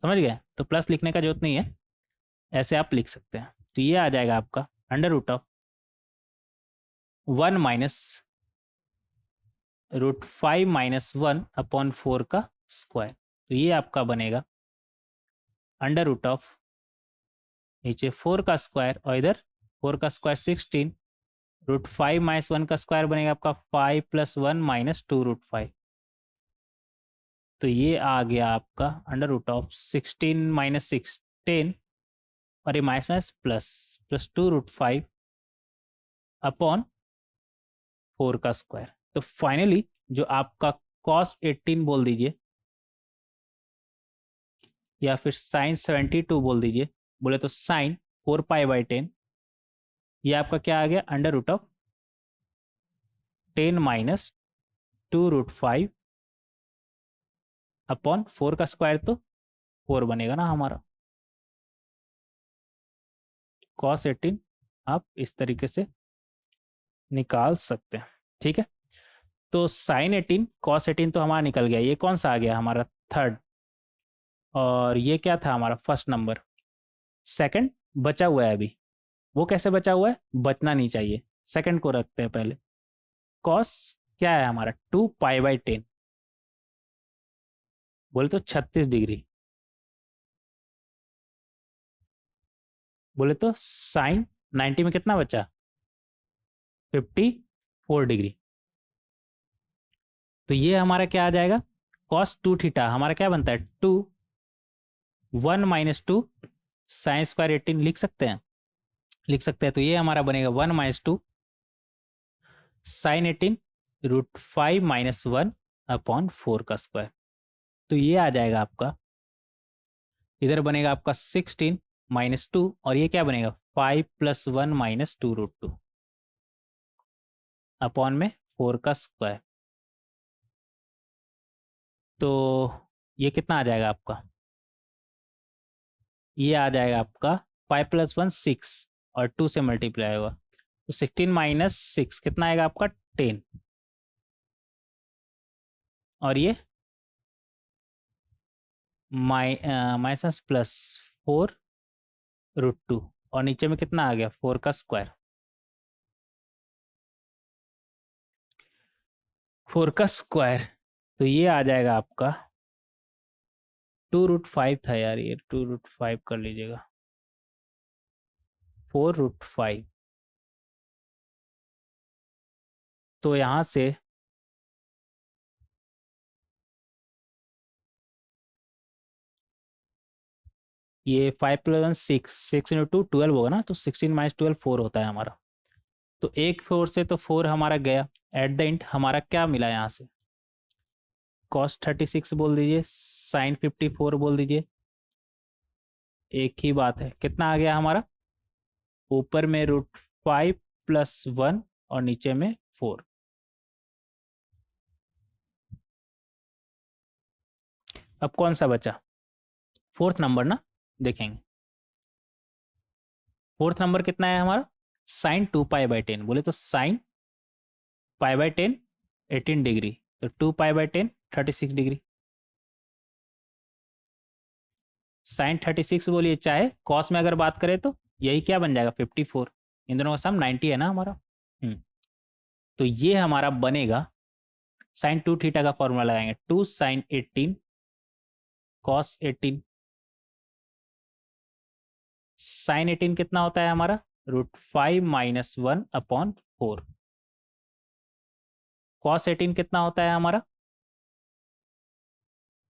समझ गए, तो प्लस लिखने का जरूरत नहीं है, ऐसे आप लिख सकते हैं। तो ये आ जाएगा आपका √1 माइनस √5 -1/4 का स्क्वायर। तो ये आपका बनेगा √ नीचे 4 का स्क्वायर और इधर 4 का स्क्वायर 16, √5 -1 का स्क्वायर बनेगा आपका 5 + 1 -2 √5। तो ये आ गया आपका √16 - 16 और ये माइनस माइनस प्लस 2 √5 अपॉन 4 का स्क्वायर। तो फाइनली जो आपका cos 18 बोल दीजिए या फिर sin 72 बोल दीजिए, बोले तो sin 4π/10, ये आपका क्या आ गया, √10 - 2 √5 अपॉन 4 का स्क्वायर, तो 4 बनेगा ना हमारा। cos 18 आप इस तरीके से निकाल सकते हैं, ठीक है। तो साइन 18 कॉस 18 तो हमारा निकल गया, ये कौन सा आ गया हमारा थर्ड, और ये क्या था हमारा फर्स्ट नंबर, सेकंड बचा हुआ है अभी। वो कैसे बचा हुआ है, बचना नहीं चाहिए, सेकंड को रखते हैं पहले। कॉस क्या है हमारा 2 पाई/10, बोले तो 36 डिग्री, बोले तो साइन 90 में कितना बचा 54 डिग्री। तो ये हमारा क्या आ जाएगा, कॉस 2 थीटा हमारा क्या बनता है 2 1 - 2 साइन स्क्वायर 18 लिख सकते हैं, लिख सकते हैं। तो ये हमारा बनेगा 1 - 2 साइन 18 √5 - 1/4 का स्क्वायर। तो ये आ जाएगा आपका, इधर बनेगा आपका 16 - 2 और ये क्या बनेगा 5 + 1 - 2√2 अपॉन में 4 का स्क्वायर। तो ये कितना आ जाएगा आपका, ये आ जाएगा आपका 5 + 1 6 और 2 से मल्टीप्लाई होगा, तो 16 - 6 कितना आएगा आपका 10, और ये माइनस प्लस 4√2 और नीचे में कितना आ गया 4 का स्क्वायर, 4 का स्क्वायर। तो ये आ जाएगा आपका 2√5 था यार, ये 2√5 कर लीजिएगा, 4√5। तो यहाँ से ये 5 + 1 6, 6 × 2 12 होगा ना, तो 16 - 12 4 होता है हमारा। तो एक 4 से तो 4 हमारा गया, एट द एंड हमारा क्या मिला यहाँ से, कॉस 36 बोल दीजिए, साइन 54 बोल दीजिए, एक ही बात है। कितना आ गया हमारा, ऊपर में √5 + 1 और नीचे में 4। अब कौन सा बचा, फोर्थ नंबर ना, देखेंगे फोर्थ नंबर कितना है हमारा, साइन 2 पाई/10, बोले तो साइन पाई/10 18 डिग्री, तो 2 पाई/10 36 डिग्री, साइन 36 बोलिए, चाहे कॉस में अगर बात करें तो यही क्या बन जाएगा 54, इन दोनों का सम 90 है ना हमारा। तो ये हमारा बनेगा, साइन 2 थीटा का फॉर्मूला लगाएंगे, 2 साइन 18 कॉस 18, साइन 18 कितना होता है हमारा √5 - 1/4, कॉस 18 कितना होता है हमारा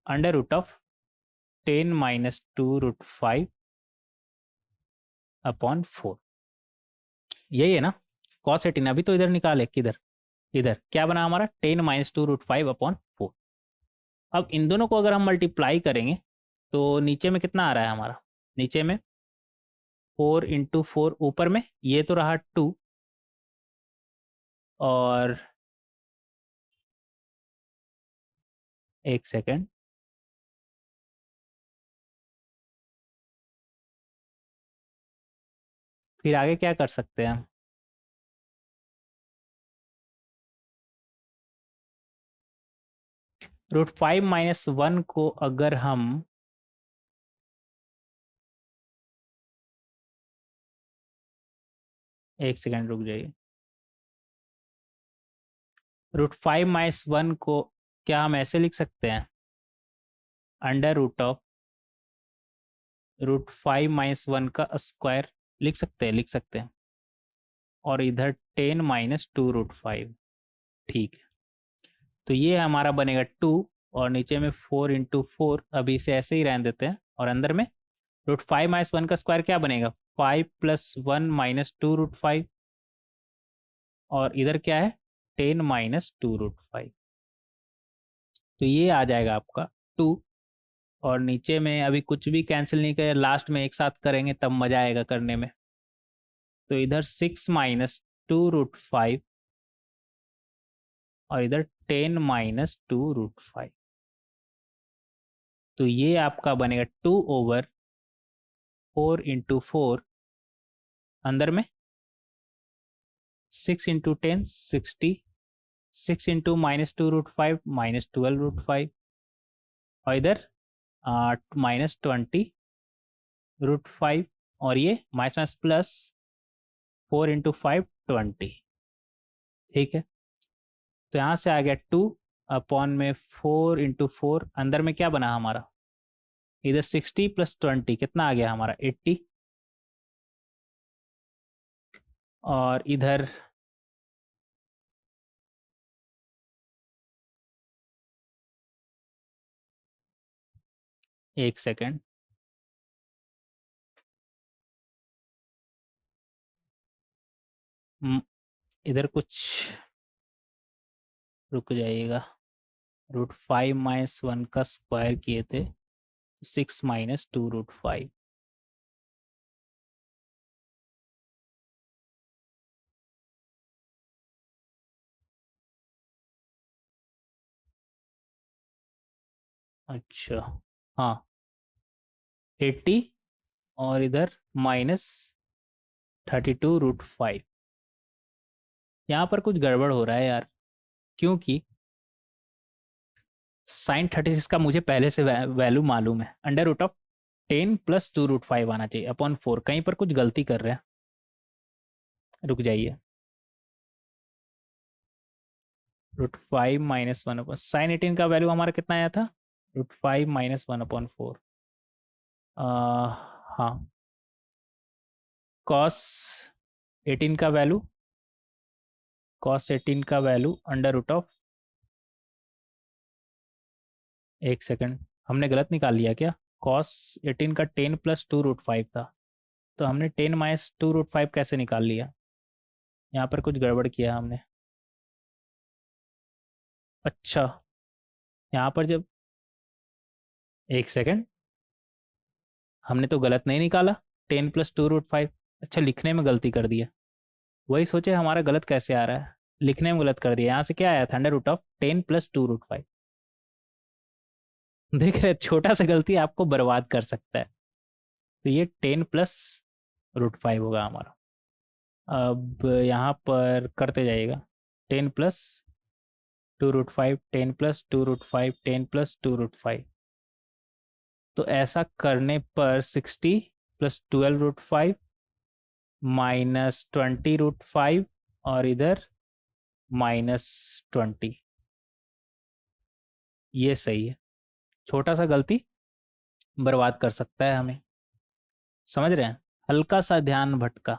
√10 - 2√5/4, यही है ना कॉस 18। अभी तो इधर निकाले, किधर, इधर क्या बना हमारा 10 - 2√5/4। अब इन दोनों को अगर हम मल्टीप्लाई करेंगे तो नीचे में कितना आ रहा है हमारा, नीचे में 4 × 4, ऊपर में ये तो रहा 2 और एक सेकेंड, फिर आगे क्या कर सकते हैं हम, √5 - 1 को अगर हम एक सेकेंड रुक जाइए, √5 - 1 को क्या हम ऐसे लिख सकते हैं, √5 - 1 का स्क्वायर लिख सकते हैं, लिख सकते हैं, और इधर 10 - 2√5, ठीक है। तो ये हमारा बनेगा 2 और नीचे में 4 × 4, अभी इसे ऐसे ही रहने देते हैं, और अंदर में √5 - 1 का स्क्वायर क्या बनेगा 5 + 1 - 2√5, और इधर क्या है 10 - 2√5। तो ये आ जाएगा आपका 2, और नीचे में अभी कुछ भी कैंसिल नहीं करें, लास्ट में एक साथ करेंगे तब मजा आएगा करने में। तो इधर 6 - 2√5 और इधर 10 - 2√5। तो ये आपका बनेगा 2/4 × 4, अंदर में 6 × 10 60 6 इंटू -2√5 -12√5 और इधर -20√5 और ये माइनस प्लस 4 इंटू 5 20। ठीक है, तो यहाँ से आ गया 2 अपॉन में 4 इंटू 4, अंदर में क्या बना हमारा, इधर 60 प्लस 20 कितना आ गया हमारा 80, और इधर एक सेकेंड, इधर कुछ रुक जाइएगा, √5 - 1 का स्क्वायर किए थे, 6 - 2√5, अच्छा हाँ 80 और इधर -32√5। यहाँ पर कुछ गड़बड़ हो रहा है यार, क्योंकि sin 36 का मुझे पहले से वैल्यू मालूम है, √10 + 2√5 आना चाहिए अपॉन 4, कहीं पर कुछ गलती कर रहे हैं, रुक जाइए, √5 - 1 अपॉन sin 18 का वैल्यू हमारा कितना आया था, √5 - 1/4, हाँ cos 18 का वैल्यू, एक सेकंड, हमने गलत निकाल लिया क्या, cos 18 का 10 + 2√5 था, तो हमने 10 - 2√5 कैसे निकाल लिया, यहाँ पर कुछ गड़बड़ किया हमने। अच्छा, यहाँ पर जब, एक सेकंड, हमने तो गलत नहीं निकाला 10 + 2√5, अच्छा लिखने में गलती कर दिया, वही सोचे हमारा गलत कैसे आ रहा है, लिखने में गलत कर दिया, यहाँ से क्या आया था √10 + 2√5। देख रहे, छोटा सा गलती आपको बर्बाद कर सकता है, तो ये 10 + √5 होगा हमारा। अब यहाँ पर करते जाइएगा, 10 + 2√5, 10 + 2√5, 10 + 2√5, तो ऐसा करने पर 60 + 12√5 -20√5 और इधर -20, ये सही है, छोटा सा गलती बर्बाद कर सकता है हमें, समझ रहे हैं, हल्का सा ध्यान भटका।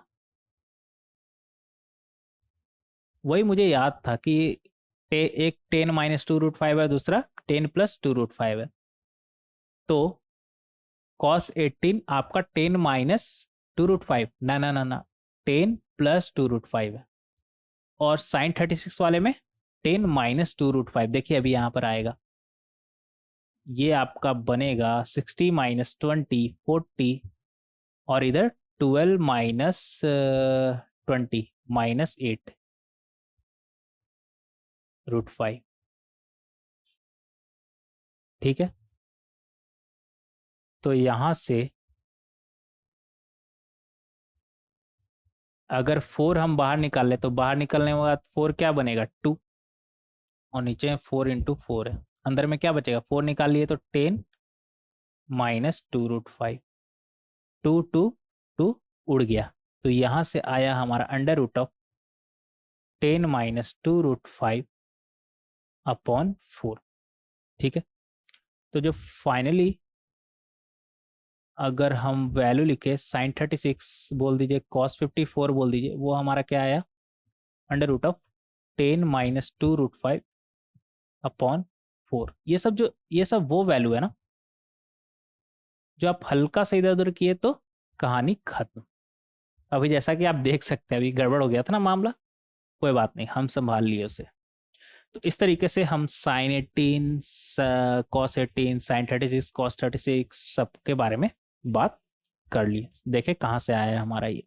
वही मुझे याद था कि एक 10 - 2√5 है, दूसरा 10 + 2√5 है, तो cos 18 आपका 10 - 2√5, ना ना ना ना 10 + 2√5 है, और sin 36 वाले में 10 - 2√5, देखिए अभी यहाँ पर आएगा, ये आपका बनेगा 60 - 20 40, और इधर 12 - 20 -8√5, ठीक है, तो यहाँ से अगर 4 हम बाहर निकाल ले, तो बाहर निकलने के बाद 4 क्या बनेगा 2, और नीचे में 4 इंटू 4 है, अंदर में क्या बचेगा, 4 निकाल लिए तो 10 - 2√5, 2 2 2 उड़ गया, तो यहाँ से आया हमारा √10 - 2√5 अपॉन 4, ठीक है, तो जो फाइनली अगर हम वैल्यू लिखे sin 36 बोल दीजिए, cos 54 बोल दीजिए, वो हमारा क्या आया, √10 - 2√5 अपॉन 4, ये सब वो वैल्यू है ना जो आप हल्का सा इधर उधर किए तो कहानी खत्म। अभी जैसा कि आप देख सकते हैं अभी गड़बड़ हो गया था ना मामला, कोई बात नहीं, हम संभाल लिए उसे। तो इस तरीके से हम sin 18, cos 18, sin 36, cos 36 सबके बारे में बात कर लिए, देखे कहाँ से आया है हमारा ये।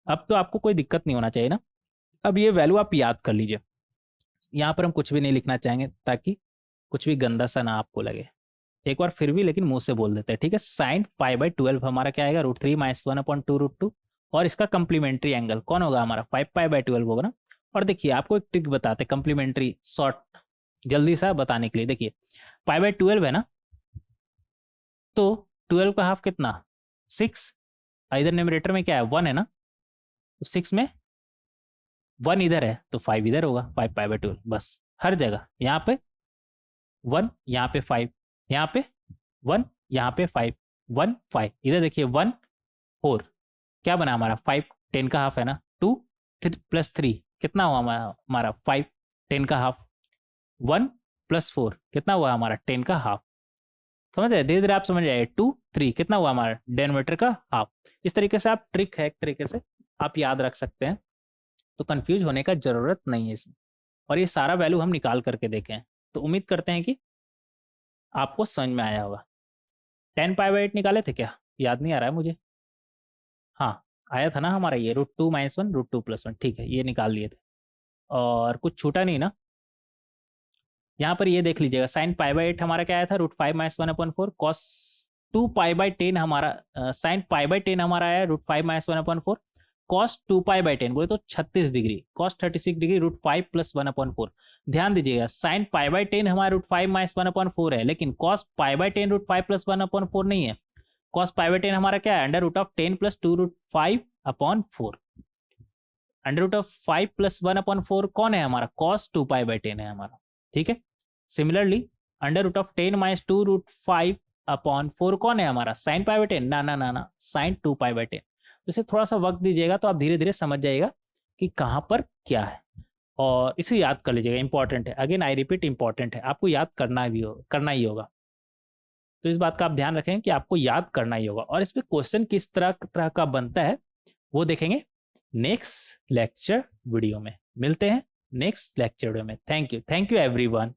अब तो आपको कोई दिक्कत नहीं होना चाहिए ना, अब ये वैल्यू आप याद कर लीजिए, यहाँ पर हम कुछ भी नहीं लिखना चाहेंगे ताकि कुछ भी गंदा सा ना आपको लगे, एक बार फिर भी लेकिन मुंह से बोल देते हैं, ठीक है, sin π/12 हमारा क्या आएगा, √3 - 1/2 और इसका कंप्लीमेंट्री एंगल कौन होगा हमारा, 5π/12 होगा ना, और देखिए आपको एक ट्रिक बताते कम्प्लीमेंट्री शॉर्ट जल्दी सा बताने के लिए। देखिए पाई बाय 12 है ना, तो 12 का हाफ कितना 6, इधर न्यूमरेटर में क्या है 1 है ना, तो 6 में 1 इधर है तो 5 इधर होगा, 5 पाई बाय 12 बस। हर जगह यहाँ पे 1, यहाँ पे 5, यहाँ पे 1, यहाँ पे 5, 1 5, इधर देखिए 1 4, क्या बना हमारा 5, 10 का हाफ है ना, 2 प्लस 3 कितना हुआ हमारा 5, 10 का हाफ, 1 प्लस 4 कितना हुआ हमारा 10 का हाफ। समझ रहे, धीरे धीरे आप समझ जाइए, 2 3 कितना हुआ हमारा डेनोमीटर का हाफ। इस तरीके से आप ट्रिक है एक तरीके से आप याद रख सकते हैं, तो कंफ्यूज होने का जरूरत नहीं है इसमें। और ये सारा वैल्यू हम निकाल करके देखें, तो उम्मीद करते हैं कि आपको समझ में आया होगा। 10 पाई बाई 8 निकाले थे क्या, याद नहीं आ रहा है मुझे, हाँ आया था ना हमारा ये √2 - 1 √2 + 1, ठीक है ये निकाल लिए थे और कुछ छूटा नहीं ना। यहाँ पर ये देख लीजिएगा साइन पाई बाई 8 हमारा क्या आया था √5 - 1/4, कॉस 2 पाई बाई 10 हमारा साइन पाई बाई 10 हमारा आया √5 - 1/4, कॉस 2 पाई बाई 10 बोले तो 36 डिग्री, कॉस 36 डिग्री √5 + 1/4। ध्यान दीजिएगा साइन पाई बाई 10 हमारा √5 - 1/4 है, लेकिन कॉस पाई बाई 10 √5 + 1/4 नहीं है। कॉस पाई बाई 10 हमारा क्या है √10 + 2 √5/4। √5 + 1/4 कौन है हमारा, कॉस 2 पाई बाई 10 है हमारा, ठीक है। सिमिलरली √10 - 2 √5/4 कौन है हमारा, साइन पाई बाई 10, ना ना ना ना, साइन 2 पाई बाई 10। तो इसे थोड़ा सा वक्त दीजिएगा तो आप धीरे धीरे समझ जाइएगा कि कहाँ पर क्या है, और इसे याद कर लीजिएगा, इंपॉर्टेंट है। अगेन आई रिपीट, इंपॉर्टेंट है, आपको याद करना ही होगा। तो इस बात का आप ध्यान रखें कि आपको याद करना ही होगा। और इस पर क्वेश्चन किस तरह का बनता है वो देखेंगे नेक्स्ट लेक्चर वीडियो में। मिलते हैं नेक्स्ट लेक्चर वीडियो में। Thank you everyone.